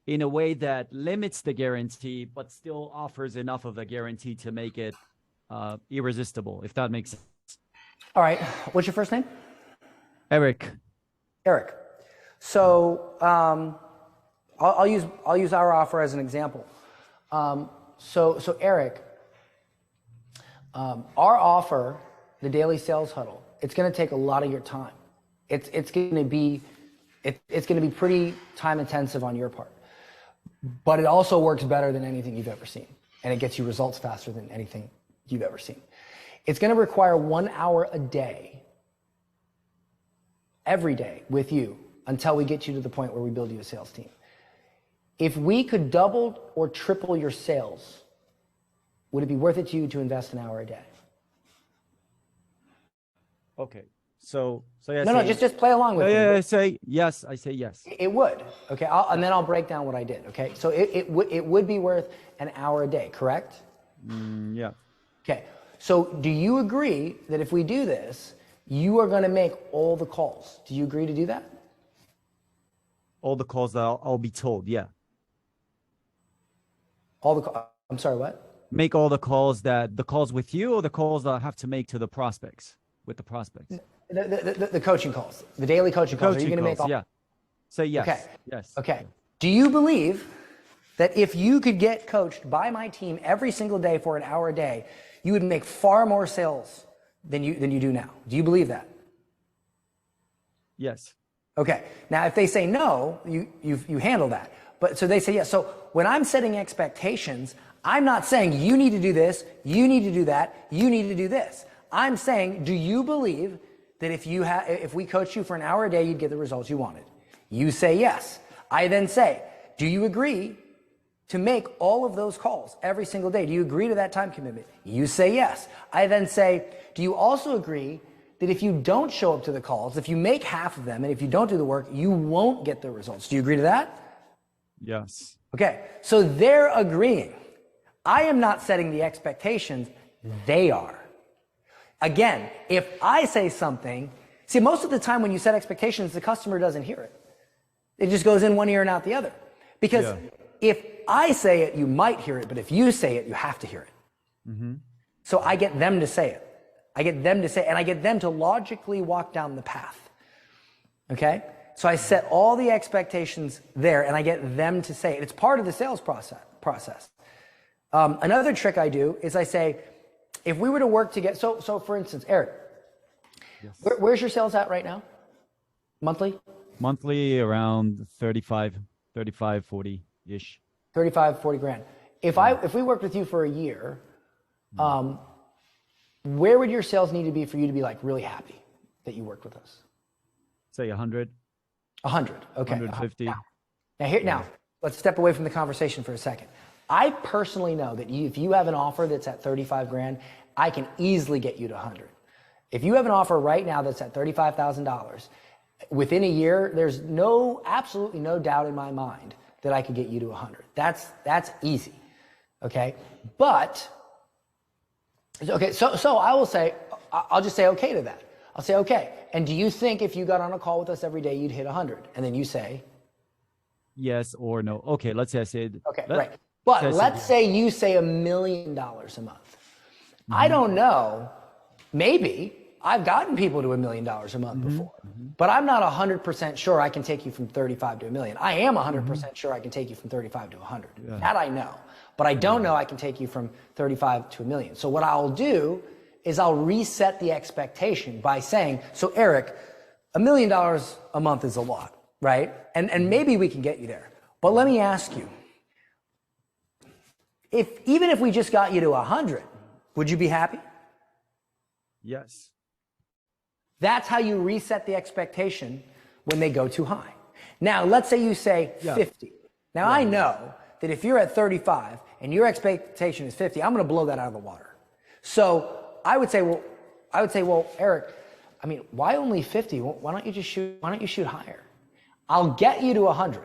[SPEAKER 5] in a way that limits the guarantee, but still offers enough of a guarantee to make it irresistible, if that makes sense.
[SPEAKER 1] All right. What's your first name?
[SPEAKER 5] Eric.
[SPEAKER 1] So I'll use our offer as an example. So Eric, our offer, the Daily Sales Huddle, it's going to take a lot of your time. It's going to be pretty time intensive on your part, but it also works better than anything you've ever seen, and it gets you results faster than anything you've ever seen. It's going to require 1 hour a day, every day with you, until we get you to the point where we build you a sales team. If we could double or triple your sales, would it be worth it to you to invest an hour a day?
[SPEAKER 5] Okay. So yeah.
[SPEAKER 1] No, just play along with me.
[SPEAKER 5] I say yes.
[SPEAKER 1] It would. Okay. And then I'll break down what I did. Okay. So it would be worth an hour a day, correct?
[SPEAKER 5] Yeah.
[SPEAKER 1] Okay. So do you agree that if we do this, you are going to make all the calls? Do you agree to do that?
[SPEAKER 5] All the calls that I'll be told, yeah.
[SPEAKER 1] I'm sorry, what?
[SPEAKER 5] Make all the calls with you, or the calls that I have to make to the prospects, with the prospects?
[SPEAKER 1] The coaching calls, the daily coaching calls. Are you going to make all?
[SPEAKER 5] Yeah. Say yes.
[SPEAKER 1] Okay.
[SPEAKER 5] Yes.
[SPEAKER 1] Okay. Do you believe that if you could get coached by my team every single day for an hour a day, you would make far more sales than you do now? Do you believe that?
[SPEAKER 5] Yes.
[SPEAKER 1] Okay. Now, if they say no, you handle that. But so they say yes. So when I'm setting expectations, I'm not saying you need to do this, you need to do that, you need to do this. I'm saying, do you believe that if we coach you for an hour a day, you'd get the results you wanted? You say yes. I then say, do you agree to make all of those calls every single day? Do you agree to that time commitment? You say yes. I then say, do you also agree that if you don't show up to the calls, if you make half of them, and if you don't do the work, you won't get the results? Do you agree to that?
[SPEAKER 5] Yes.
[SPEAKER 1] Okay, so they're agreeing. I am not setting the expectations, they are. Again, if I say something, see, most of the time when you set expectations, the customer doesn't hear it. It just goes in one ear and out the other. Because if I say it, you might hear it, but if you say it, you have to hear it.
[SPEAKER 5] Mm-hmm.
[SPEAKER 1] So I get them to say it. I get them to say it, and I get them to logically walk down the path. Okay? So I set all the expectations there, and I get them to say it. It's part of the sales process. Another trick I do is I say, if we were to work together, so for instance, Eric, where's your sales at right now? Monthly?
[SPEAKER 5] Monthly around 35, 40-ish.
[SPEAKER 1] 35, 40 grand. If we worked with you for a year, where would your sales need to be for you to be like really happy that you worked with us?
[SPEAKER 5] Say 100.
[SPEAKER 1] 100. Okay.
[SPEAKER 5] 150.
[SPEAKER 1] Now, let's step away from the conversation for a second. I personally know that if you have an offer that's at 35 grand, I can easily get you to 100. If you have an offer right now that's at $35,000, within a year, there's absolutely no doubt in my mind that I could get you to 100. That's easy. Okay. But, okay. So I will say, I'll just say okay to that. I'll say, okay. And do you think if you got on a call with us every day, you'd hit 100? And then you say,
[SPEAKER 5] yes or no. Okay. Let's say I said,
[SPEAKER 1] okay, right. But let's say you say $1 million a month.
[SPEAKER 5] Mm-hmm.
[SPEAKER 1] I don't know. Maybe I've gotten people to $1 million a month before, but I'm not 100% sure I can take you from 35 to $1 million. I am 100% sure I can take you from 35 to 100.
[SPEAKER 5] Yeah.
[SPEAKER 1] That I know, but I don't know I can take you from 35 to $1 million. So what I'll do is I'll reset the expectation by saying, so Eric, $1 million a month is a lot, right? And maybe we can get you there. But let me ask you, even if we just got you to 100, would you be happy?
[SPEAKER 5] yes.
[SPEAKER 1] That's how you reset the expectation when they go too high. Now, let's say you say 50. Now, I know that if you're at 35 and your expectation is 50, I'm going to blow that out of the water. So I would say, well, Eric, I mean, why only 50? Why don't you shoot higher? I'll get you to 100,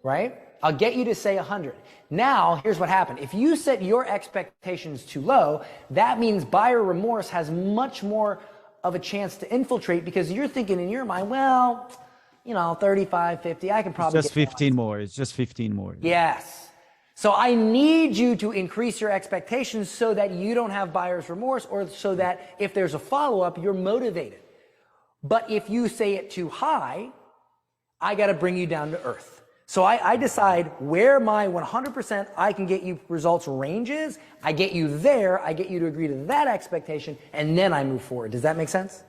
[SPEAKER 1] right? I'll get you to say 100. Now, here's what happened. If you set your expectations too low, that means buyer remorse has much more of a chance to infiltrate because you're thinking in your mind, well, 35, 50, I can probably
[SPEAKER 5] It's just 15 more. It's just 15 more.
[SPEAKER 1] Yes. So I need you to increase your expectations so that you don't have buyer's remorse, or so that if there's a follow-up, you're motivated. But if you say it too high, I got to bring you down to earth. So I decide where my 100% I can get you results range is. I get you there. I get you to agree to that expectation, and then I move forward. Does that make sense?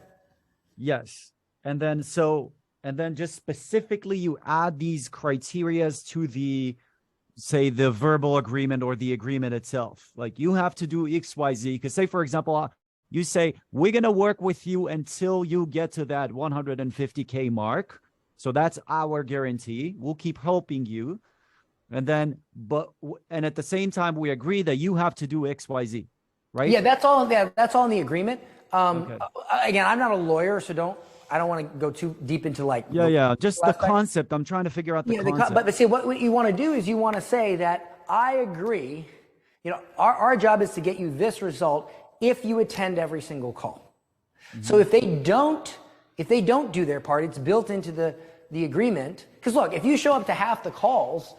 [SPEAKER 5] Yes. And then just specifically you add these criterias to the verbal agreement or the agreement itself. Like you have to do X, Y, Z. Because say, for example, you say, we're going to work with you until you get to that 150K mark. So that's our guarantee. We'll keep helping you. And at the same time, we agree that you have to do X, Y, Z, right?
[SPEAKER 1] Yeah, that's all in the agreement. Okay. Again, I'm not a lawyer, so I don't want to go too deep into
[SPEAKER 5] just the concept. I'm trying to figure out the concept.
[SPEAKER 1] But see, what you want to do is you want to say that I agree. Our job is to get you this result if you attend every single call. Mm-hmm. So if they don't do their part, it's built into the agreement. Because look, if you show up to half the calls,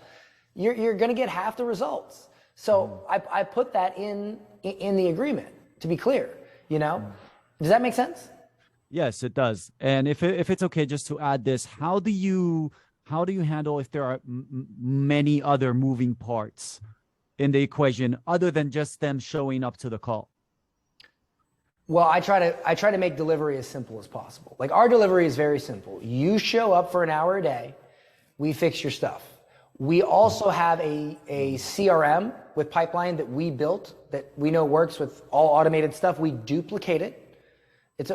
[SPEAKER 1] you're going to get half the results. So I put that in the agreement to be clear. Does that make sense?
[SPEAKER 5] Yes, it does. And if it's okay, just to add this, how do you handle if there are many other moving parts in the equation other than just them showing up to the call?
[SPEAKER 1] Well, I try to make delivery as simple as possible. Like our delivery is very simple. You show up for an hour a day, we fix your stuff. We also have a CRM with Pipeline that we built that we know works with all automated stuff. We duplicate it.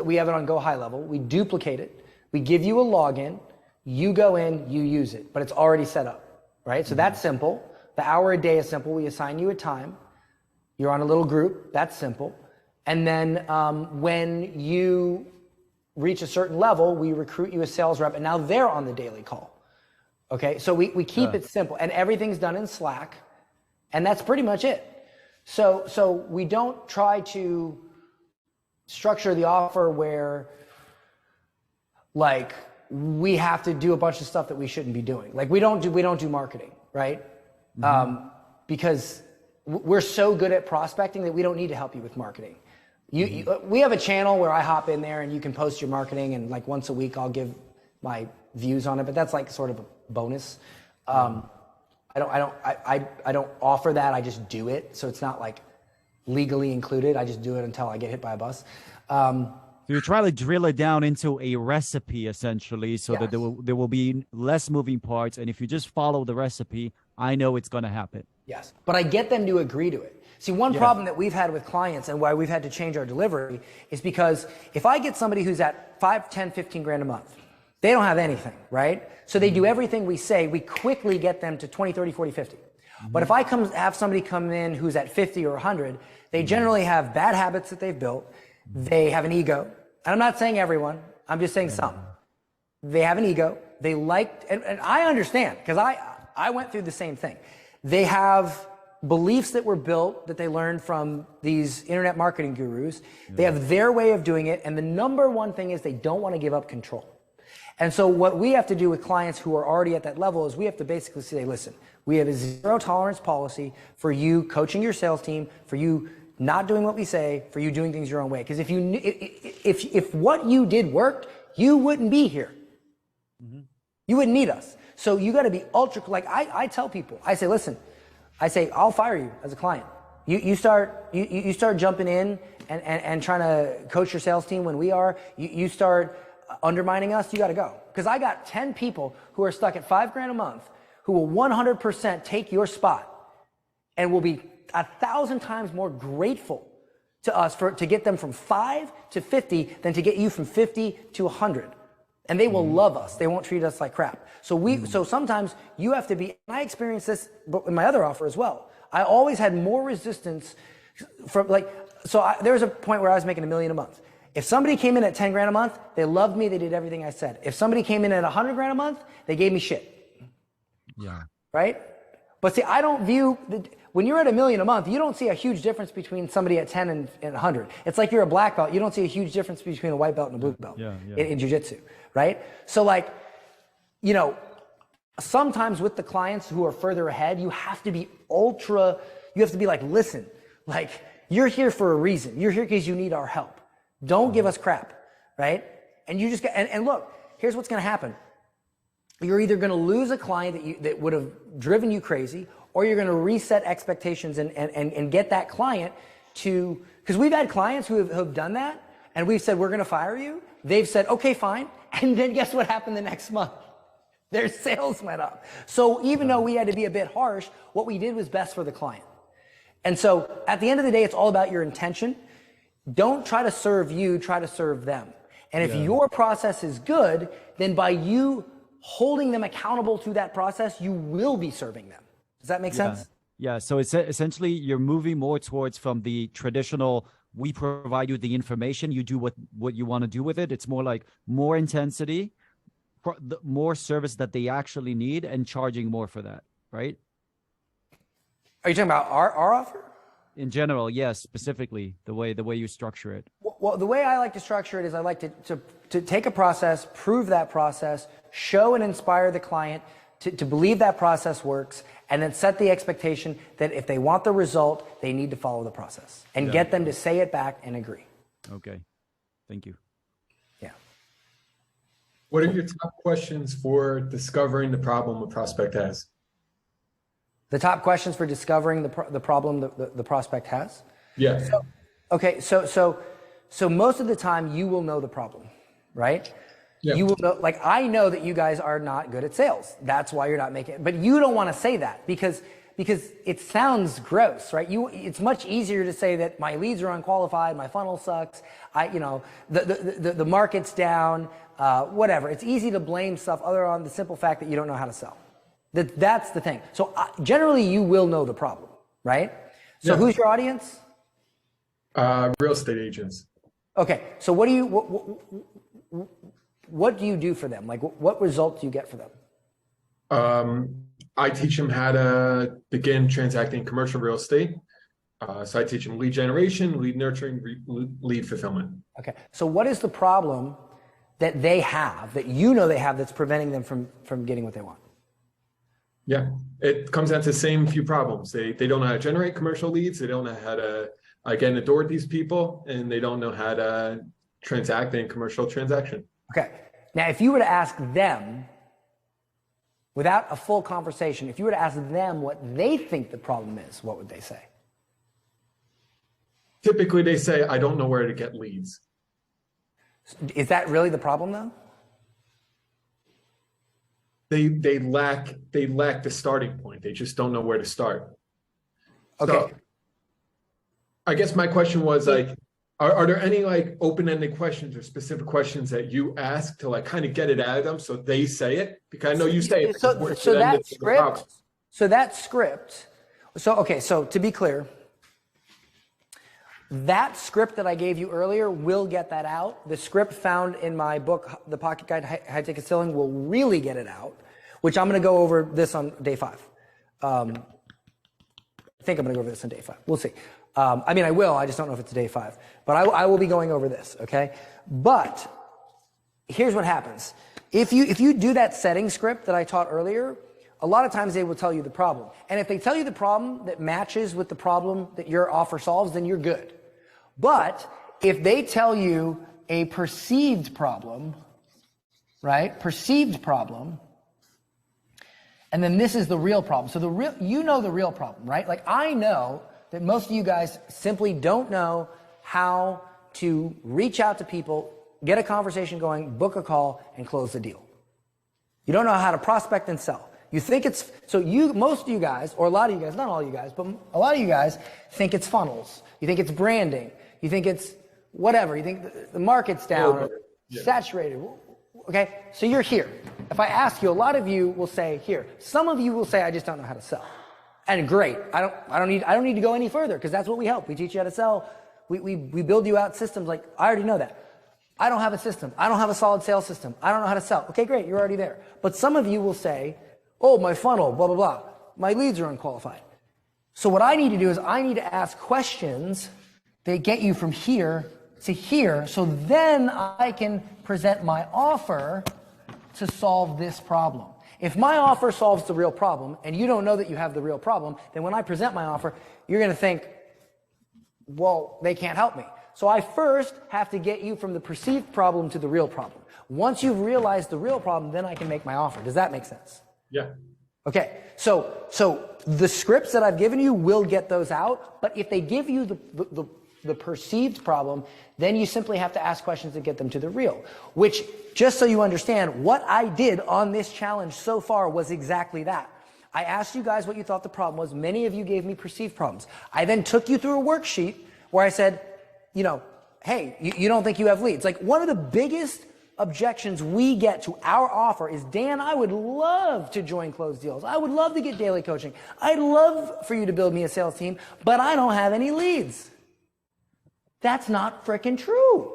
[SPEAKER 1] We have it on Go High Level. We duplicate it. We give you a login. You go in, you use it, but it's already set up, right? So that's simple. The hour a day is simple. We assign you a time. You're on a little group. That's simple. And then when you reach a certain level, we recruit you a sales rep, and now they're on the daily call. Okay, so we keep it simple, and everything's done in Slack, and that's pretty much it. So we don't try to structure the offer where like we have to do a bunch of stuff that we shouldn't be doing. Like we don't do marketing, right? Because we're so good at prospecting that we don't need to help you with marketing. We have a channel where I hop in there and you can post your marketing, and like once a week I'll give my views on it, but that's like sort of a bonus. I don't offer that. I just do it. So it's not like legally included. I just do it until I get hit by a bus.
[SPEAKER 5] So you try to drill it down into a recipe essentially, so that there will be less moving parts. And if you just follow the recipe, I know it's going to happen.
[SPEAKER 1] Yes, but I get them to agree to it. See, one problem that we've had with clients and why we've had to change our delivery is because if I get somebody who's at 5, 10, 15 grand a month, they don't have anything, right? So they do everything we say, we quickly get them to 20, 30, 40, 50. But if I have somebody come in who's at 50 or 100, they generally have bad habits that they've built. They have an ego. And I'm not saying everyone, I'm just saying some. They have an ego. They and I understand, because I went through the same thing. They have beliefs that were built that they learned from these internet marketing gurus. They have their way of doing it. And the number one thing is they don't want to give up control. And so what we have to do with clients who are already at that level is we have to basically say, listen, we have a zero tolerance policy for you coaching your sales team, for you not doing what we say, for you doing things your own way. Because if what you did worked, you wouldn't be here. You wouldn't need us. So you got to be ultra, like I tell people, I say, listen, I'll fire you as a client. You start jumping in and trying to coach your sales team when you start undermining us, you got to go. Because I got 10 people who are stuck at 5 grand a month who will 100% take your spot and will be 1,000 times more grateful to us to get them from 5 to 50 than to get you from 50 to 100. And they will love us. They won't treat us like crap. So sometimes you have to be, and I experienced this in my other offer as well. I always had more resistance from there was a point where I was making $1 million a month. If somebody came in at 10 grand a month, they loved me, they did everything I said. If somebody came in at 100 grand a month, they gave me shit.
[SPEAKER 5] Yeah.
[SPEAKER 1] Right? But see, I don't view, when you're at $1 million a month, you don't see a huge difference between somebody at 10 and 100. It's like you're a black belt. You don't see a huge difference between a white belt and a blue belt in jiu-jitsu, right? So like, sometimes with the clients who are further ahead, you have to be like, listen, like you're here for a reason. You're here because you need our help. Don't give us crap, right? And you just and look, here's what's going to happen. You're either going to lose a client that would have driven you crazy, or you're going to reset expectations and get that client to, because we've had clients who have done that, and we've said, we're going to fire you. They've said, okay, fine. And then guess what happened the next month? Their sales went up. So even though we had to be a bit harsh, what we did was best for the client. And so at the end of the day, it's all about your intention. Don't try to serve you, try to serve them. And if your process is good, then by you holding them accountable to that process, you will be serving them. Does that make sense?
[SPEAKER 5] Yeah. So it's essentially you're moving more towards from the traditional, we provide you the information, you do what you want to do with it. It's more like more intensity, more service that they actually need, and charging more for that, right?
[SPEAKER 1] Are you talking about our offer?
[SPEAKER 5] In general, yes, specifically the way you structure it.
[SPEAKER 1] Well, the way I like to structure it is I like to take a process, prove that process, show and inspire the client to believe that process works, and then set the expectation that if they want the result, they need to follow the process and get them to say it back and agree.
[SPEAKER 5] Okay. Thank you.
[SPEAKER 1] Yeah.
[SPEAKER 12] What are your top questions for discovering the problem a prospect has?
[SPEAKER 1] The top questions for discovering the problem the prospect has?
[SPEAKER 12] Yeah.
[SPEAKER 1] So most of the time you will know the problem, right?
[SPEAKER 12] Yeah.
[SPEAKER 1] You will know, like, I know that you guys are not good at sales. That's why you're not making it. But you don't want to say that because it sounds gross, right? It's much easier to say that my leads are unqualified, my funnel sucks, the market's down, whatever. It's easy to blame stuff other on the simple fact that you don't know how to sell. That's the thing. So generally you will know the problem, right? So
[SPEAKER 12] Yeah.
[SPEAKER 1] who's your audience?
[SPEAKER 12] Real estate agents.
[SPEAKER 1] Okay. So what do you do for them? Like what result do you get for them?
[SPEAKER 12] I teach them how to begin transacting commercial real estate. So I teach them lead generation, lead nurturing, lead fulfillment.
[SPEAKER 1] Okay. So what is the problem that they have, that you know they have, that's preventing them from getting what they want?
[SPEAKER 12] Yeah, it comes down to the same few problems. They don't know how to generate commercial leads. They don't know how to get in the door with these people, and they don't know how to transact in commercial transaction.
[SPEAKER 1] Okay. Now, if you were to ask them, without a full conversation, if you were to ask them what they think the problem is, what would they say?
[SPEAKER 12] Typically, they say, I don't know where to get leads.
[SPEAKER 1] Is that really the problem, though?
[SPEAKER 12] They lack the starting point. They just don't know where to start.
[SPEAKER 1] Okay.
[SPEAKER 12] So, I guess my question was like, are there any like open-ended questions or specific questions that you ask to like kind of get it out of them so they say it? Because I know you say it.
[SPEAKER 1] So that script. So to be clear, that script that I gave you earlier will get that out. The script found in my book, The Pocket Guide to High Ticket Selling, will really get it out, which I'm going to go over this on day 5. I think I'm going to go over this on day 5. We'll see. I mean, I will. I just don't know if it's day 5. But I will be going over this, okay? But here's what happens. If you do that setting script that I taught earlier, a lot of times they will tell you the problem. And if they tell you the problem that matches with the problem that your offer solves, then you're good. But if they tell you a perceived problem, right? Perceived problem, and then this is the real problem. So you know the real problem, right? Like I know that most of you guys simply don't know how to reach out to people, get a conversation going, book a call, and close the deal. You don't know how to prospect and sell. You think it's, most of you guys, or a lot of you guys, not all you guys, but a lot of you guys think it's funnels. You think it's branding. You think it's whatever. You think the market's down, or saturated. Okay, so you're here. If I ask you, a lot of you will say here. Some of you will say, I just don't know how to sell. And great, I don't need to go any further because that's what we help. We teach you how to sell. We build you out systems. Like I already know that. I don't have a system. I don't have a solid sales system. I don't know how to sell. Okay, great, you're already there. But some of you will say, oh, my funnel, blah, blah, blah. My leads are unqualified. So what I need to do is I need to ask questions that get you from here to here, so then I can present my offer to solve this problem. If my offer solves the real problem and you don't know that you have the real problem, then when I present my offer, you're going to think, well, they can't help me. So I first have to get you from the perceived problem to the real problem. Once you've realized the real problem, then I can make my offer. Does that make sense?
[SPEAKER 12] Yeah.
[SPEAKER 1] Okay. So the scripts that I've given you will get those out, but if they give you the perceived problem, then you simply have to ask questions to get them to the real, which, just so you understand, what I did on this challenge so far was exactly that. I asked you guys what you thought the problem was. Many of you gave me perceived problems. I then took you through a worksheet where I said, hey, you don't think you have leads. Like one of the biggest objections we get to our offer is, Dan, I would love to join closed deals. I would love to get daily coaching. I'd love for you to build me a sales team, but I don't have any leads. That's not freaking true.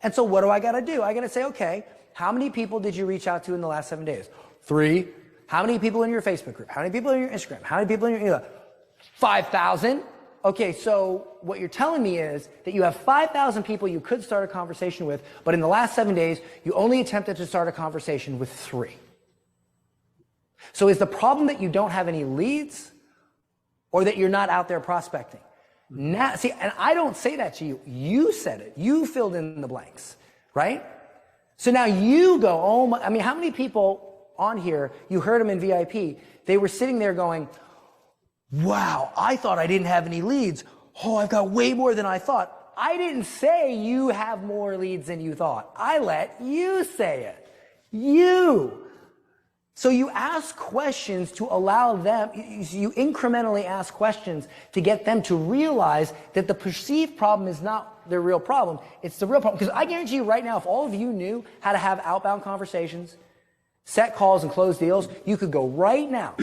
[SPEAKER 1] And so what do I got to do? I got to say, okay, how many people did you reach out to in the last 7 days? 3. How many people in your Facebook group? How many people in your Instagram? How many people in your email? 5,000. Okay, so what you're telling me is that you have 5,000 people you could start a conversation with, but in the last 7 days, you only attempted to start a conversation with 3. So is the problem that you don't have any leads or that you're not out there prospecting? Now, see, and I don't say that to you. You said it. You filled in the blanks, right? So now you go, oh my, I mean, how many people on here, you heard them in VIP, they were sitting there going, wow, I thought I didn't have any leads. Oh, I've got way more than I thought. I didn't say you have more leads than you thought. I let you say it. You. So you ask questions to allow them, you incrementally ask questions to get them to realize that the perceived problem is not the real problem. It's the real problem. Because I guarantee you right now, if all of you knew how to have outbound conversations, set calls and close deals, you could go right now,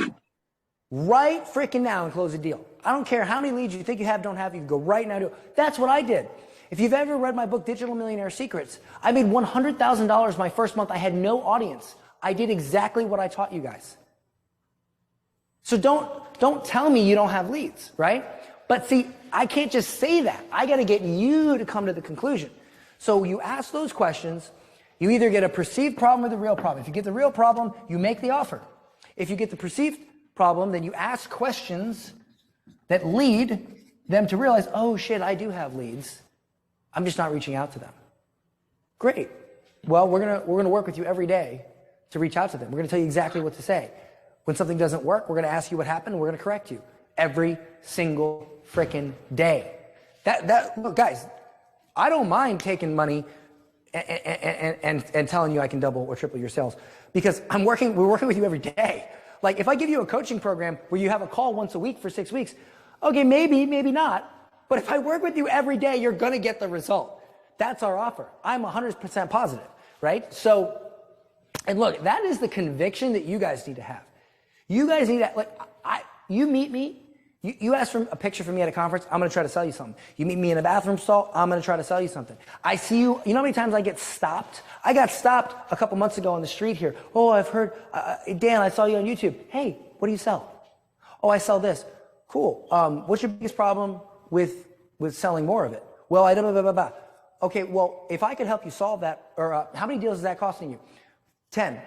[SPEAKER 1] right freaking now and close a deal. I don't care how many leads you think you have, don't have, you can go right now and do it. That's what I did. If you've ever read my book, Digital Millionaire Secrets, I made $100,000 my first month. I had no audience. I did exactly what I taught you guys. So don't tell me you don't have leads, right? But see, I can't just say that. I got to get you to come to the conclusion. So you ask those questions. You either get a perceived problem or the real problem. If you get the real problem, you make the offer. If you get the perceived problem, then you ask questions that lead them to realize, oh shit, I do have leads. I'm just not reaching out to them. Great. Well, we're gonna work with you every day to reach out to them. We're gonna tell you exactly what to say. When something doesn't work, we're gonna ask you what happened, and we're gonna correct you every single frickin' day. Look, guys, I don't mind taking money and telling you I can double or triple your sales because we're working with you every day. Like if I give you a coaching program where you have a call once a week for 6 weeks, okay, maybe not. But if I work with you every day, you're gonna get the result. That's our offer. I'm 100% positive, right? So, and look, that is the conviction that you guys need to have. You guys need to, you meet me, you ask for a picture from me at a conference, I'm gonna try to sell you something. You meet me in a bathroom stall, I'm gonna try to sell you something. I see you know how many times I get stopped? I got stopped a couple months ago on the street here. Oh, I've heard, Dan, I saw you on YouTube. Hey, what do you sell? Oh, I sell this. Cool. What's your biggest problem with selling more of it? Well, blah, blah, blah, blah. Okay, well, if I could help you solve that, or how many deals is that costing you? 10.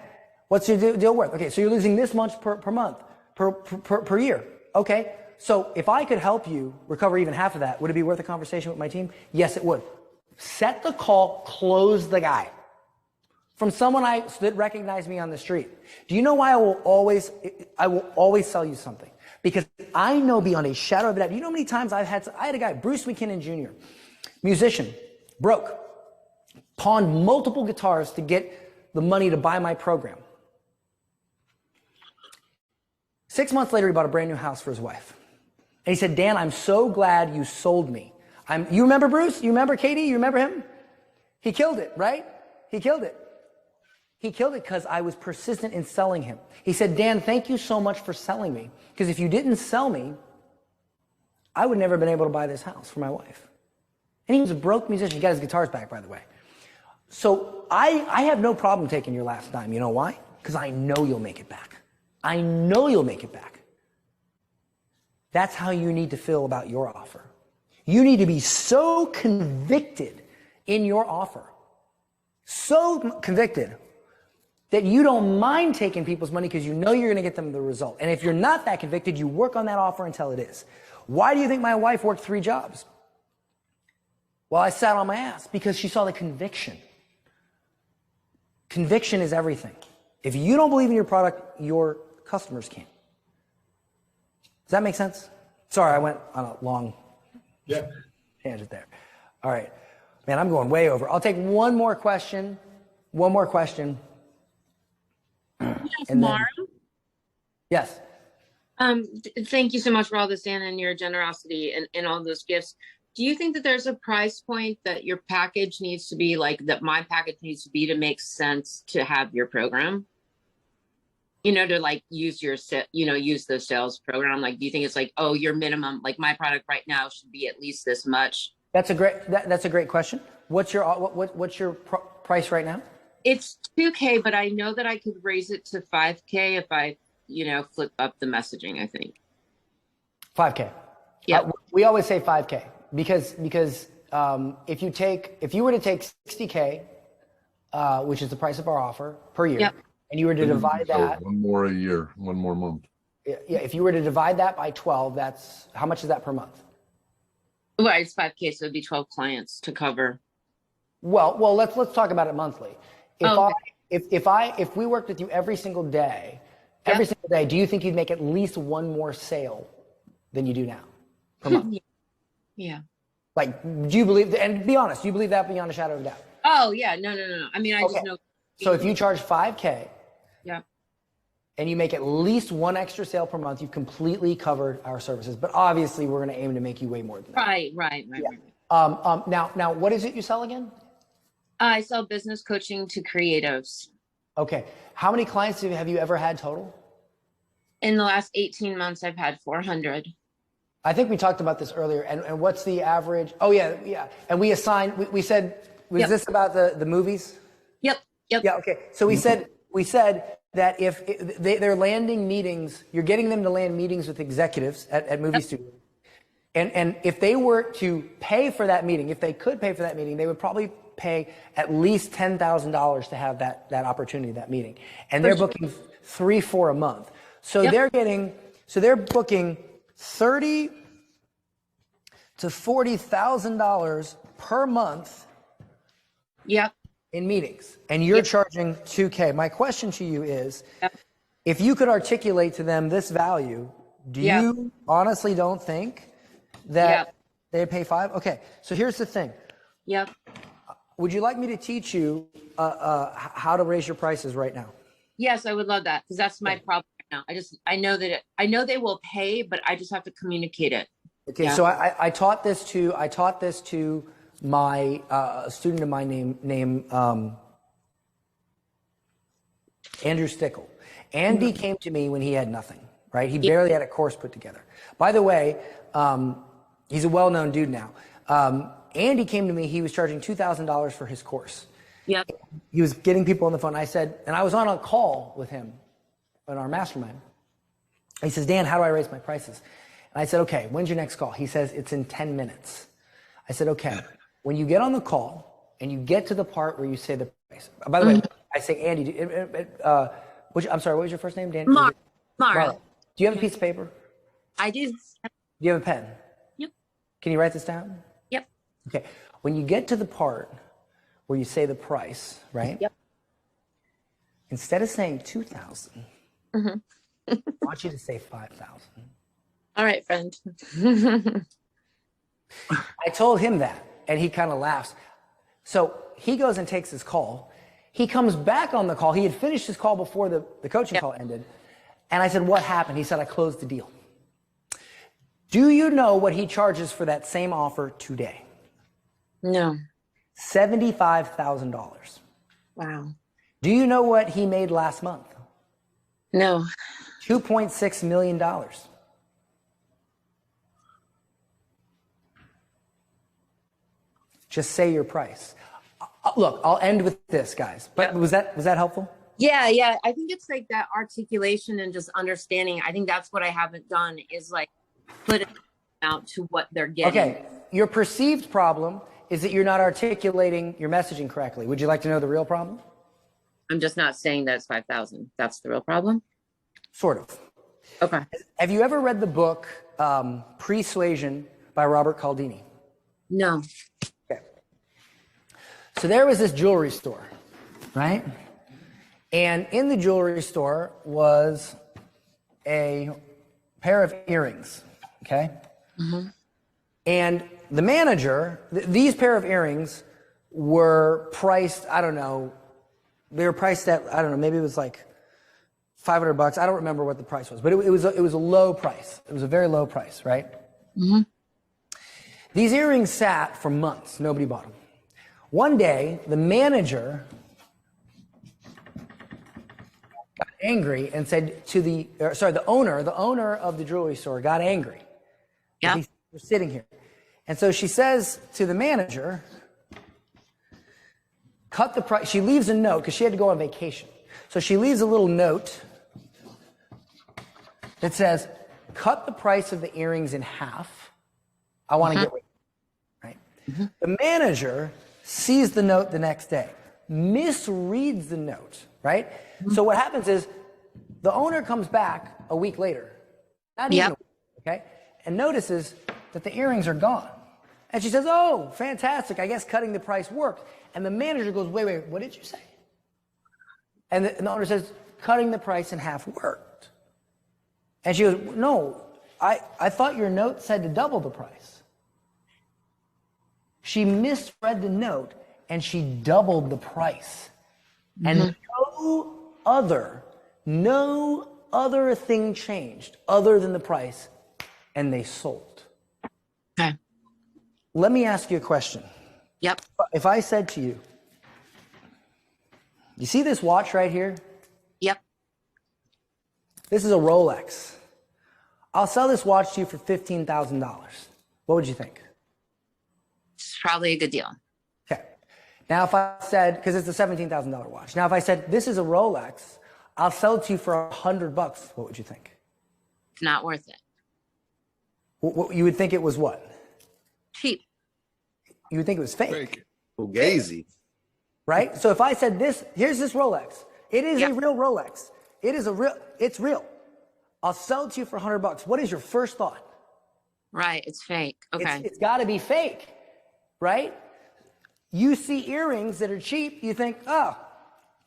[SPEAKER 1] What's your deal worth? Okay, so you're losing this much per month, per year. Okay, so if I could help you recover even half of that, would it be worth a conversation with my team? Yes, it would. Set the call, close the guy. From someone that recognized me on the street. Do you know why I will always sell you something? Because I know beyond a shadow of a doubt. You know how many times I had a guy, Bruce McKinnon Jr., musician, broke, pawned multiple guitars to get the money to buy my program. 6 months later, he bought a brand new house for his wife. And he said, Dan, I'm so glad you sold me. You remember Bruce? You remember Katie? You remember him? He killed it, right? He killed it. He killed it because I was persistent in selling him. He said, Dan, thank you so much for selling me. Because if you didn't sell me, I would never have been able to buy this house for my wife. And he was a broke musician. He got his guitars back, by the way. So I have no problem taking your last dime. You know why? Because I know you'll make it back. I know you'll make it back. That's how you need to feel about your offer. You need to be so convicted in your offer, so convicted that you don't mind taking people's money because you know you're going to get them the result. And if you're not that convicted, you work on that offer until it is. Why do you think my wife worked 3 jobs? Well, I sat on my ass because she saw the conviction. Conviction is everything. If you don't believe in your product, your customers can't. Does that make sense? Sorry, I went on a long tangent there. All right. Man, I'm going way over. I'll take one more question. One more question.
[SPEAKER 13] Yes, Mara?
[SPEAKER 1] Yes.
[SPEAKER 13] Thank you so much for all this, Dan, and your generosity and all those gifts. Do you think that there's a price point that your package needs to be like, that my package needs to be to make sense to have your program? You know, to like use use the sales program. Like, do you think it's like, oh, your minimum, like my product right now should be at least this much?
[SPEAKER 1] That's a great question. What's your price right now?
[SPEAKER 13] It's $2,000, but I know that I could raise it to $5,000 if I, flip up the messaging, I think.
[SPEAKER 1] $5,000. Yeah. We always say $5,000 because if you were to take $60,000, which is the price of our offer per year, and you were to divide that.
[SPEAKER 6] One more a year, one more month.
[SPEAKER 1] Yeah. If you were to divide that by 12, that's, how much is that per month?
[SPEAKER 13] Well, it's $5,000, so it'd be 12 clients to cover.
[SPEAKER 1] Well, let's talk about it monthly. If we worked with you every single day, do you think you'd make at least one more sale than you do now per month?
[SPEAKER 13] Yeah.
[SPEAKER 1] Like, do you believe, and be honest, do you believe that beyond a shadow of a doubt?
[SPEAKER 13] Oh yeah, no. I mean, I
[SPEAKER 1] Okay.
[SPEAKER 13] just know.
[SPEAKER 1] So if you charge 5K
[SPEAKER 13] Yeah.
[SPEAKER 1] and you make at least one extra sale per month, you've completely covered our services. But obviously, we're going to aim to make you way more than that.
[SPEAKER 13] Right.
[SPEAKER 1] Now, what is it you sell again?
[SPEAKER 13] I sell business coaching to creatives.
[SPEAKER 1] Okay. How many clients have you ever had total?
[SPEAKER 13] In the last 18 months, I've had 400.
[SPEAKER 1] I think we talked about this earlier. And what's the average? Oh, yeah. And we assigned, we said, was
[SPEAKER 13] Yep.
[SPEAKER 1] this about the movies?
[SPEAKER 13] Yep.
[SPEAKER 1] Yeah, okay. So we said that if they're landing meetings, you're getting them to land meetings with executives at movie studios. And if they were to pay for that meeting, if they could pay for that meeting, they would probably pay at least $10,000 to have that opportunity, that meeting. And they're booking 3-4 a month. So
[SPEAKER 13] Yep.
[SPEAKER 1] they're booking $30,000 to $40,000 per month.
[SPEAKER 13] Yep.
[SPEAKER 1] In meetings, and you're charging 2K. My question to you is, if you could articulate to them this value, do you honestly don't think that they pay 5? Okay, so here's the thing.
[SPEAKER 13] Yep.
[SPEAKER 1] Would you like me to teach you how to raise your prices right now?
[SPEAKER 13] Yes, I would love that because that's my problem right now. I know that I know they will pay, but I just have to communicate it.
[SPEAKER 1] Okay, so I taught this to my student of mine named Andrew Stickle. Andy came to me when he had nothing, right? He barely had a course put together. By the way, he's a well-known dude now. Andy came to me, he was charging $2,000 for his course.
[SPEAKER 13] Yep.
[SPEAKER 1] He was getting people on the phone. I said, and I was on a call with him in our mastermind. He says, Dan, how do I raise my prices? And I said, okay, when's your next call? He says, it's in 10 minutes. I said, okay. When you get on the call and you get to the part where you say the price, by the way, I say, Andy, I'm sorry, what was your first name, Dan?
[SPEAKER 13] Mara.
[SPEAKER 1] Do you have a piece of paper?
[SPEAKER 13] I do.
[SPEAKER 1] Do you have a pen?
[SPEAKER 13] Yep.
[SPEAKER 1] Can you write this down?
[SPEAKER 13] Yep.
[SPEAKER 1] Okay. When you get to the part where you say the price, right?
[SPEAKER 13] Yep.
[SPEAKER 1] Instead of saying 2,000, I want you to say 5,000.
[SPEAKER 13] All right, friend.
[SPEAKER 1] I told him that. And he kind of laughs. So he goes and takes his call. He comes back on the call. He had finished his call before the coaching call ended. And I said, what happened? He said, I closed the deal. Do you know what he charges for that same offer today?
[SPEAKER 13] No.
[SPEAKER 1] $75,000.
[SPEAKER 13] Wow.
[SPEAKER 1] Do you know what he made last month?
[SPEAKER 13] No.
[SPEAKER 1] $2.6 million. Just say your price. Look, I'll end with this, guys. But was that helpful?
[SPEAKER 13] Yeah. I think it's like that articulation and just understanding. I think that's what I haven't done is like put it out to what they're getting.
[SPEAKER 1] Okay. Your perceived problem is that you're not articulating your messaging correctly. Would you like to know the real problem?
[SPEAKER 13] I'm just not saying that it's 5,000. That's the real problem.
[SPEAKER 1] Sort of.
[SPEAKER 13] Okay.
[SPEAKER 1] Have you ever read the book Persuasion by Robert Cialdini?
[SPEAKER 13] No.
[SPEAKER 1] Okay. So there was this jewelry store, right? And in the jewelry store was a pair of earrings, okay? And the manager, these pair of earrings were priced, I don't know, they were priced at, I don't know, maybe it was like $500. I don't remember what the price was, but it was a low price. It was a very low price, right? These earrings sat for months. Nobody bought them. One day, the manager got angry and said to the owner of the jewelry store got angry.
[SPEAKER 13] Yeah.
[SPEAKER 1] He was sitting here. And so she says to the manager, cut the price. She leaves a note because she had to go on vacation. So she leaves a little note that says, cut the price of the earrings in half. I want to get rid of it. Right? The manager sees the note the next day, misreads the note, right? So what happens is the owner comes back a week later, not even a week, okay, and notices that the earrings are gone. And she says, oh, fantastic. I guess cutting the price worked. And the manager goes, wait, what did you say? And the owner says, cutting the price in half worked. And she goes, no, I thought your note said to double the price. She misread the note and she doubled the price. And no other thing changed other than the price, and they sold.
[SPEAKER 13] Okay.
[SPEAKER 1] Let me ask you a question.
[SPEAKER 13] Yep.
[SPEAKER 1] If I said to you, you see this watch right here?
[SPEAKER 13] Yep.
[SPEAKER 1] This is a Rolex. I'll sell this watch to you for $15,000. What would you think?
[SPEAKER 13] It's probably a good deal.
[SPEAKER 1] Okay. Now, if I said, because it's a $17,000 watch. Now, if I said, this is a Rolex, I'll sell it to you for $100. What would you think?
[SPEAKER 13] It's not worth it.
[SPEAKER 1] You would think it was what?
[SPEAKER 13] Cheap.
[SPEAKER 1] You would think it was fake.
[SPEAKER 6] Fugazi.
[SPEAKER 1] Right? So if I said this, here's this Rolex. It is a real Rolex. It's real. I'll sell it to you for $100. What is your first thought?
[SPEAKER 13] Right. It's fake. Okay.
[SPEAKER 1] It's got to be fake, right? You see earrings that are cheap, you think, oh,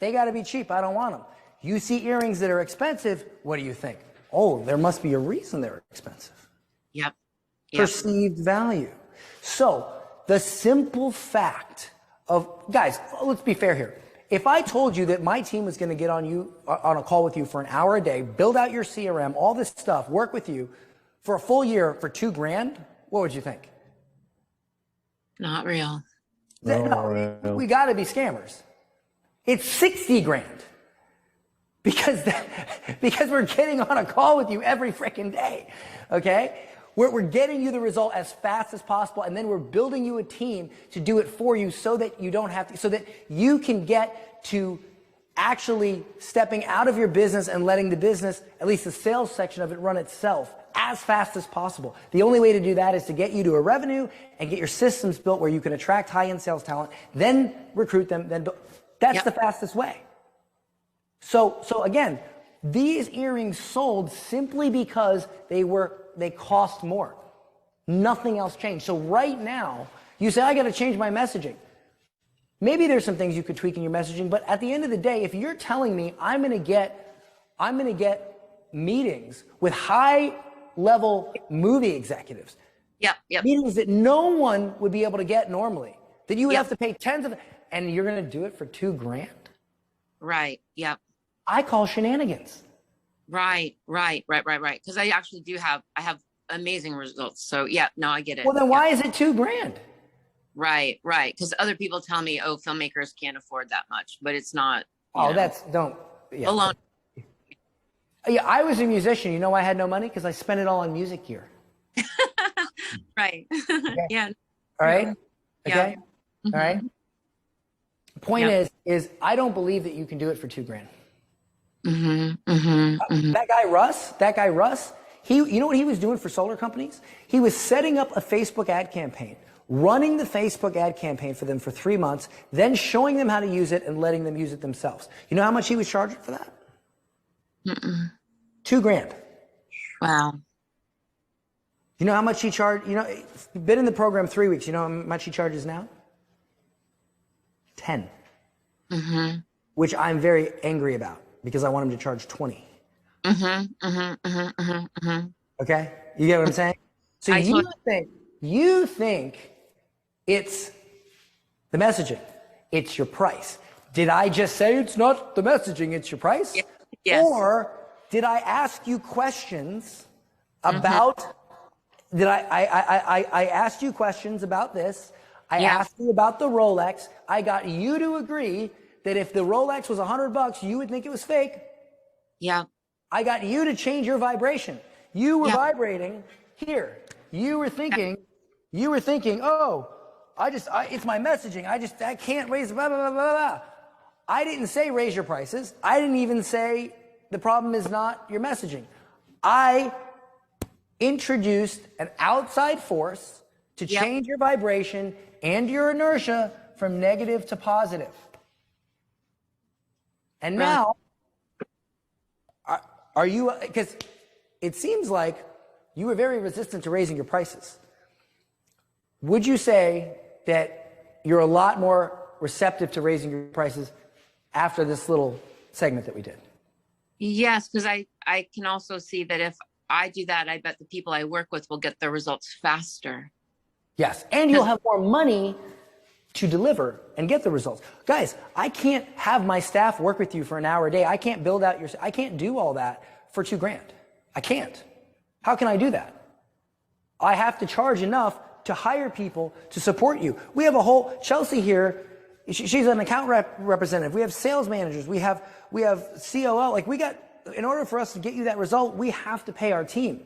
[SPEAKER 1] they got to be cheap. I don't want them. You see earrings that are expensive. What do you think? Oh, there must be a reason they're expensive.
[SPEAKER 13] Yep.
[SPEAKER 1] Perceived value. So the simple fact of, guys, let's be fair here. If I told you that my team was going to get on a call with you for an hour a day, build out your CRM, all this stuff, work with you for a full year for $2,000, what would you think?
[SPEAKER 13] Not real.
[SPEAKER 1] No, we got to be scammers. It's 60 grand because we're getting on a call with you every freaking day. Okay. We're getting you the result as fast as possible, and then we're building you a team to do it for you so that you don't have to, so that you can get to actually stepping out of your business and letting the business, at least the sales section of it, run itself as fast as possible. The only way to do that is to get you to a revenue and get your systems built where you can attract high-end sales talent, then recruit them, then that's the fastest way. So again, these earrings sold simply because they cost more. Nothing else changed. So right now, you say, I got to change my messaging. Maybe there's some things you could tweak in your messaging, but at the end of the day, if you're telling me I'm going to get meetings with high-level movie executives, meetings that no one would be able to get normally, that you would have to pay tens of, and you're going to do it for $2,000?
[SPEAKER 13] Right. Yep.
[SPEAKER 1] I call shenanigans.
[SPEAKER 13] Right. Because I actually I have amazing results. So yeah, no, I get it.
[SPEAKER 1] Well, then why is it $2,000?
[SPEAKER 13] Right. Because other people tell me, oh, filmmakers can't afford that much, but it's not.
[SPEAKER 1] Alone. Yeah, I was a musician. You know why I had no money? Because I spent it all on music gear.
[SPEAKER 13] Right. Yeah.
[SPEAKER 1] All right. Okay.
[SPEAKER 13] Mm-hmm.
[SPEAKER 1] All right. Point is I don't believe that you can do it for $2,000. That guy Russ, you know what he was doing for solar companies? He was setting up a Facebook ad campaign, running the Facebook ad campaign for them for 3 months, then showing them how to use it and letting them use it themselves. You know how much he was charging for that? $2,000.
[SPEAKER 13] Wow.
[SPEAKER 1] You know how much he charged? You know, he's been in the program 3 weeks. You know how much he charges now? 10. Which I'm very angry about because I want him to charge 20. Okay? You get what I'm saying? So you think it's the messaging. It's your price. Did I just say it's not the messaging, it's your price?
[SPEAKER 13] Yes.
[SPEAKER 1] Or did I ask you questions about, I asked you questions about this. I asked you about the Rolex. I got you to agree that if the Rolex was $100, you would think it was fake.
[SPEAKER 13] Yeah.
[SPEAKER 1] I got you to change your vibration. You were vibrating here. You were thinking, oh, it's my messaging. I can't raise blah, blah, blah, blah, blah. I didn't say raise your prices. I didn't even say the problem is not your messaging. I introduced an outside force to change your vibration and your inertia from negative to positive. And now, are you, because it seems like you were very resistant to raising your prices. Would you say that you're a lot more receptive to raising your prices after this little segment that we did?
[SPEAKER 13] Yes, because I can also see that if I do that, I bet the people I work with will get the results faster.
[SPEAKER 1] Yes, and you'll have more money to deliver and get the results. Guys, I can't have my staff work with you for an hour a day. I can't build out I can't do all that for $2,000. I can't. How can I do that? I have to charge enough to hire people to support you. We have a whole, Chelsea here, she's an account representative. We have sales managers. We have COO. Like in order for us to get you that result, we have to pay our team.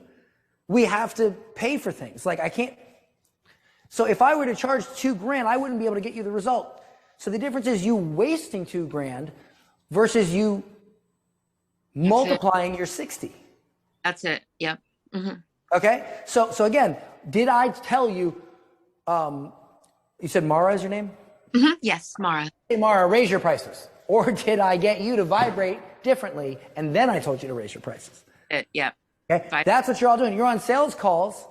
[SPEAKER 1] We have to pay for things. Like I can't. So if I were to charge $2,000, I wouldn't be able to get you the result. So the difference is you wasting $2,000 versus you multiplying your 60.
[SPEAKER 13] That's it. Yep. Mm-hmm.
[SPEAKER 1] Okay. So again, did I tell you, you said Mara is your name?
[SPEAKER 13] Mm-hmm. Yes, Mara.
[SPEAKER 1] Hey, Mara, raise your prices. Or did I get you to vibrate differently and then I told you to raise your prices?
[SPEAKER 13] Yep.
[SPEAKER 1] Okay. That's what you're all doing. You're on sales calls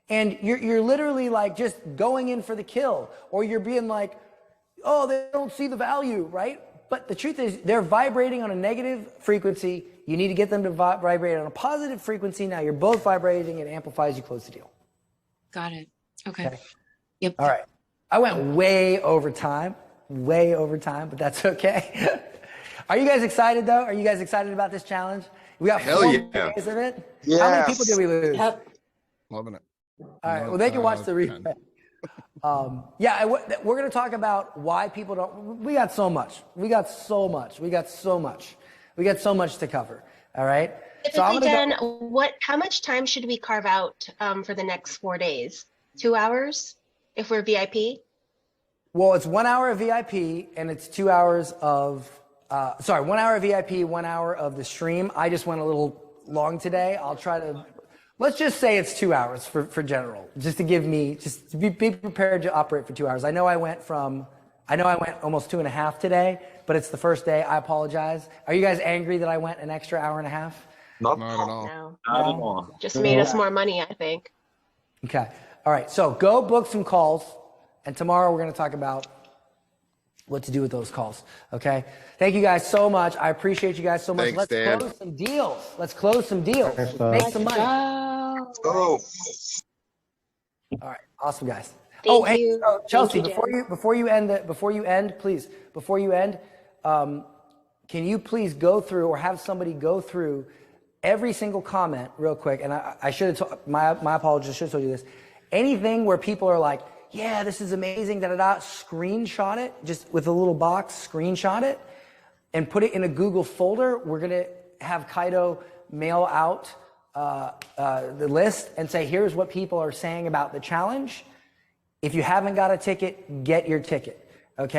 [SPEAKER 1] and you're literally like just going in for the kill, or you're being like, oh, they don't see the value, right? But the truth is they're vibrating on a negative frequency. You need to get them to vibrate on a positive frequency. Now you're both vibrating. It amplifies, you close the deal.
[SPEAKER 13] Got it. Okay. Yep.
[SPEAKER 1] All right. I went way over time, but that's okay. Are you guys excited though? Are you guys excited about this challenge? We got 4 days of it.
[SPEAKER 8] Yes.
[SPEAKER 1] How many people did we lose?
[SPEAKER 2] Yep.
[SPEAKER 9] Loving it.
[SPEAKER 1] All right. Well, they can watch the replay. We're going to talk about why people don't. We got so much. We got so much to cover. All right.
[SPEAKER 2] Typically, Dan, how much time should we carve out for the next 4 days? 2 hours if we're VIP?
[SPEAKER 1] Well, it's 1 hour of VIP and it's 2 hours of, 1 hour of VIP, 1 hour of the stream. I just went a little long today. I'll try to, let's just say it's 2 hours for general, just to be prepared to operate for 2 hours. I know I went almost 2.5 today, but it's the first day. I apologize. Are you guys angry that I went an extra hour and a half?
[SPEAKER 9] Not at all.
[SPEAKER 2] No.
[SPEAKER 4] Not at all.
[SPEAKER 2] Just made us more money, I think.
[SPEAKER 1] Okay. All right. So go book some calls. And tomorrow we're going to talk about what to do with those calls. Okay. Thank you guys so much. I appreciate you guys so much.
[SPEAKER 6] Thanks, Dan.
[SPEAKER 1] Close some deals. Let's close some deals. Make some money.
[SPEAKER 6] Oh.
[SPEAKER 1] All right. Awesome, guys.
[SPEAKER 2] Thank you.
[SPEAKER 1] Chelsea,
[SPEAKER 2] Thank you,
[SPEAKER 1] before you end, can you please go through, or have somebody go through every single comment real quick? And I should have my apologies. I should have told you this. Anything where people are like, yeah, this is amazing, screenshot it, just with a little box, screenshot it, and put it in a Google folder. We're going to have Kaido mail out the list and say, here's what people are saying about the challenge. If you haven't got a ticket, get your ticket.